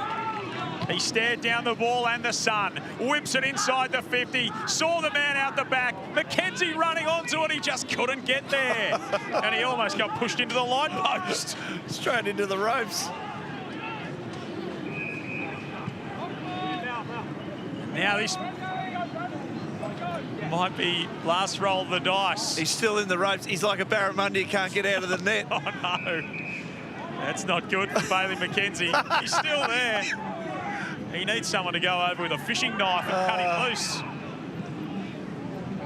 Speaker 2: He stared down the ball and the sun. Whips it inside the 50. Saw the man out the back. McKenzie running onto it. He just couldn't get there. And he almost got pushed into the line post.
Speaker 1: Straight into the ropes.
Speaker 2: Now this might be last roll of the dice.
Speaker 1: He's still in the ropes. He's like a barramundi, he can't get out of the net.
Speaker 2: Oh, no. That's not good for Bailey McKenzie. He's still there. He needs someone to go over with a fishing knife and cut him loose.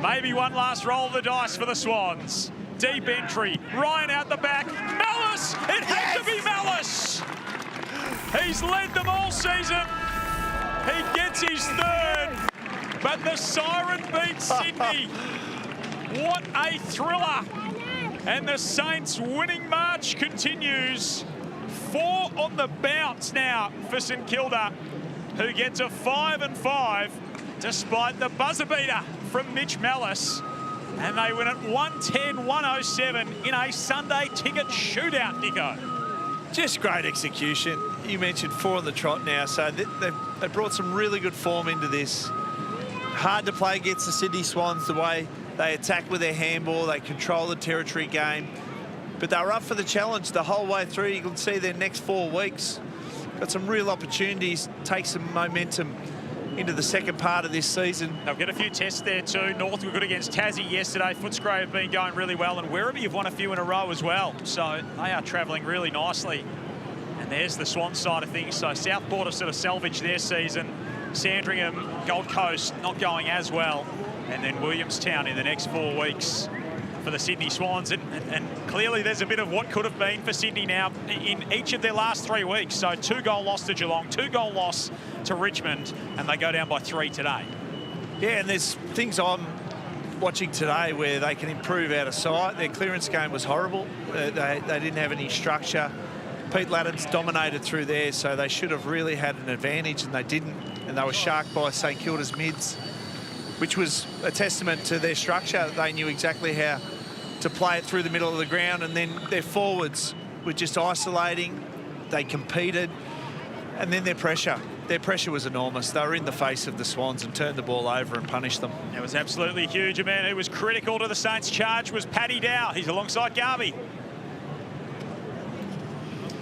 Speaker 2: Maybe one last roll of the dice for the Swans. Deep entry. Ryan out the back. Malice! It had to be Malice! He's led them all season. He gets his third. But the siren beats Sydney. What a thriller. And the Saints winning march continues. 4 on the bounce now for St Kilda, who get to 5-5 despite the buzzer beater from Mitch Mellis. And they win at 110-107 in a Sunday ticket shootout, Nico.
Speaker 1: Just great execution. You mentioned 4 on the trot now, so they brought some really good form into this. Hard to play against the Sydney Swans the way they attack with their handball, they control the territory game. But they were up for the challenge the whole way through. You can see their next 4 weeks. Got some real opportunities, take some momentum into the second part of this season.
Speaker 2: They'll get a few tests there too. North were good against Tassie yesterday. Footscray have been going really well, and Werribee have won a few in a row as well. So they are travelling really nicely. And there's the Swan side of things. So Southport have sort of salvaged their season. Sandringham, Gold Coast not going as well. And then Williamstown in the next 4 weeks for the Sydney Swans. And clearly there's a bit of what could have been for Sydney now in each of their last 3 weeks. So 2-goal loss to Geelong, 2-goal loss to Richmond, and they go down by 3 today.
Speaker 1: Yeah, and there's things I'm watching today where they can improve out of sight. Their clearance game was horrible. They didn't have any structure. Pete Ladden's dominated through there, so they should have really had an advantage, and they didn't. And they were sharked by St Kilda's mids, which was a testament to their structure. They knew exactly how to play it through the middle of the ground, and then their forwards were just isolating. They competed, and then their pressure was enormous. They were in the face of the Swans and turned the ball over and punished them.
Speaker 2: It was absolutely huge. A man who was critical to the Saints' charge was Paddy Dow. He's alongside Garby.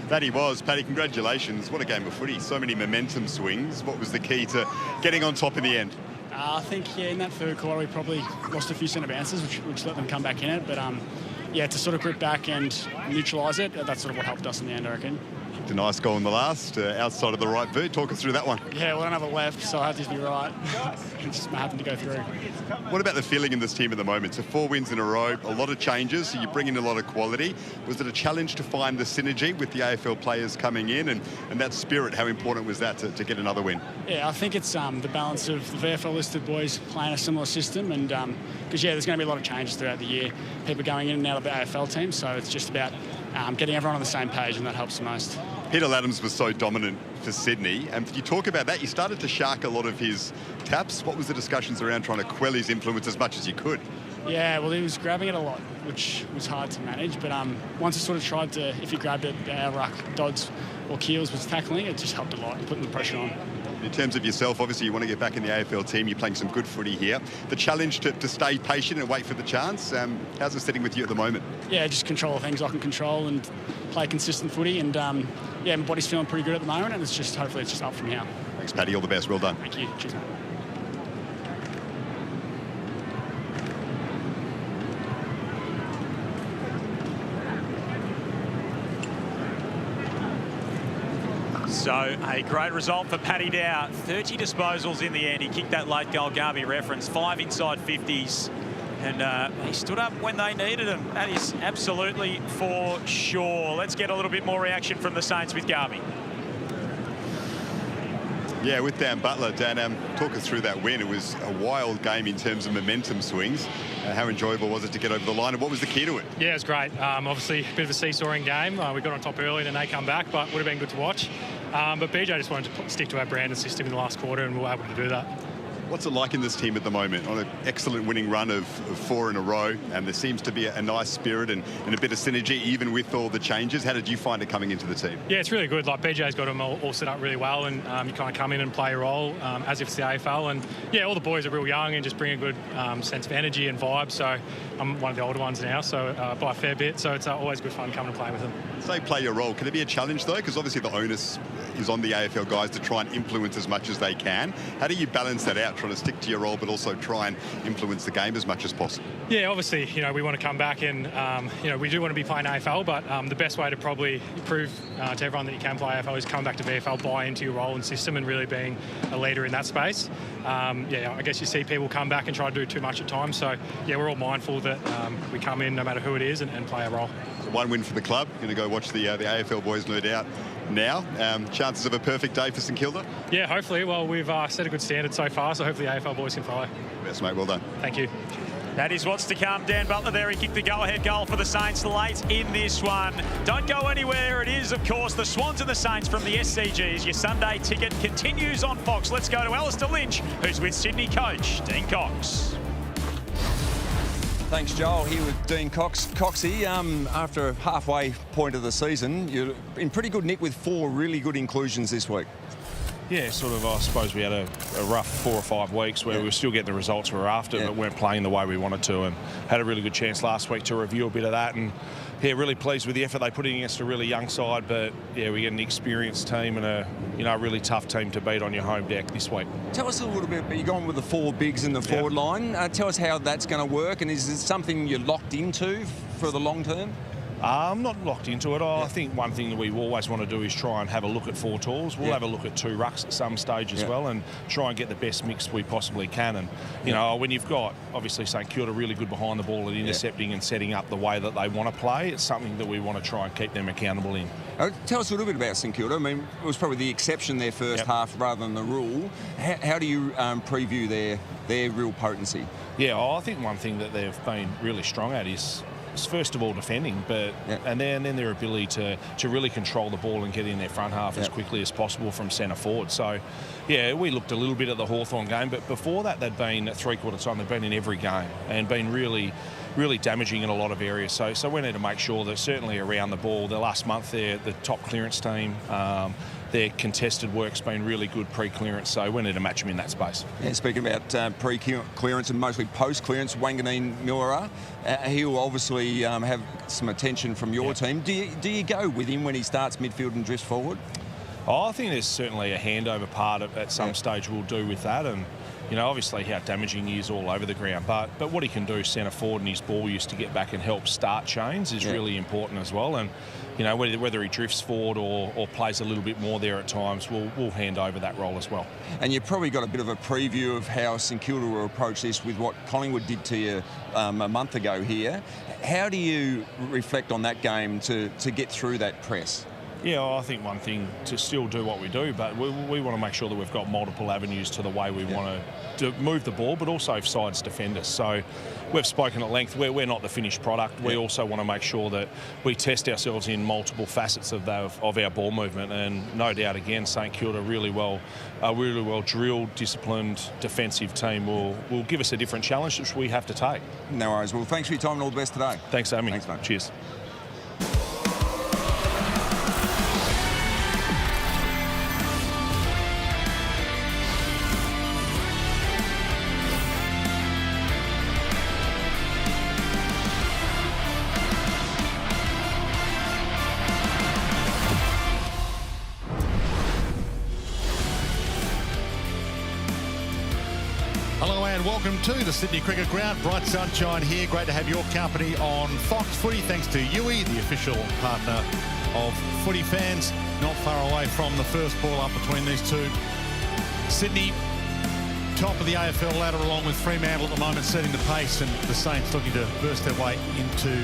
Speaker 3: That he was. Paddy, congratulations. What a game of footy. So many momentum swings. What was the key to getting on top in the end?
Speaker 7: I think, yeah, in that third quarter, we probably lost a few centre bounces, which let them come back in it. But, yeah, to sort of grip back and neutralise it, that's sort of what helped us in the end, I reckon.
Speaker 3: A nice goal in the last, outside of the right boot. Talk us through that one.
Speaker 7: Yeah, well, I don't have a left, so I had to be right. It just happened to go through.
Speaker 3: What about the feeling in this team at the moment? So 4 wins in a row, a lot of changes, so you bring in a lot of quality. Was it a challenge to find the synergy with the AFL players coming in and that spirit? How important was that to get another win?
Speaker 7: Yeah, I think it's the balance of the VFL listed boys playing a similar system, and because, yeah, there's going to be a lot of changes throughout the year. People going in and out of the AFL team, so it's just about getting everyone on the same page, and that helps the most.
Speaker 3: Peter Laddams was so dominant for Sydney, and you talk about that, you started to shark a lot of his taps. What was the discussions around trying to quell his influence as much as you could?
Speaker 7: Yeah, well, he was grabbing it a lot, which was hard to manage, but once he sort of tried to, if he grabbed it, our ruck, Dodds or Keels was tackling, it just helped a lot, putting the pressure on.
Speaker 3: In terms of yourself, obviously you want to get back in the AFL team, you're playing some good footy here. The challenge to stay patient and wait for the chance, how's it sitting with you at the moment?
Speaker 7: Yeah, just control the things I can control and play consistent footy, and yeah, my body's feeling pretty good at the moment, and it's just, hopefully it's just up from here.
Speaker 3: Thanks, Paddy, all the best, well done.
Speaker 7: Thank you, cheers, mate.
Speaker 2: So a great result for Paddy Dow. 30 disposals in the end. He kicked that late goal, Garby reference, 5 inside 50s. And he stood up when they needed him. That is absolutely for sure. Let's get a little bit more reaction from the Saints with Garby.
Speaker 3: Yeah, with Dan Butler. Dan, talk us through that win. It was a wild game in terms of momentum swings. How enjoyable was it to get over the line, and what was the key to it?
Speaker 6: Yeah, it was great. Obviously, a bit of a seesawing game. We got on top early and then they come back, but would have been good to watch. But BJ just wanted to stick to our brand and system in the last quarter, and we were able to do that.
Speaker 3: What's it like in this team at the moment? On an excellent winning run of 4 in a row, and there seems to be a nice spirit and a bit of synergy even with all the changes. How did you find it coming into the team?
Speaker 6: Yeah, it's really good. Like, BJ's got them all set up really well, and you kind of come in and play a role as if it's the AFL. And yeah, all the boys are real young and just bring a good sense of energy and vibe. So I'm one of the older ones now, so by a fair bit. So it's always good fun coming and playing with them.
Speaker 3: Say play your role. Can it be a challenge though? Because obviously the onus is on the AFL guys to try and influence as much as they can. How do you balance that out, trying to stick to your role but also try and influence the game as much as possible?
Speaker 6: Yeah, obviously, you know, we want to come back and, you know, we do want to be playing AFL, but the best way to probably prove to everyone that you can play AFL is come back to VFL, buy into your role and system and really being a leader in that space. Yeah, I guess you see people come back and try to do too much at times. So, yeah, we're all mindful that we come in no matter who it is and play a role.
Speaker 3: So 1 win for the club. You're going to go watch the AFL boys, no doubt. Now, chances of a perfect day for St Kilda?
Speaker 6: Yeah, hopefully. Well, we've set a good standard so far, so hopefully the AFL boys can follow.
Speaker 3: Best, mate. Well done.
Speaker 6: Thank you.
Speaker 2: That is what's to come. Dan Butler there. He kicked the go-ahead goal for the Saints late in this one. Don't go anywhere. It is, of course, the Swans and the Saints from the SCGs. Your Sunday ticket continues on Fox. Let's go to Alistair Lynch, who's with Sydney coach Dean Cox.
Speaker 8: Thanks, Joel. Here with Dean Cox. Coxie, after a halfway point of the season, you're in pretty good nick with 4 really good inclusions this week.
Speaker 9: Yeah, sort of, I suppose we had a rough 4 or 5 weeks where we were still getting the results we were after, but weren't playing the way we wanted to, and had a really good chance last week to review a bit of that. And yeah, really pleased with the effort they put in against a really young side, but yeah, we get an experienced team and a really tough team to beat on your home deck this week.
Speaker 8: Tell us a little bit, you're going with the 4 bigs in the forward line. Tell us how that's going to work, and is it something you're locked into for the long term?
Speaker 9: I'm not locked into it. I think one thing that we always want to do is try and have a look at 4 tools. We'll have a look at 2 rucks at some stage as well, and try and get the best mix we possibly can. And you know, when you've got obviously St Kilda really good behind the ball at intercepting and setting up the way that they want to play, it's something that we want to try and keep them accountable in.
Speaker 8: Tell us a little bit about St Kilda. I mean, it was probably the exception their first half rather than the rule. How do you preview their real potency?
Speaker 9: Yeah, I think one thing that they've been really strong at is first of all defending, but and then their ability to really control the ball and get in their front half as quickly as possible from centre forward. So yeah, we looked a little bit at the Hawthorn game, but before that they'd been at 3/4 time, they've been in every game and been really damaging in a lot of areas. So we need to make sure that certainly around the ball, the last month they're the top clearance team. Their contested work's been really good pre-clearance, so we need to match them in that space.
Speaker 8: Yeah, speaking about pre-clearance and mostly post-clearance, Wanganeen Milera, he'll obviously have some attention from your team. Do you go with him when he starts midfield and drifts forward?
Speaker 9: I think there's certainly a handover part at some stage we'll do with that, and you know, obviously how damaging he is all over the ground, but what he can do centre forward and his ball use to get back and help start chains is really important as well. And you know, whether he drifts forward or plays a little bit more there at times, we'll hand over that role as well.
Speaker 8: And you've probably got a bit of a preview of how St Kilda will approach this with what Collingwood did to you a month ago here. How do you reflect on that game to get through that press?
Speaker 9: Yeah, I think one thing to still do what we do, but we want to make sure that we've got multiple avenues to the way we want to move the ball, but also if sides defend us. So we've spoken at length, we're not the finished product. We also want to make sure that we test ourselves in multiple facets of our ball movement, and no doubt again, St Kilda really well drilled, disciplined, defensive team will give us a different challenge which we have to take.
Speaker 8: No worries. Well, thanks for your time and all the best today.
Speaker 9: Thanks, Amy.
Speaker 8: Thanks, mate.
Speaker 9: Cheers.
Speaker 10: Welcome to the Sydney Cricket Ground. Bright sunshine here. Great to have your company on Fox Footy. Thanks to Yui, the official partner of footy fans. Not far away from the first ball up between these two. Sydney, top of the AFL ladder along with Fremantle at the moment, setting the pace, and the Saints looking to burst their way into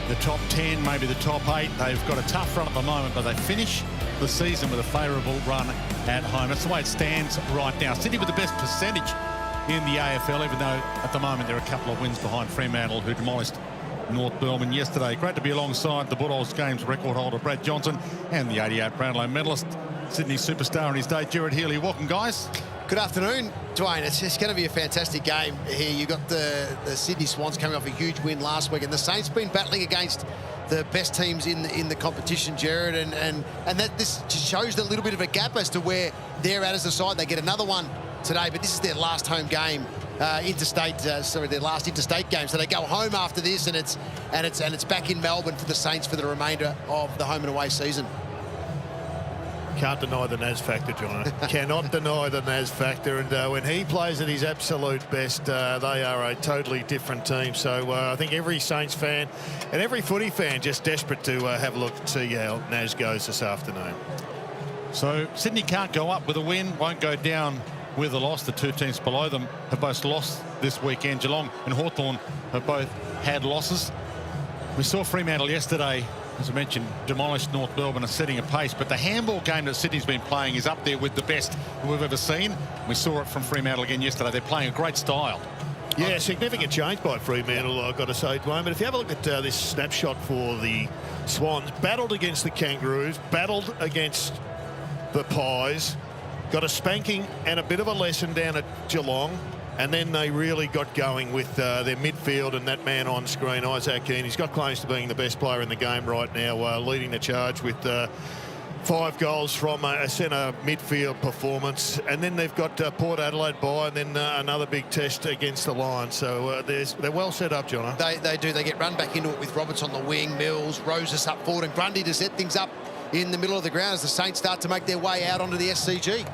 Speaker 10: the top 10, maybe the top 8. They've got a tough run at the moment, but they finish the season with a favourable run at home. That's the way it stands right now. Sydney with the best percentage in the AFL, even though at the moment there are a couple of wins behind Fremantle, who demolished North Melbourne yesterday. Great to be alongside the Bulldogs Games record holder Brad Johnson and the 88 Brownlow medalist, Sydney superstar in his day, Gerard Healy. Welcome, guys.
Speaker 11: Good afternoon, Dwayne. It's going to be a fantastic game here. You've got the Sydney Swans coming off a huge win last week, and the Saints been battling against the best teams in the competition, Gerard, and that this just shows a little bit of a gap as to where they're at as a side. They get another one today, but this is their last home game, their last interstate game. So they go home after this, and it's back in Melbourne for the Saints for the remainder of the home and away season.
Speaker 10: Can't deny the Naz factor, John. Cannot deny the Naz factor. And when he plays at his absolute best, they are a totally different team. So I think every Saints fan and every footy fan just desperate to have a look and see how Naz goes this afternoon. So Sydney can't go up with a win, won't go down with a loss. The two teams below them have both lost this weekend. Geelong and Hawthorn have both had losses. We saw Fremantle yesterday, as I mentioned, demolished North Melbourne and setting a pace, but the handball game that Sydney's been playing is up there with the best we've ever seen. We saw it from Fremantle again yesterday. They're playing a great style. Yeah, significant change by Fremantle, I've got to say, Dwayne. But if you have a look at this snapshot for the Swans, battled against the Kangaroos, battled against the Pies, got a spanking and a bit of a lesson down at Geelong, and then they really got going with their midfield and that man on screen, Isaac Keane. He's got claims to being the best player in the game right now, leading the charge with 5 goals from a centre midfield performance. And then they've got Port Adelaide by, and then another big test against the Lions. So they're well set up, Jono.
Speaker 11: They do. They get run back into it with Roberts on the wing, Mills, Roses up forward, and Grundy to set things up in the middle of the ground as the Saints start to make their way out onto the SCG.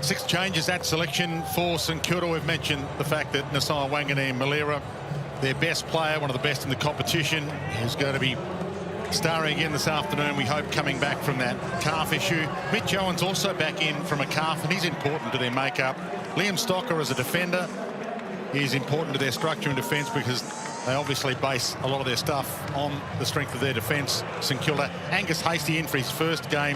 Speaker 10: 6 changes at selection for St Kilda. We've mentioned the fact that Nasai Wangani-Malira, their best player, one of the best in the competition, is going to be starring again this afternoon, we hope, coming back from that calf issue. Mitch Owen's also back in from a calf, and he's important to their makeup. Liam Stocker as a defender is important to their structure and defence, because they obviously base a lot of their stuff on the strength of their defence. St Kilda. Angus Hasty in for his first game